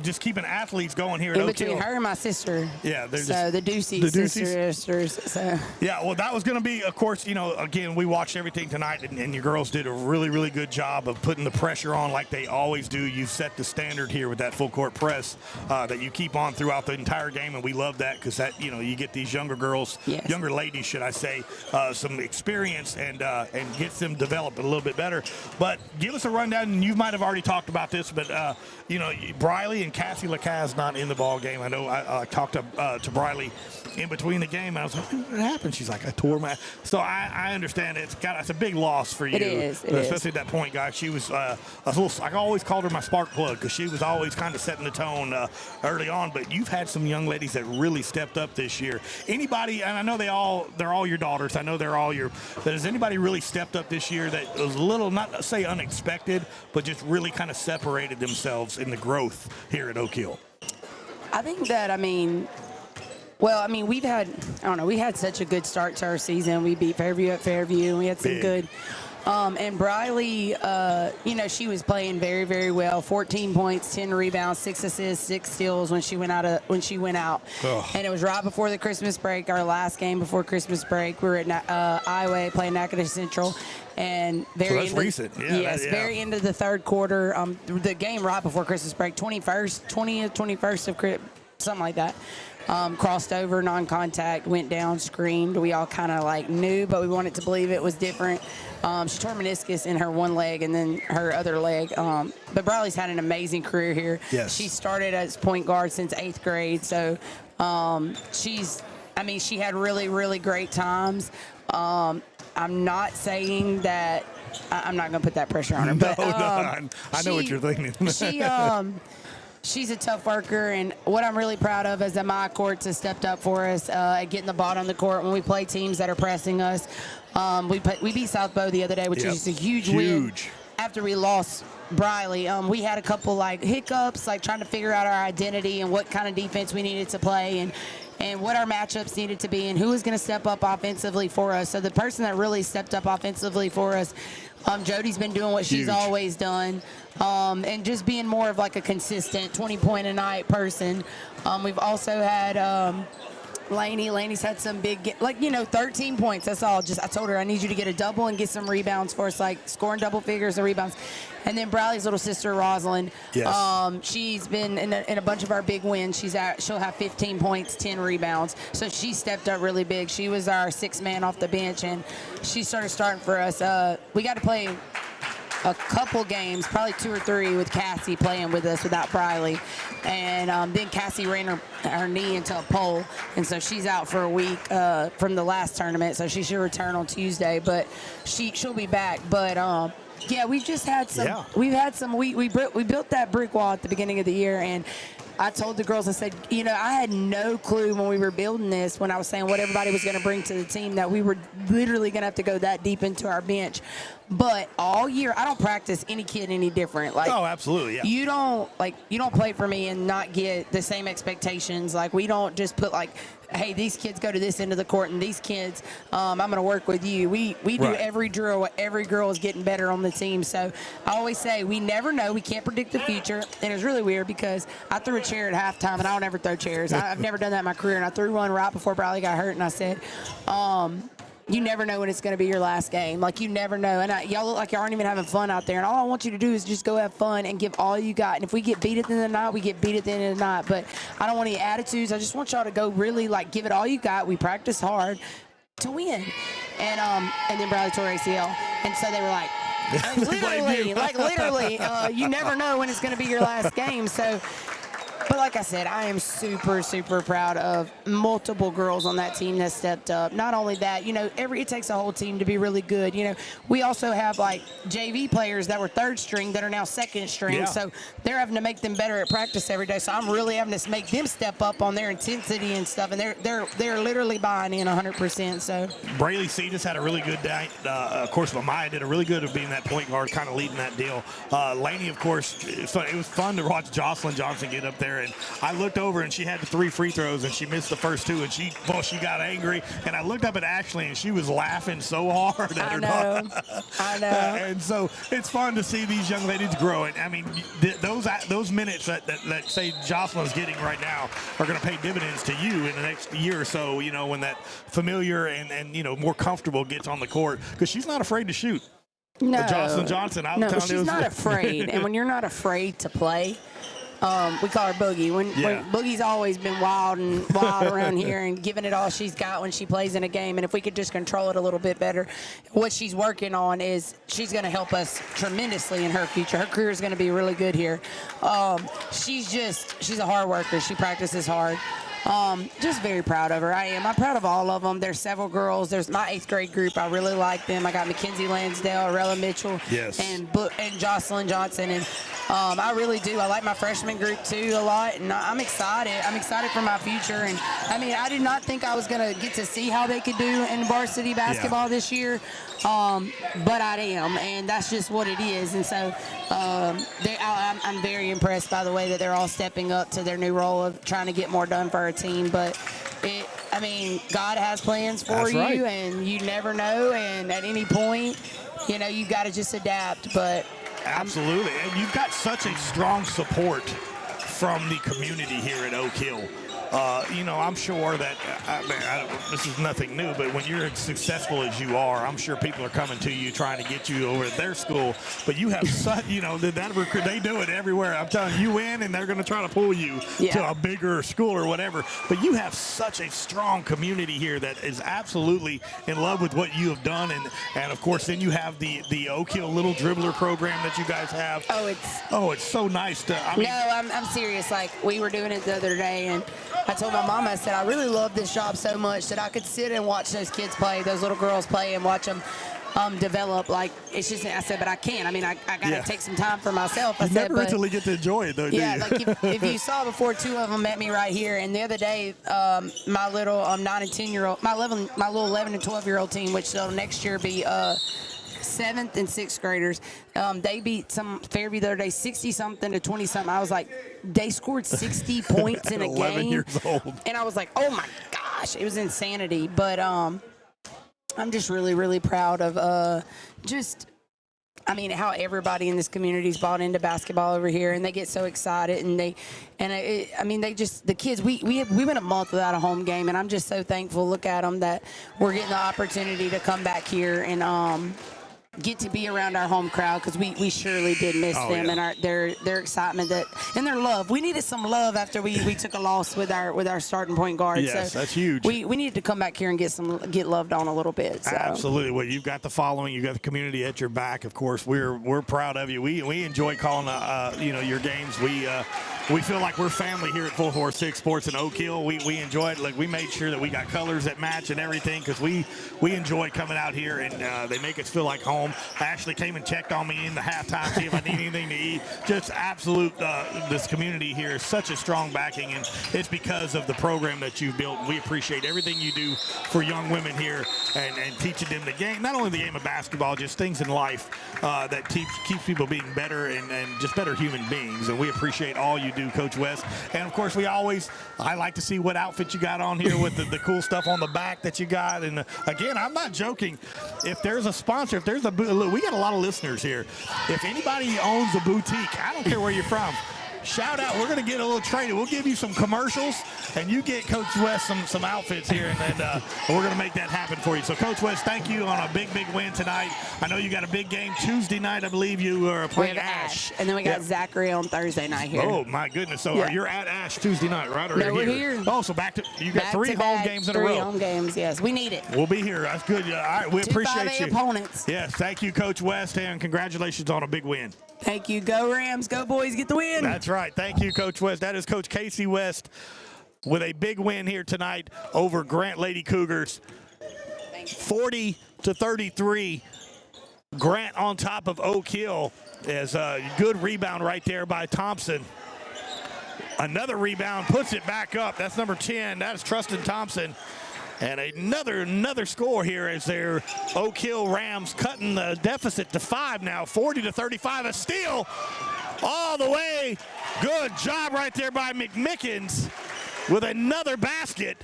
just keeping athletes going here at Oak Hill. In between her and my sister. Yeah. The Ducey sisters. So. Yeah, well, that was going to be, of course, again, we watched everything tonight, and your girls did a really, really good job of putting the pressure on like they always do. You set the standard here with that full-court press that you keep on throughout the entire game, and we love that because that, you get these younger girls, younger ladies, should I say, some experience and gets them developed a little bit better. But give us a rundown, and you might have already talked about this, but Briley and Cassie Lacaze not in the ball game. I know I talked to Briley in between the game, and I was like, what happened? She's like, I tore my. So I understand it's a big loss for you. It is. Especially that point guy. She was I always called her my spark plug because she was always kind of setting the tone early on. But you've had some young ladies that really stepped up this year. Anybody, and I know they're all your daughters. I know they're all but has anybody really stepped up this year that was a little, not to say unexpected, but just really kind of separated themselves in the growth here at Oak Hill? I think that, we had such a good start to our season. We beat Fairview at Fairview, and we had some good. And Briley, she was playing very, very well. 14 points, 10 rebounds, 6 assists, 6 steals when she went out. Oh. And it was right before the Christmas break, our last game before Christmas break. We were at Iowa playing Natchitoches Central. And very end of the third quarter, the game right before Christmas break, 20th of something like that. Crossed over, non-contact, went down, screamed. We all kind of knew, but we wanted to believe it was different. She tore meniscus in her one leg and then her other leg. But Briley's had an amazing career here. Yes. She started as point guard since 8th grade. So she had really, really great times. I'm not saying that I'm not going to put that pressure on her. But, I know what you're thinking. She's a tough worker, and what I'm really proud of is that my courts has stepped up for us at getting the ball on the court when we play teams that are pressing us. We beat South Bow the other day, which is a huge win. after we lost Briley, we had a couple like hiccups, like trying to figure out our identity and what kind of defense we needed to play and what our matchups needed to be and who was going to step up offensively for us. So the person that really stepped up offensively for us, Jody's been doing what she's always done, and just being more of like a consistent 20-point-a-night person. We've also had Laney's had some big, 13 points. That's all. I told her I need you to get a double and get some rebounds for us, like scoring double figures of rebounds. And then Briley's little sister, Rosalind, she's been in a bunch of our big wins. She'll have 15 points, 10 rebounds. So she stepped up really big. She was our sixth man off the bench, and she started starting for us. We got to play a couple games, probably 2 or 3, with Cassie playing with us without Briley. And then Cassie ran her knee into a pole, and so she's out for a week from the last tournament, so she should return on Tuesday, but she'll be back. But yeah, we've just had some. We've had some. We built that brick wall at the beginning of the year, and I told the girls, I said, I had no clue when we were building this, when I was saying what everybody was going to bring to the team, that we were literally going to have to go that deep into our bench. But all year, I don't practice any kid any different. Like, oh, absolutely, yeah. You don't play for me and not get the same expectations. Like, we don't just put like, hey, these kids go to this end of the court, and these kids, I'm going to work with you. We do every drill. Every girl is getting better on the team. So I always say we never know. We can't predict the future. And it's really weird because I threw a chair at halftime, and I don't ever throw chairs. I've never done that in my career, and I threw one right before Briley got hurt, and I said, you never know when it's going to be your last game. Like, you never know. And y'all look like y'all aren't even having fun out there. And all I want you to do is just go have fun and give all you got. And if we get beat at the end of the night, we get beat at the end of the night. But I don't want any attitudes. I just want y'all to go really, give it all you got. We practice hard to win. And then Briley tore ACL. And so they were like, literally, you never know when it's going to be your last game. So, but like I said, I am super, super proud of multiple girls on that team that stepped up. Not only that, it takes a whole team to be really good. We also have JV players that were third string that are now second string. Yeah. So they're having to make them better at practice every day. So I'm really having to make them step up on their intensity and stuff. And they're literally buying in 100%. So Braylee Cetus had a really good day. Of course, Amaya did a really good of being that point guard, kind of leading that deal. Laney, of course, it was fun to watch Jocelyn Johnson get up there. And I looked over, and she had the 3 free throws, and she missed the first 2, and she got angry. And I looked up at Ashley, and she was laughing so hard at her. I know. And so it's fun to see these young ladies growing. I mean, those minutes that say Jocelyn's getting right now are going to pay dividends to you in the next year or so, when that familiar and more comfortable gets on the court, because she's not afraid to shoot. No. Jocelyn Johnson, she's not afraid. And when you're not afraid to play, we call her Boogie. When Boogie's always been wild around here and giving it all she's got when she plays in a game. And if we could just control it a little bit better, what she's working on is she's going to help us tremendously in her future. Her career is going to be really good here. She's a hard worker. She practices hard. Just very proud of her. I am. I'm proud of all of them. There's several girls. There's my 8th grade group. I really like them. I got Mackenzie Lansdale, Arella Mitchell, and Jocelyn Johnson. And I really do. I like my freshman group, too, a lot. And I'm excited. I'm excited for my future. And, I did not think I was going to get to see how they could do in varsity basketball this year. But I am. And that's just what it is. And so I'm very impressed by the way that they're all stepping up to their new role of trying to get more done for our team. But God has plans for you, and you never know. And at any point, you've got to just adapt. But absolutely, and you've got such a strong support from the community here at Oak Hill. I'm sure that, this is nothing new, but when you're as successful as you are, I'm sure people are coming to you trying to get you over at their school. But you have such, they do it everywhere. I'm telling you, win, and they're going to try to pull you to a bigger school or whatever. But you have such a strong community here that is absolutely in love with what you have done. And of course, then you have the Oak Hill Little Dribbler program that you guys have. It's so nice to, I'm serious. Like, we were doing it the other day, and I told my mom, I said, I really love this job so much that I could sit and watch those kids play, those little girls play, and watch them develop. Like, it's just, I said, but I can't. I got to take some time for myself. You never really get to enjoy it, though, do you? Like, if you saw before, 2 of them met me right here. And the other day, my little 9 and 10-year-old, my little 11 and 12-year-old team, which will next year be 7th and 6th graders. They beat some Fairview the other day, 60-something to 20-something. I was like, they scored 60 points in a 11 game. years old. And I was like, oh my gosh, it was insanity. But I'm just really, really proud of how everybody in this community's bought into basketball over here, and they get so excited, and the kids. We went a month without a home game, and I'm just so thankful. Look at them that we're getting the opportunity to come back here and get to be around our home crowd, because we surely did miss them and their excitement and their love. We needed some love after we took a loss with our starting point guard. Yes, so that's huge. We needed to come back here and get loved on a little bit. So. Absolutely. Well, you've got the following, you've got the community at your back. Of course, we're proud of you. We enjoy calling your games. We feel like we're family here at 446 Sports in Oak Hill. We enjoy it. Like, we made sure that we got colors that match and everything, because we enjoy coming out here, and they make us feel like home. Ashley came and checked on me in the halftime, see if I need anything to eat. Just absolute, this community here is such a strong backing, and it's because of the program that you've built. We appreciate everything you do for young women here and teaching them the game, not only the game of basketball, just things in life that keeps people being better and just better human beings. And we appreciate all you do, Coach West. And of course, I like to see what outfit you got on here with the cool stuff on the back that you got. And again, I'm not joking. If there's a sponsor, we got a lot of listeners here. If anybody owns a boutique, I don't care where you're from, shout out. We're going to get a little trade. We'll give you some commercials, and you get Coach West some outfits here, and then we're going to make that happen for you. So, Coach West, thank you on a big win tonight. I know you got a big game Tuesday night. I believe you are playing Ash. And then we got Zachary on Thursday night here. Oh, my goodness. So you're at Ash Tuesday night, right? Or no, we're here. Oh, so you got three home games in a row. 3 home games, yes. We need it. We'll be here. That's good. All right, we appreciate you. Opponents. Yes, thank you, Coach West, and congratulations on a big win. Thank you. Go Rams. Go boys. Get the win. That's right. Thank you, Coach West. That is Coach Casey West with a big win here tonight over Grant Lady Cougars. 40-33. Grant on top of Oak Hill. As a good rebound right there by Thompson. Another rebound, puts it back up. That's number 10. That is Trustin Thompson. And another score here as their Oak Hill Rams cutting the deficit to 5 now. 40-35, a steal all the way. Good job right there by McMickens with another basket.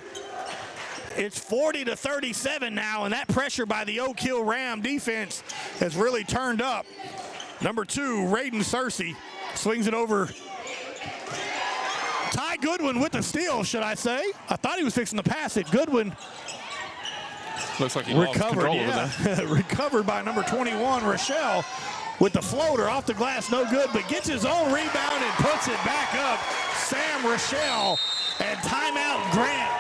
It's 40-37 now, and that pressure by the Oak Hill Ram defense has really turned up. Number 2, Raiden Searcy swings it over. Ty Goodwin with the steal, should I say. I thought he was fixing to pass it. Goodwin looks like he lost control over that. Recovered by number 21, Rochelle, with the floater off the glass, no good, but gets his own rebound and puts it back up. Sam Rochelle, and timeout Grant.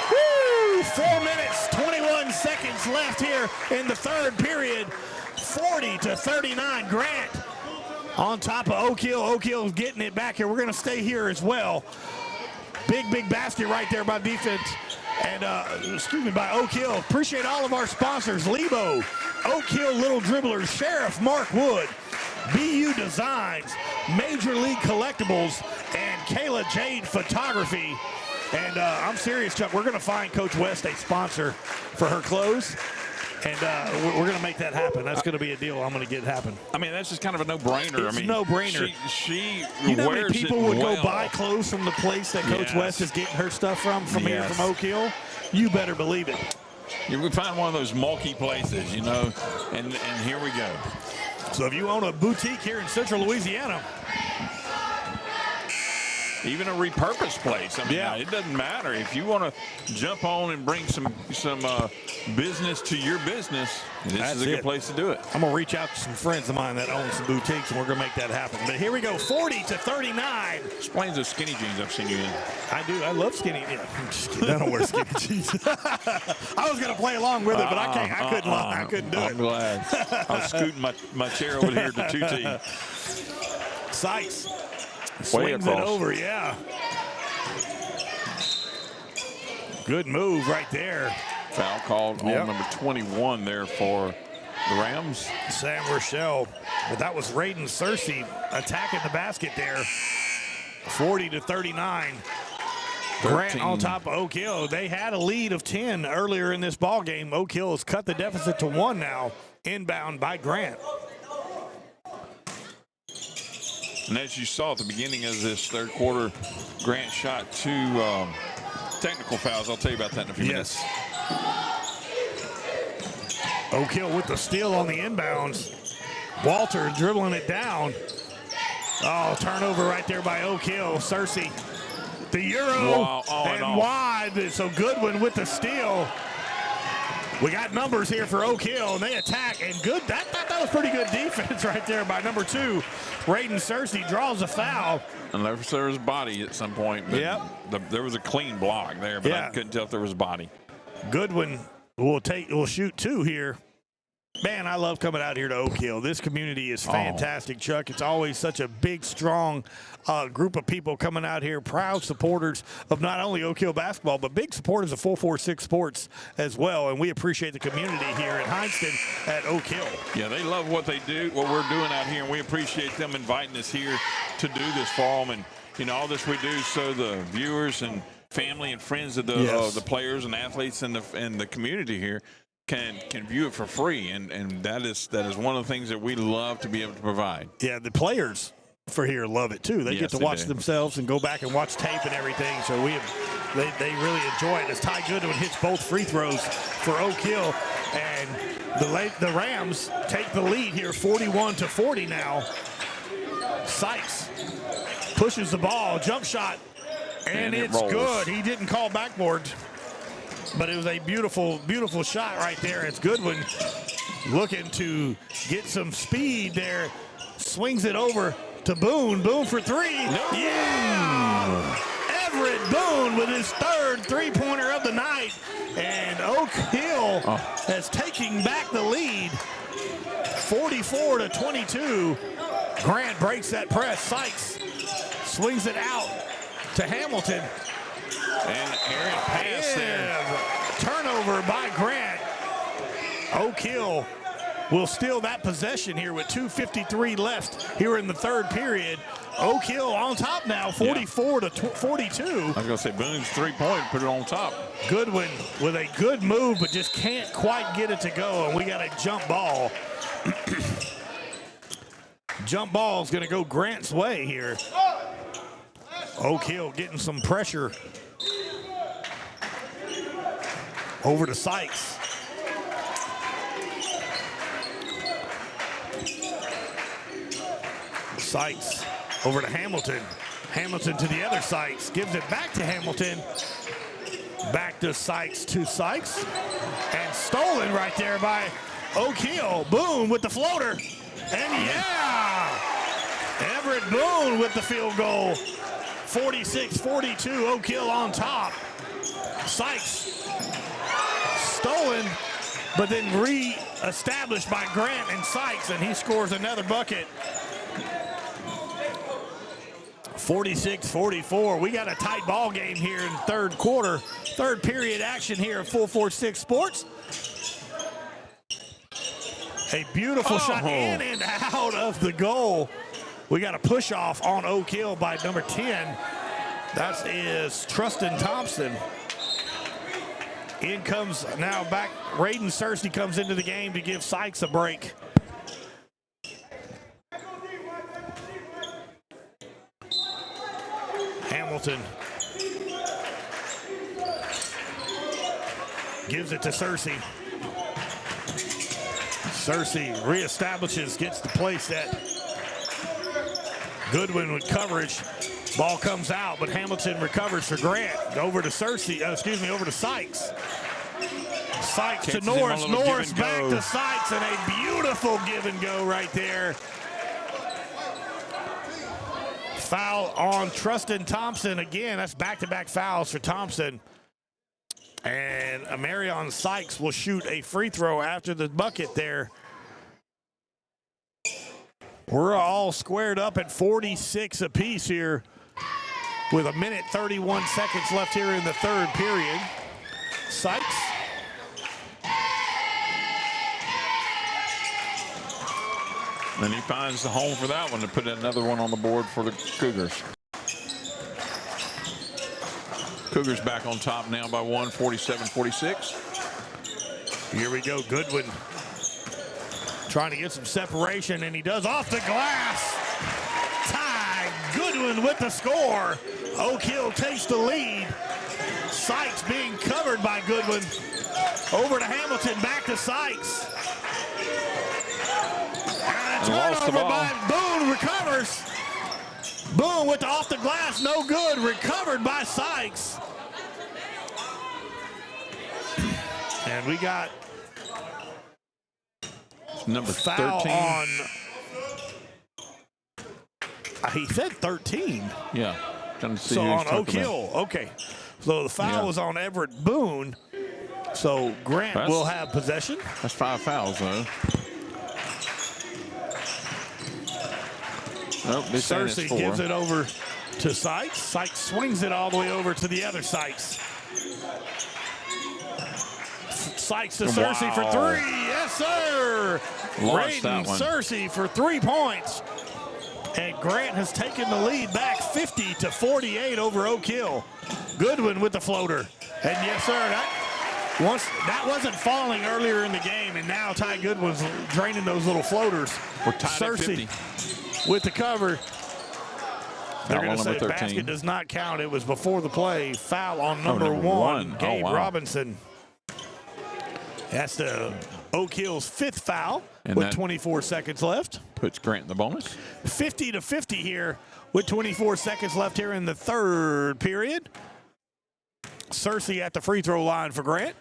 Woo! 4 minutes, 21 seconds left here in the third period. 40-39, Grant on top of Oak Hill. Oak Hill's getting it back here. We're going to stay here as well. Big basket right there by defense. And, by Oak Hill. Appreciate all of our sponsors. Lebo, Oak Hill Little Dribblers, Sheriff Mark Wood, BU Designs, Major League Collectibles, and Kayla Jade Photography. And I'm serious, Chuck. We're going to find Coach West a sponsor for her clothes. And we're going to make that happen. That's going to be a deal I'm going to get happen. I mean, that's just kind of a no-brainer. It's a no-brainer. She you know how wears many people it would well. go buy clothes from the place that Coach West is getting her stuff from here, from Oak Hill? You better believe it. You would find one of those mulky places, and here we go. So if you own a boutique here in Central Louisiana, even a repurposed place. I mean, it doesn't matter. If you want to jump on and bring some business to your business, this is a good place to do it. I'm going to reach out to some friends of mine that own some boutiques, and we're going to make that happen. But here we go, 40-39. Explains those skinny jeans I've seen you in. I do. I love skinny. Yeah, I'm just kidding. I don't wear skinny jeans. I was going to play along with it, but I can't. I couldn't. I couldn't do it. I'm glad. I was scooting my chair over here to 2T. Sights. Swings it over, Good move right there. Foul called on number 21 there for the Rams. Sam Rochelle. But that was Raiden Searcy attacking the basket there. 40-39. Grant on top of Oak Hill. They had a lead of 10 earlier in this ball game. Oak Hill has cut the deficit to 1 now. Inbound by Grant. And as you saw at the beginning of this third quarter, Grant shot 2 technical fouls. I'll tell you about that in a few minutes. Oak Hill with the steal on the inbounds. Walter dribbling it down. Oh, turnover right there by Oak Hill. Cersei, the Euro, wow. and wide. So Goodwin with the steal. We got numbers here for Oak Hill, and they attack. And good, that was pretty good defense right there by number 2. Raiden Cersei draws a foul. Unless there was body at some point. But there was a clean block there, but I couldn't tell if there was body. Goodwin will shoot 2 here. Man, I love coming out here to Oak Hill. This community is fantastic, Chuck. It's always such a big, strong group of people coming out here, proud supporters of not only Oak Hill basketball, but big supporters of 446 Sports as well. And we appreciate the community here in Hineston at Oak Hill. Yeah, they love what they do, what we're doing out here, and we appreciate them inviting us here to do this for them. And, you know, all this we do so the viewers and family and friends of the players and athletes and the community here can view it for free, and that is one of the things that we love to be able to provide. Yeah, the players for here love it too. They get to watch themselves and go back and watch tape and everything. So they really enjoy it. As Ty Goodwin hits both free throws for Oak Hill, and the Rams take the lead here, 41-40 now. Sykes pushes the ball, jump shot, and it's good. He didn't call backboard, but it was a beautiful, beautiful shot right there. It's Goodwin looking to get some speed there. Swings it over to Boone. Boone for 3. Yeah! Everett Boone with his third three-pointer of the night. And Oak Hill has taken back the lead, 44-22. Grant breaks that press. Sykes swings it out to Hamilton. And Aaron pass there. Turnover by Grant. Oak Hill will steal that possession here with 2:53 left here in the third period. Oak Hill on top now, 44-42. I was going to say Boone's 3-point, put it on top. Goodwin with a good move, but just can't quite get it to go, and we got a jump ball. Jump ball is going to go Grant's way here. Oak Hill getting some pressure. Over to Sykes. Sykes over to Hamilton. Hamilton to the other Sykes. Gives it back to Hamilton. Back to Sykes And stolen right there by Oak Hill. Boone with the floater. And Everett Boone with the field goal. 46-42, Oak Hill on top. Sykes stolen, but then re-established by Grant and Sykes, and he scores another bucket. 46-44. We got a tight ball game here in third quarter. Third period action here at 446 Sports. A beautiful shot in and out of the goal. We got a push off on Oak Hill by number 10. That is Trustin Thompson. In comes now back. Raiden Cersei comes into the game to give Sykes a break. Hamilton gives it to Cersei. Cersei reestablishes, gets the play set. Goodwin with coverage. Ball comes out, but Hamilton recovers for Grant. Over to Cersei, over to Sykes. Sykes to Norris. Norris back to Sykes, and a beautiful give and go right there. Foul on Trustin Thompson again. That's back-to-back fouls for Thompson. And Amarion Sykes will shoot a free throw after the bucket there. We're all squared up at 46 apiece here with 1:31 seconds left here in the third period. Sykes. Then he finds the home for that one to put another one on the board for the Cougars. Cougars back on top now by 1, 47-46. Here we go, Goodwin. trying to get some separation, and he does off the glass. Ty Goodwin with the score. Oak Hill takes the lead. Sykes being covered by Goodwin. Over to Hamilton, back to Sykes. And a turnover by Boone, recovers. Boone with the off the glass, no good. Recovered by Sykes. And we got number foul 13 on. He said 13. Yeah. Trying to see So who he's on talking Oak Hill, okay. So the foul was on Everett Boone. So Grant will have possession. That's 5 fouls, though. Nope, Cersei gives it over to Sykes. Sykes swings it all the way over to the other Sykes. Sykes to Cersei for 3. Yes, sir. Raiden Cersei for 3 points. And Grant has taken the lead back 50-48 over Oak Hill. Goodwin with the floater. And yes, sir, that wasn't falling earlier in the game, and now Ty Goodwin's draining those little floaters. We're tied at 50. With the cover. They're Foul going on to say number 13. basket does not count. It was before the play. Foul on number 1, Gabe Robinson. That's the Oak Hill's 5th foul with 24 seconds left. Puts Grant in the bonus. 50-50 here with 24 seconds left here in the 3rd period. Cersei at the free throw line for Grant.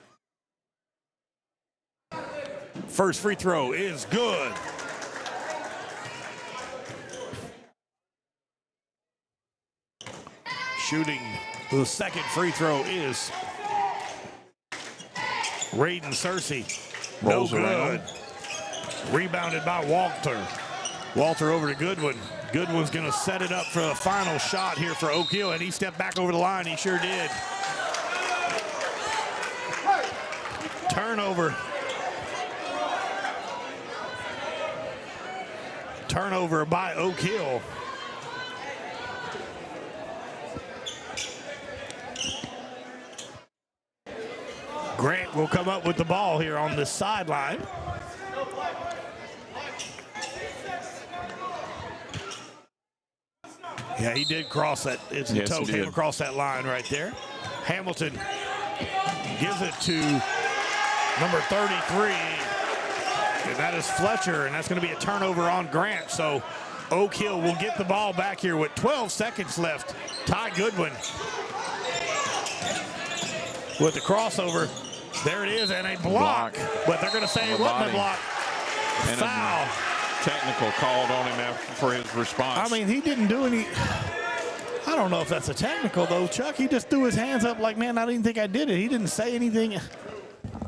First free throw is good. Shooting the second free throw is Raiden Cersei. No good. Rebounded by Walter. Walter over to Goodwin. Goodwin's going to set it up for the final shot here for Oak Hill, and he stepped back over the line. He sure did. Turnover. Turnover by Oak Hill. Grant will come up with the ball here on this sideline. Yeah, he did cross that. His toe came across that line right there. Hamilton gives it to number 33. And that is Fletcher, and that's going to be a turnover on Grant. So Oak Hill will get the ball back here with 12 seconds left. Ty Goodwin with the crossover. There it is, and a block. But they're going to say it wasn't a block. And foul. Technical called on him for his response. I mean, he didn't do any. I don't know if that's a technical, though, Chuck. He just threw his hands up like, man, I didn't think I did it. He didn't say anything.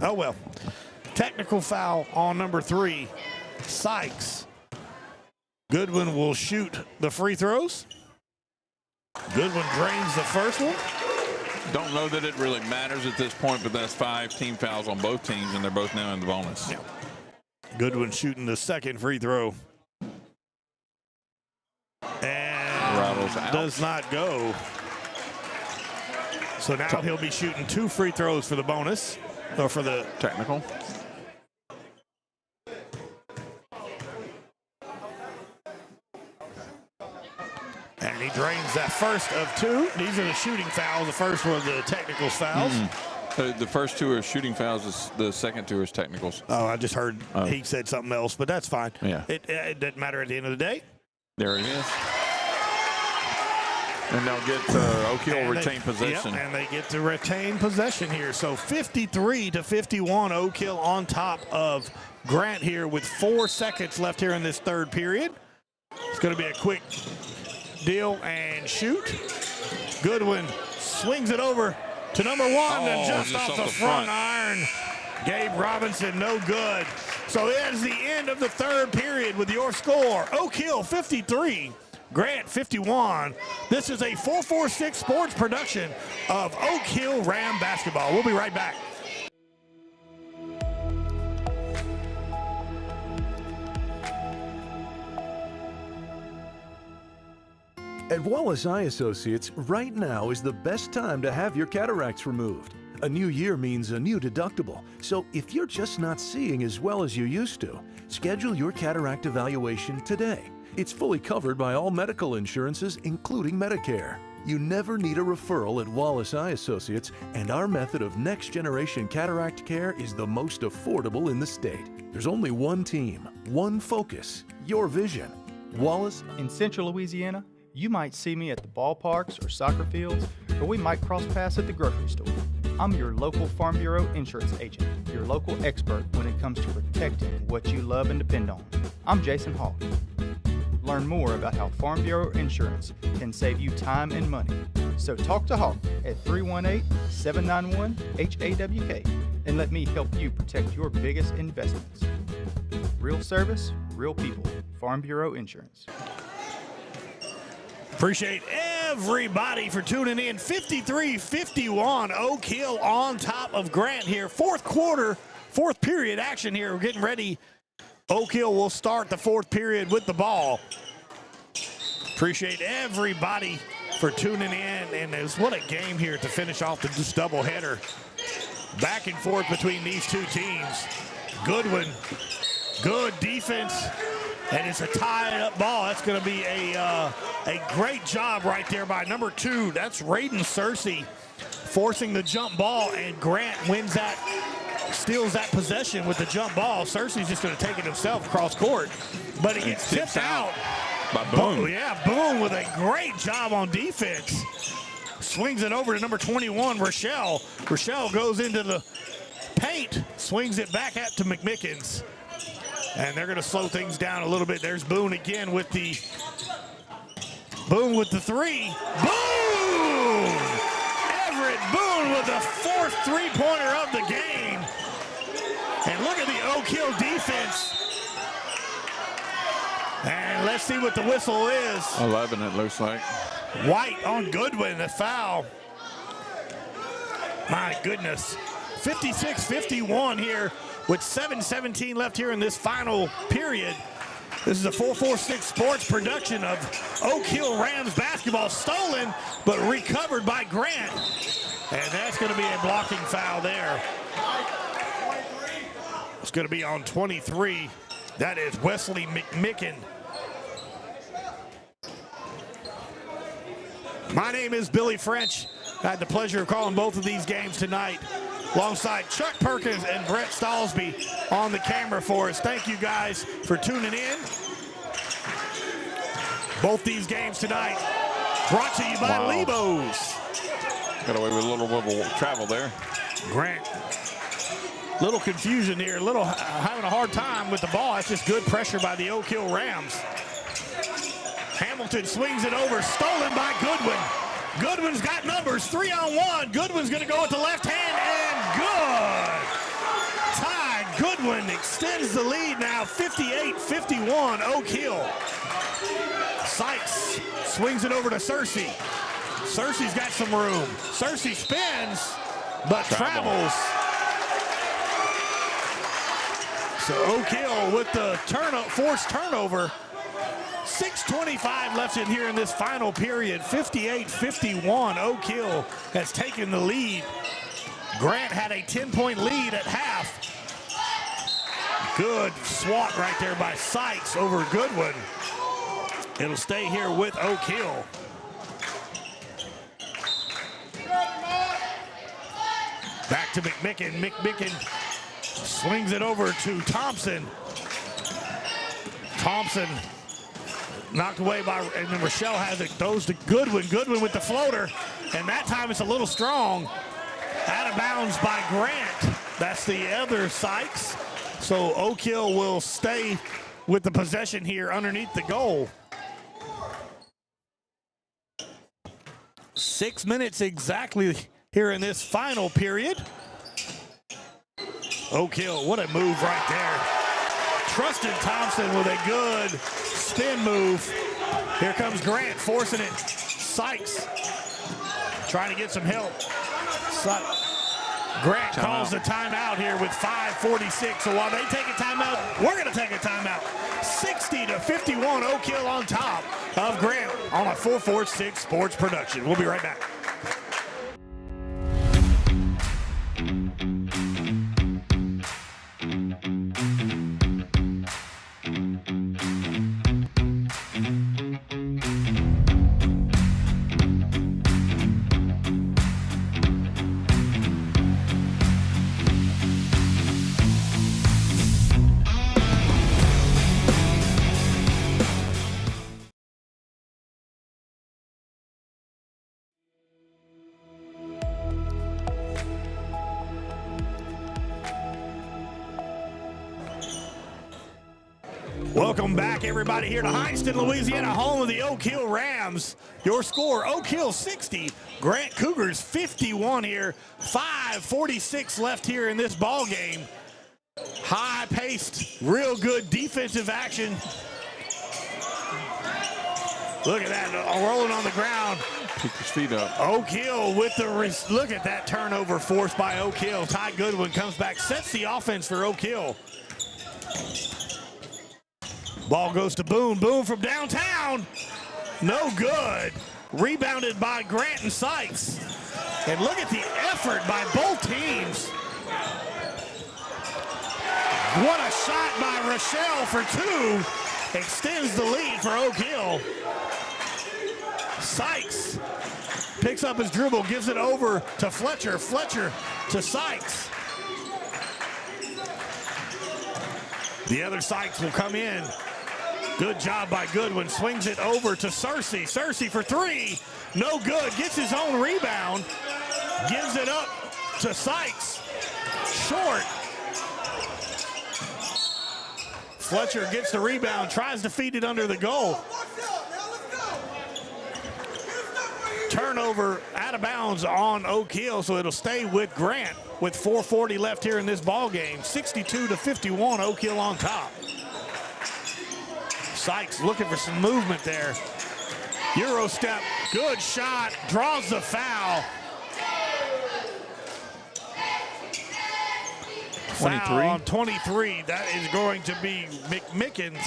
Oh, well. Technical foul on number 3, Sykes. Goodwin will shoot the free throws. Goodwin drains the first one. Don't know that it really matters at this point, but that's 5 team fouls on both teams, and they're both now in the bonus. Yeah. Goodwin shooting the second free throw. And does not go. So now he'll be shooting 2 free throws for the bonus, or for the technical. And he drains that first of 2. These are the shooting fouls. The first were the technical fouls. The first 2 are shooting fouls. The second 2 is technicals. Oh, I just heard he said something else, but that's fine. Yeah. It doesn't matter at the end of the day. There it is. And they'll get Oak Hill retain possession. Yep, and they get to retain possession here. So 53-51, Oak Hill on top of Grant here with 4 seconds left here in this 3rd period. It's going to be a quick deal and shoot. Goodwin swings it over to number 1 and just off the front iron. Gabe Robinson, no good. So it is the end of the 3rd period with your score. Oak Hill 53, Grant 51. This is a 446 Sports production of Oak Hill Ram basketball. We'll be right back. At Wallace Eye Associates, right now is the best time to have your cataracts removed. A new year means a new deductible, so if you're just not seeing as well as you used to, Schedule your cataract evaluation today. It's fully covered by all medical insurances, including Medicare. You never need a referral at Wallace Eye Associates, and our method of next-generation cataract care is the most affordable in the state. There's only one team, one focus, your vision. Wallace. In Central Louisiana, you might see me at the ballparks or soccer fields, or we might cross paths at the grocery store. I'm your local Farm Bureau insurance agent, your local expert when it comes to protecting what you love and depend on. I'm Jason Hawk. Learn more about how Farm Bureau Insurance can save you time and money. So talk to Hawk at 318-791-HAWK and let me help you protect your biggest investments. Real service, real people. Farm Bureau Insurance. Appreciate everybody for tuning in. 53-51, Oak Hill on top of Grant here. Fourth period action here. We're getting ready. Oak Hill will start the fourth period with the ball. Appreciate everybody for tuning in. And what a game here to finish off the just doubleheader. Back and forth between these two teams. Goodwin, good defense. And it's a tied-up ball. That's going to be a great job right there by number 2. That's Raiden Searcy forcing the jump ball, and Grant wins that, steals that possession with the jump ball. Searcy's just going to take it himself across court, but it gets tipped out by Boone. Yeah, Boone with a great job on defense. Swings it over to number 21, Rochelle. Rochelle goes into the paint, swings it back out to McMickens. And they're going to slow things down a little bit. There's Boone again with the three. Boone! Everett Boone with the fourth three-pointer of the game. And look at the Oak Hill defense. And let's see what the whistle is. 11, it looks like. White on Goodwin, the foul. My goodness. 56-51 here. With 7:17 left here in this final period. This is a 446 Sports production of Oak Hill Rams basketball, stolen but recovered by Grant. And that's going to be a blocking foul there. It's going to be on 23. That is Wesley McMicken. My name is Billy French. I had the pleasure of calling both of these games tonight, alongside Chuck Perkins and Brett Stallsby on the camera for us. Thank you guys for tuning in. Both these games tonight brought to you by Lebo's. Got away with a little bit of travel there. Grant, little confusion here, having a hard time with the ball. That's just good pressure by the Oak Hill Rams. Hamilton swings it over, stolen by Goodwin. Goodwin's got numbers, 3-on-1. Goodwin's going to go with the left hand, and good. Ty Goodwin extends the lead now, 58-51, Oak Hill. Sykes swings it over to Searcy. Searcy's got some room. Searcy spins, but travels. So Oak Hill with the forced turnover. 6:25 left in here in this final period. 58-51. Oak Hill has taken the lead. Grant had a 10-point lead at half. Good swat right there by Sykes over Goodwin. It'll stay here with Oak Hill. Back to McMicken. McMicken swings it over to Thompson. Thompson knocked away by, and then Rochelle has it, throws to Goodwin. Goodwin with the floater, and that time it's a little strong. Out of bounds by Grant. That's the other Sykes. So Oak Hill will stay with the possession here underneath the goal. 6 minutes exactly here in this final period. Oak Hill, what a move right there. Trusted Thompson with a good spin move. Here comes Grant forcing it. Sykes trying to get some help. Grant calls the timeout here with 5:46. So while they take a timeout, we're going to take a timeout. 60-51, Oak Hill on top of Grant on a 446 Sports production. We'll be right back. Welcome back, everybody, here to Hineston, Louisiana, home of the Oak Hill Rams. Your score, Oak Hill 60, Grant Cougars 51 here. 5:46 left here in this ball game. High-paced, real good defensive action. Look at that, rolling on the ground. Pick his feet up. Oak Hill with the, look at that turnover forced by Oak Hill. Ty Goodwin comes back, sets the offense for Oak Hill. Ball goes to Boone. Boone from downtown. No good. Rebounded by Grant and Sykes. And look at the effort by both teams. What a shot by Rochelle for two. Extends the lead for Oak Hill. Sykes picks up his dribble, gives it over to Fletcher. Fletcher to Sykes. The other Sykes will come in. Good job by Goodwin. Swings it over to Searcy. Searcy for three. No good. Gets his own rebound. Gives it up to Sykes. Short. Fletcher gets the rebound. Tries to feed it under the goal. Turnover out of bounds on Oak Hill, so it'll stay with Grant with 4:40 left here in this ball game. 62-51, Oak Hill on top. Sykes looking for some movement there. Euro step, good shot, draws the foul. 23. Foul on 23, that is going to be McMickens.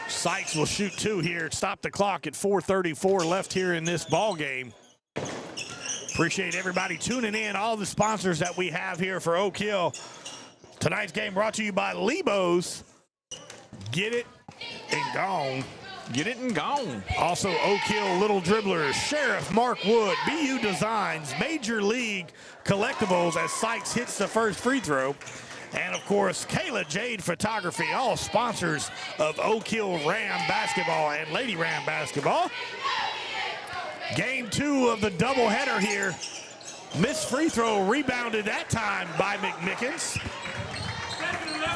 Sykes will shoot two here. Stop the clock at 4:34 left here in this ball game. Appreciate everybody tuning in, all the sponsors that we have here for Oak Hill. Tonight's game brought to you by Lebo's. Get it and gone. Get it and gone. Also, Oak Hill Little Dribblers, Sheriff Mark Wood, BU Designs, Major League Collectibles as Sykes hits the first free throw. And, of course, Kayla Jade Photography, all sponsors of Oak Hill Ram basketball and Lady Ram basketball. Game two of the doubleheader here. Missed free throw, rebounded that time by McMickens.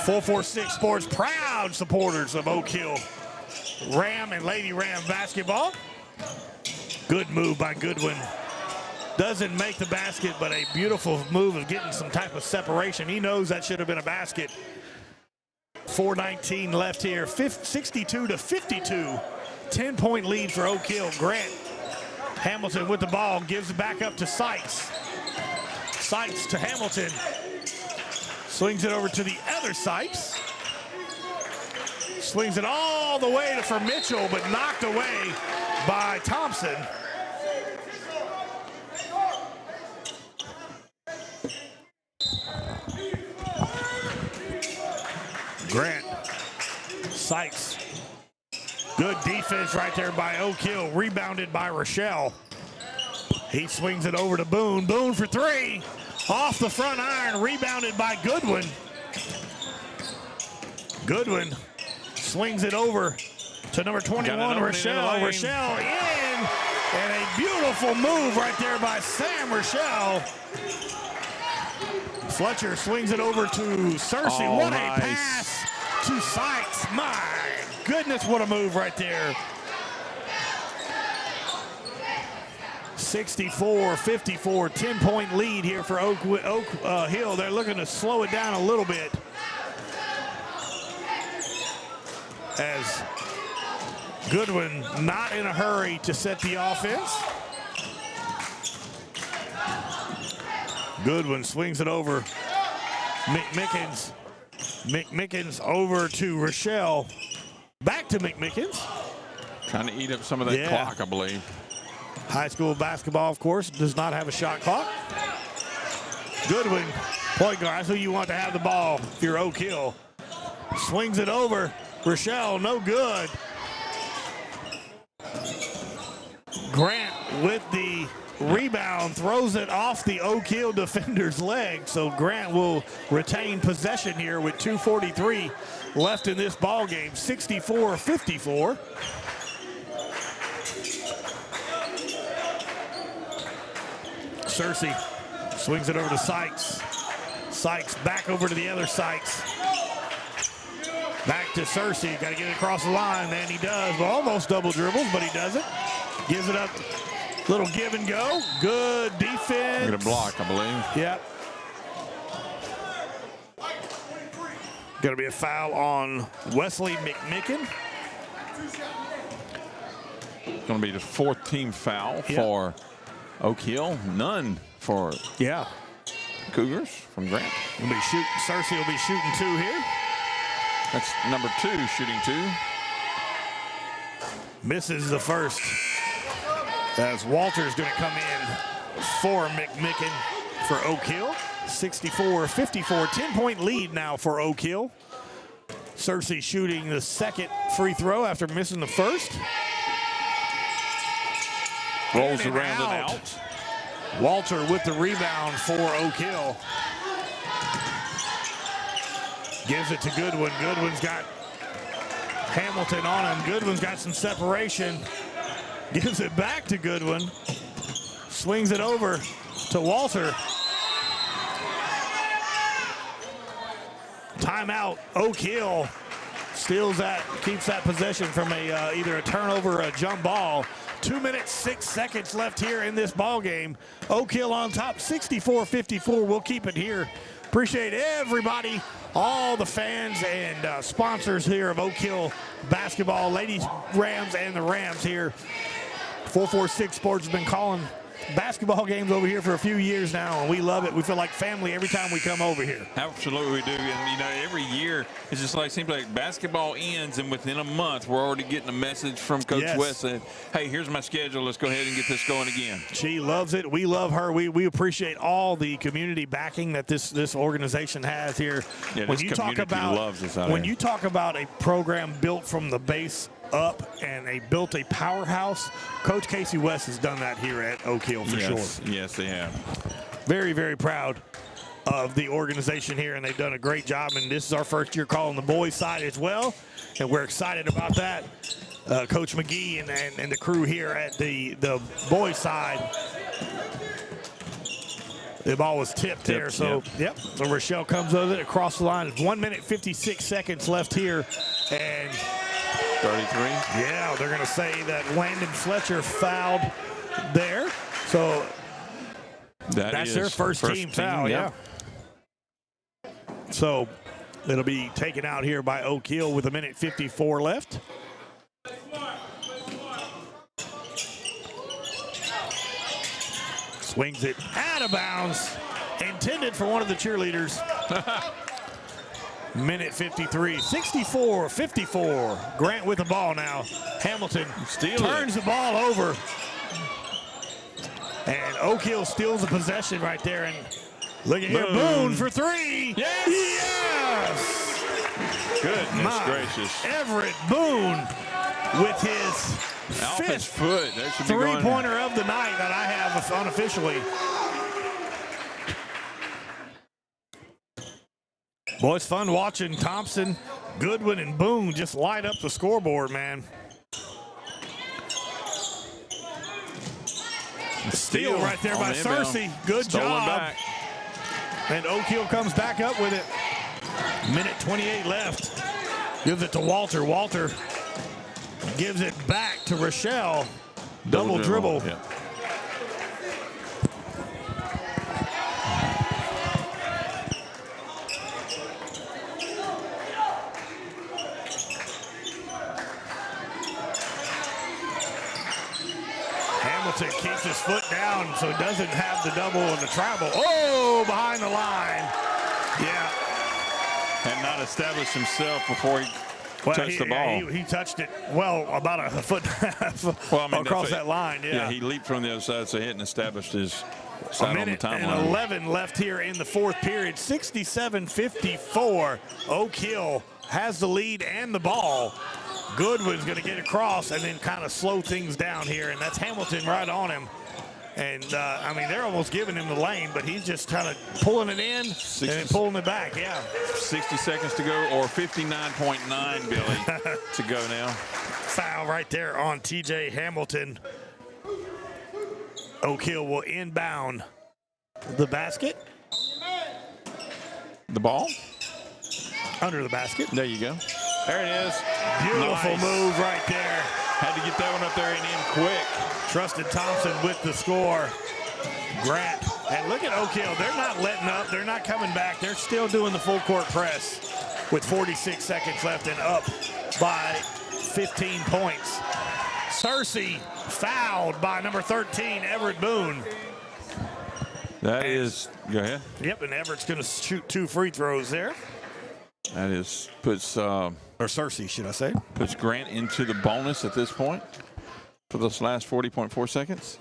446 Sports, proud supporters of Oak Hill Ram and Lady Ram basketball. Good move by Goodwin. Doesn't make the basket, but a beautiful move of getting some type of separation. He knows that should have been a basket. 4:19 left here, 62-52. 10-point lead for Oak Hill. Grant Hamilton with the ball, gives it back up to Sykes. Sykes to Hamilton. Swings it over to the other Sykes. Swings it all the way for Mitchell, but knocked away by Thompson. Grant, Sykes. Good defense right there by Oak Hill, rebounded by Rochelle. He swings it over to Boone. Boone for three. Off the front iron, rebounded by Goodwin. Goodwin swings it over to number 21, Rochelle. Rochelle in, and a beautiful move right there by Sam Rochelle. Fletcher swings it over to Searcy. Oh, what nice. A pass to Sykes. My goodness, what a move right there. 64-54, 10-point lead here for Oak Hill. They're looking to slow it down a little bit as Goodwin not in a hurry to set the offense. Goodwin swings it over. McMickens. McMickens over to Rochelle. Back to McMickens. Trying to eat up some of that clock, I believe. High school basketball, of course, does not have a shot clock. Goodwin, point guard, that's who you want to have the ball if you're Oak Hill. Swings it over. Rochelle, no good. Grant with the rebound, throws it off the Oak Hill defender's leg. So Grant will retain possession here with 2:43 left in this ball game. 64-54. Searcy swings it over to Sykes. Sykes back over to the other Sykes. Back to Cersei. Got to get it across the line. And he does. Well, almost double dribbles, but he doesn't. Gives it up. Little give and go. Good defense. Get a block, I believe. Yep. Going to be a foul on Wesley McMicken. Going to be the 4th team foul for Oak Hill. None for Cougars from Grant. Cersei will be shooting 2 here. That's number 2 shooting 2. Misses the first. As Walter's going to come in for McMicken for Oak Hill. 64-54, 10-point lead now for Oak Hill. Cersei shooting the 2nd free throw after missing the first. Rolls around and out. Walter with the rebound for Oak Hill. Gives it to Goodwin. Goodwin's got Hamilton on him. Goodwin's got some separation. Gives it back to Goodwin. Swings it over to Walter. Timeout. Oak Hill steals that, keeps that possession from either a turnover or a jump ball. 2 minutes, 6 seconds left here in this ball game. Oak Hill on top, 64-54. We'll keep it here. Appreciate everybody, all the fans and sponsors here of Oak Hill basketball, Ladies Rams and the Rams here. 446 Sports has been calling basketball games over here for a few years now, and we love it. We feel like family every time we come over here. Absolutely we do. And every year it's just like, seems like basketball ends, and within a month we're already getting a message from Coach West saying, hey, here's my schedule, let's go ahead and get this going again. She loves it. We love her. We appreciate all the community backing that this organization has here. Yeah, when you talk about you talk about a program built from the base up and built a powerhouse, Coach Casey West has done that here at Oak Hill for sure. Yes, they have. Very, very proud of the organization here, and they've done a great job. And this is our first year calling the boys side as well, and we're excited about that. Coach McGee and the crew here at the boys side. The ball was tipped there, so So Rochelle comes with it across the line. 1 minute 56 seconds left here, and 33. Yeah, they're going to say that Landon Fletcher fouled there. So that's their first team foul, So it'll be taken out here by Oak Hill with 1:54 left. Swings it out of bounds. Intended for one of the cheerleaders. Minute 53, 64-54. Grant with the ball now. Hamilton turns the ball over. And Oak Hill steals the possession right there. And look at here, Boone for 3. Yes! Goodness gracious. Everett Boone with his fifth foot. three-pointer of the night that I have unofficially. Boy, it's fun watching Thompson, Goodwin, and Boone just light up the scoreboard, man. Steal right there by Cersei. Good job. Back. And Oak Hill comes back up with it. Minute 28 left. Gives it to Walter. Walter gives it back to Rochelle. Double dribble. Yeah. Hamilton keeps his foot down so he doesn't have the double and the travel. Oh, behind the line. Yeah. Had not established himself before he touched the ball. He touched it, about a foot and a half across that line. Yeah, he leaped from the other side, so he hadn't established his side on the timeline. And 11 left here in the fourth period. 67-54. Oak Hill has the lead and the ball. Goodwin's going to get across and then kind of slow things down here, and that's Hamilton right on him. And, they're almost giving him the lane, but he's just kind of pulling it in and then pulling it back, 60 seconds to go, or 59.9, Billy, to go now. Foul right there on T.J. Hamilton. Oak Hill will inbound the basket. The ball? Under the basket. There you go. There it is. Beautiful move right there. Had to get that one up there and in quick. Trusted Thompson with the score. Grant. And look at Oak Hill. They're not letting up. They're not coming back. They're still doing the full court press with 46 seconds left and up by 15 points. Searcy fouled by number 13, Everett Boone. That is, go ahead. Yep, and Everett's going to shoot 2 free throws there. That is, puts, or Searcy, should I say? Puts Grant into the bonus at this point for those last 40.4 seconds.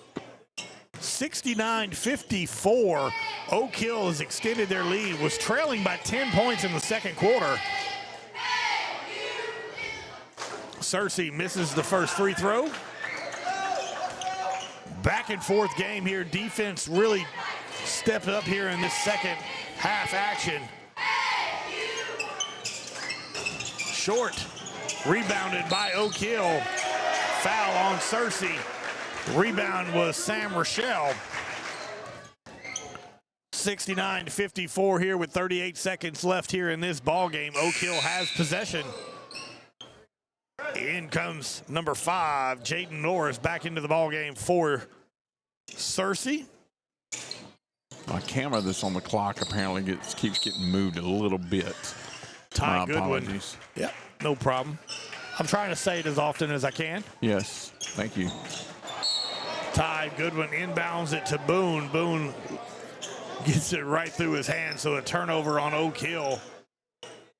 69-54. Oak Hill has extended their lead, was trailing by 10 points in the second quarter. Searcy misses the first free throw. Back and forth game here. Defense really stepped up here in this second half action. Short, rebounded by Oak Hill. Foul on Searcy. Rebound was Sam Rochelle. 69-54 here with 38 seconds left here in this ball game. Oak Hill has possession. In comes number 5, Jaden Norris, back into the ball game for Searcy. My camera that's on the clock apparently keeps getting moved a little bit. Ty Goodwin. Yep, no problem. I'm trying to say it as often as I can. Yes, thank you. Ty Goodwin inbounds it to Boone. Boone gets it right through his hand, so a turnover on Oak Hill.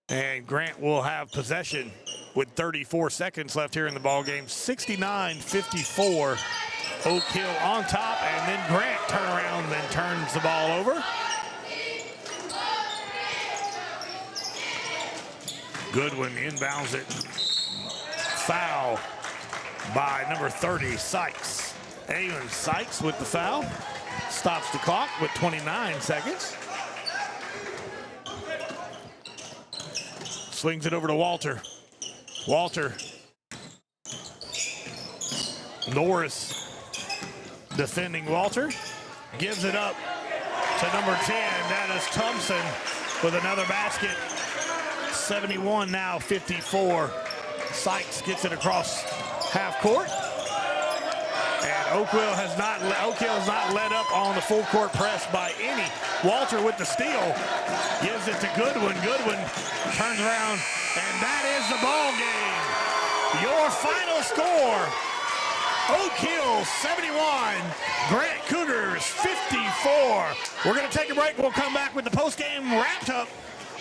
And Grant will have possession with 34 seconds left here in the ball game. 69-54. Oak Hill on top, and then Grant turn around and turns the ball over. Goodwin inbounds it. Foul by number 30, Sykes. Aiden Sykes with the foul. Stops the clock with 29 seconds. Swings it over to Walter. Walter. Norris defending Walter. Gives it up to number 10. That is Thompson with another basket. 71 now, 54. Sykes gets it across half court. And Oak Hill has not let up on the full court press by any. Walter with the steal. Gives it to Goodwin. Goodwin turns around, and that is the ball game. Your final score, Oak Hill 71, Grant Cougars 54. We're going to take a break. We'll come back with the postgame wrapped up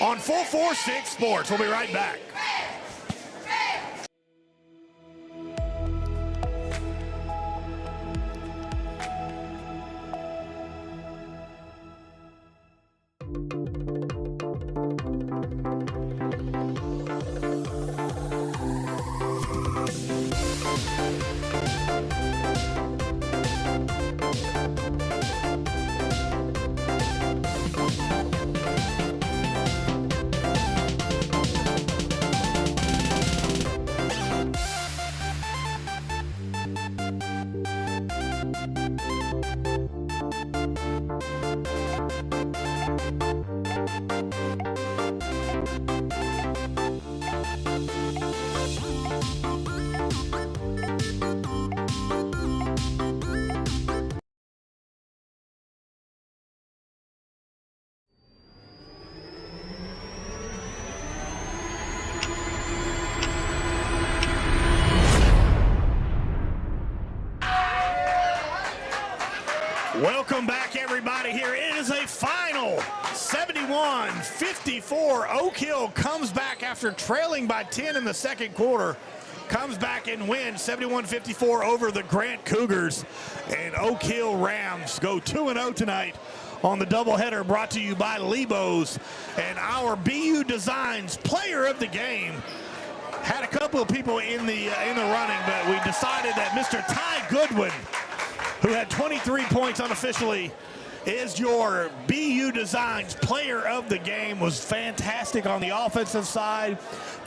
on 446 Sports. We'll be right back. Welcome back, everybody. Here it is a final 71-54. Oak Hill comes back after trailing by 10 in the second quarter. Comes back and wins 71-54 over the Grant Cougars. And Oak Hill Rams go 2-0 tonight on the doubleheader, brought to you by Lebos. And our BU Designs player of the game had a couple of people in the running, but we decided that Mr. Ty Goodwin, who had 23 points unofficially is your BU Designs player of the game. Was fantastic on the offensive side,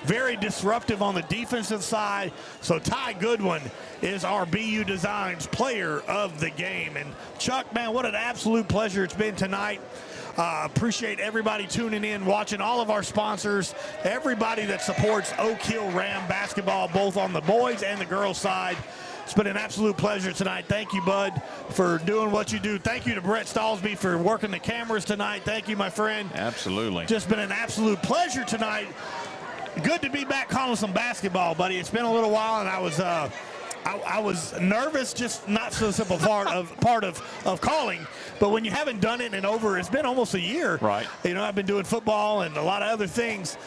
very disruptive on the defensive side. So Ty Goodwin is our BU Designs player of the game. And Chuck, man, what an absolute pleasure it's been tonight. Appreciate everybody tuning in, watching, all of our sponsors, everybody that supports Oak Hill Ram basketball, both on the boys and the girls side. It's been an absolute pleasure tonight. Thank you, Bud, for doing what you do. Thank you to Brett Stallsby for working the cameras tonight. Thank you, my friend. Absolutely. Just been an absolute pleasure tonight. Good to be back calling some basketball, buddy. It's been a little while, and I was nervous, just not so simple part of calling. But when you haven't done it in it's been almost a year. Right. You know, I've been doing football and a lot of other things.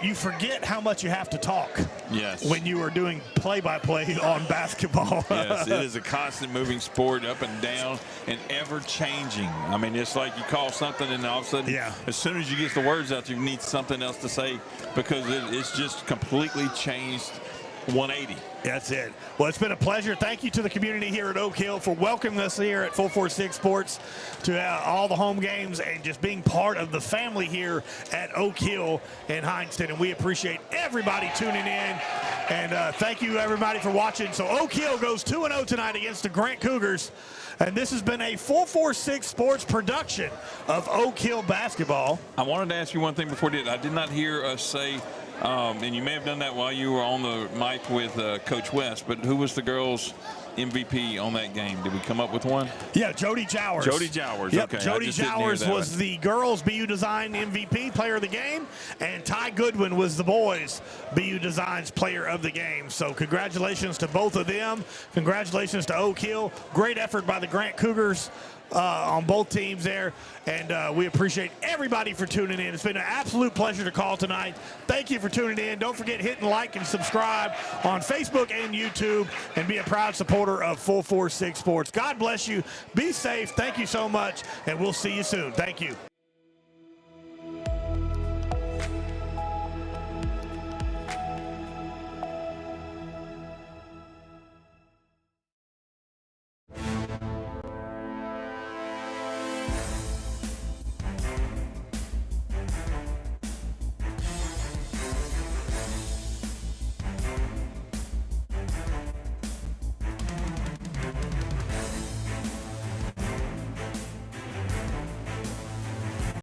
You forget how much you have to talk. Yes. When you are doing play-by-play on basketball. Yes, it is a constant moving sport, up and down, and ever changing. I mean, it's like you call something, and all of a sudden, as soon as you get the words out, you need something else to say, because it's just completely changed 180. That's it. Well, it's been a pleasure. Thank you to the community here at Oak Hill for welcoming us here at 446 Sports to all the home games and just being part of the family here at Oak Hill in Heinston. And we appreciate everybody tuning in. And thank you, everybody, for watching. So Oak Hill goes 2-0 tonight against the Grant Cougars. And this has been a 446 Sports production of Oak Hill basketball. I wanted to ask you one thing before I did not hear us say, and you may have done that while you were on the mic with Coach West, but who was the girls' MVP on that game? Did we come up with one? Yeah, Jody Jowers. Jody Jowers, yep, okay. Jody Jowers was the girls' BU Design MVP, player of the game, and Ty Goodwin was the boys' BU Designs player of the game. So congratulations to both of them. Congratulations to Oak Hill. Great effort by the Grant Cougars on both teams there, and we appreciate everybody for tuning in. It's been an absolute pleasure to call tonight. Thank you for tuning in. Don't forget, hit and like and subscribe on Facebook and YouTube, and be a proud supporter of 446 Sports. God bless you. Be safe. Thank you so much, and we'll see you soon. Thank you.